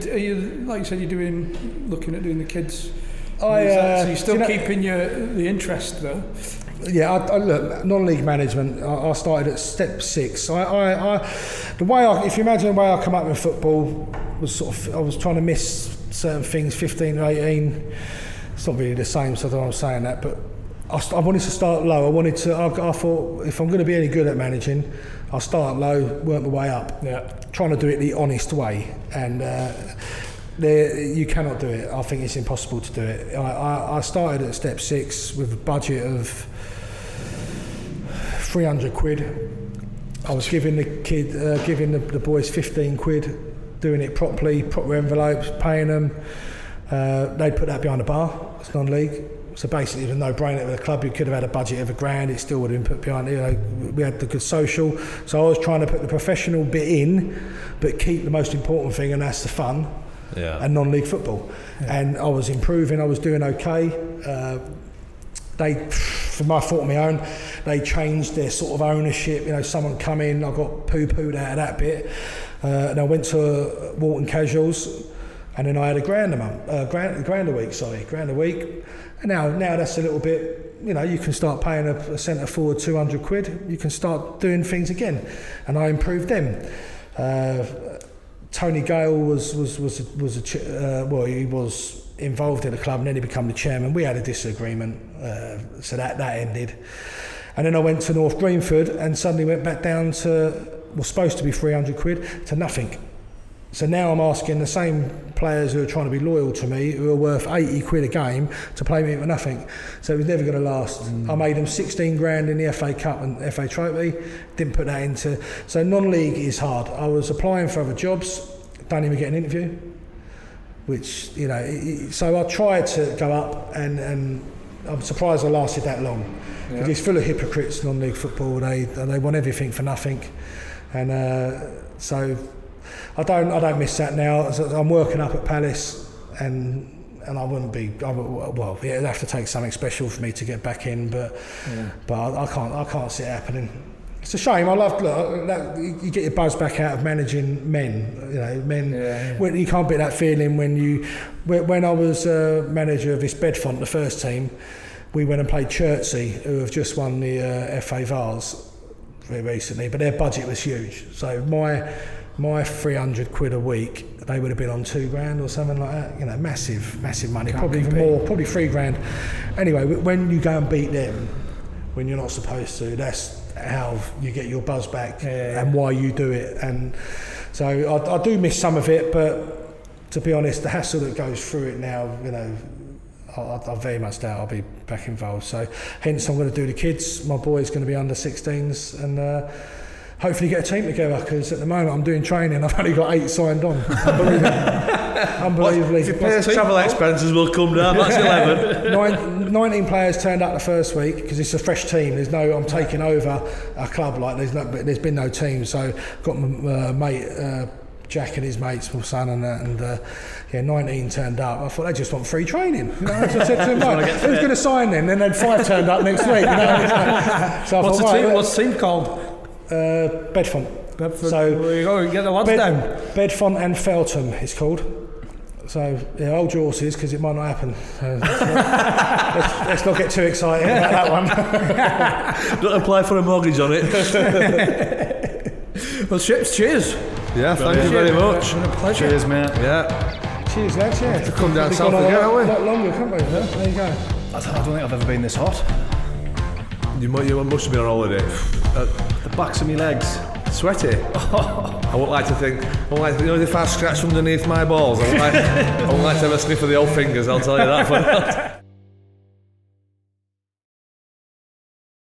like you said, you're looking at doing the kids. So you're still keeping the interest though. Yeah, I look, non-league management. I started at step 6. If you imagine the way I come up with football was I was trying to miss certain things. 15, 18. It's not really the same, so I don't know I'm saying that. But I wanted to start low. I thought if I'm going to be any good at managing, I'll start low, work my way up. Yeah. Trying to do it the honest way, and. You cannot do it. I think it's impossible to do it. I started at step 6 with a budget of 300 quid. I was giving the boys 15 quid, doing it properly, proper envelopes, paying them. They'd put that behind the bar. It's non-league. So basically, it was a no-brainer with the club. You could have had a budget of £1,000. It still would have been put behind. We had the good social. So I was trying to put the professional bit in, but keep the most important thing, and that's the fun. Yeah. And non-league football, and I was improving. I was doing okay. They, for my fault of my own, they changed their sort of ownership. Someone come in, I got poo-pooed out of that bit, and I went to Walton Casuals, and then I had grand a week. And now that's a little bit. You can start paying a centre forward 200 quid. You can start doing things again, and I improved them. Tony Gale was he was involved in the club, and then he became the chairman. We had a disagreement, so that ended. And then I went to North Greenford and suddenly went back down to was supposed to be 300 quid to nothing. So now I'm asking the same players who are trying to be loyal to me, who are worth 80 quid a game, to play me for nothing. So it was never going to last. I made them 16 grand in the FA Cup and FA Trophy, didn't put that into... So non-league is hard. I was applying for other jobs, don't even get an interview, which, so I tried to go up, and I'm surprised I lasted that long. Because it's full of hypocrites, non-league football. They want everything for nothing. And so... I don't miss that now. I'm working up at Palace, and I wouldn't be. It'd have to take something special for me to get back in, but I can't see it happening. It's a shame. I love you get your buzz back out of managing men. When you can't beat that feeling when I was manager of this Bedfont, the first team. we went and played Chertsey, who have just won the FA Vars very recently, but their budget was huge. So my 300 quid a week, they would have been on £2,000 or something like that. You know, massive money. Probably even more, probably £3,000. Anyway, when you go and beat them, when you're not supposed to, that's how you get your buzz back and why you do it. And so I do miss some of it, but to be honest, the hassle that goes through it now, you know, I very much doubt I'll be back involved. So hence I'm going to do the kids. My boy's going to be under 16s and hopefully get a team together, because at the moment I'm doing training. I've only got 8 signed on. Unbelievably. If you pay us travel expenses, will come down. That's 11. 19 players turned up the first week because it's a fresh team. I'm taking over a club, like there's been no team. So got my mate Jack and his mates, my son and that, and 19 turned up. I thought they just want free training. You know, so I said to him, right, who's going to sign then? Then they'd 5 turned up next week. You know? So what's the team called? Bedfont. So there you go, you get the lads down. Bedfont and Feltham it's called. So hold your horses, because it might not happen. Let's not get too excited about that one. Don't apply for a mortgage on it. Well, Ships, cheers. Yeah, thank you very much. It's been a pleasure. Cheers, mate. Yeah. Cheers, lads. Yeah. To come down south again, again, haven't we? A lot longer, can't we? There you go. I don't think I've ever been this hot. You must have been on holiday. The backs of my legs. Sweaty. I won't like to think. You know, if I scratch underneath my balls, I won't like to have a sniff of the old fingers. I'll tell you that for that.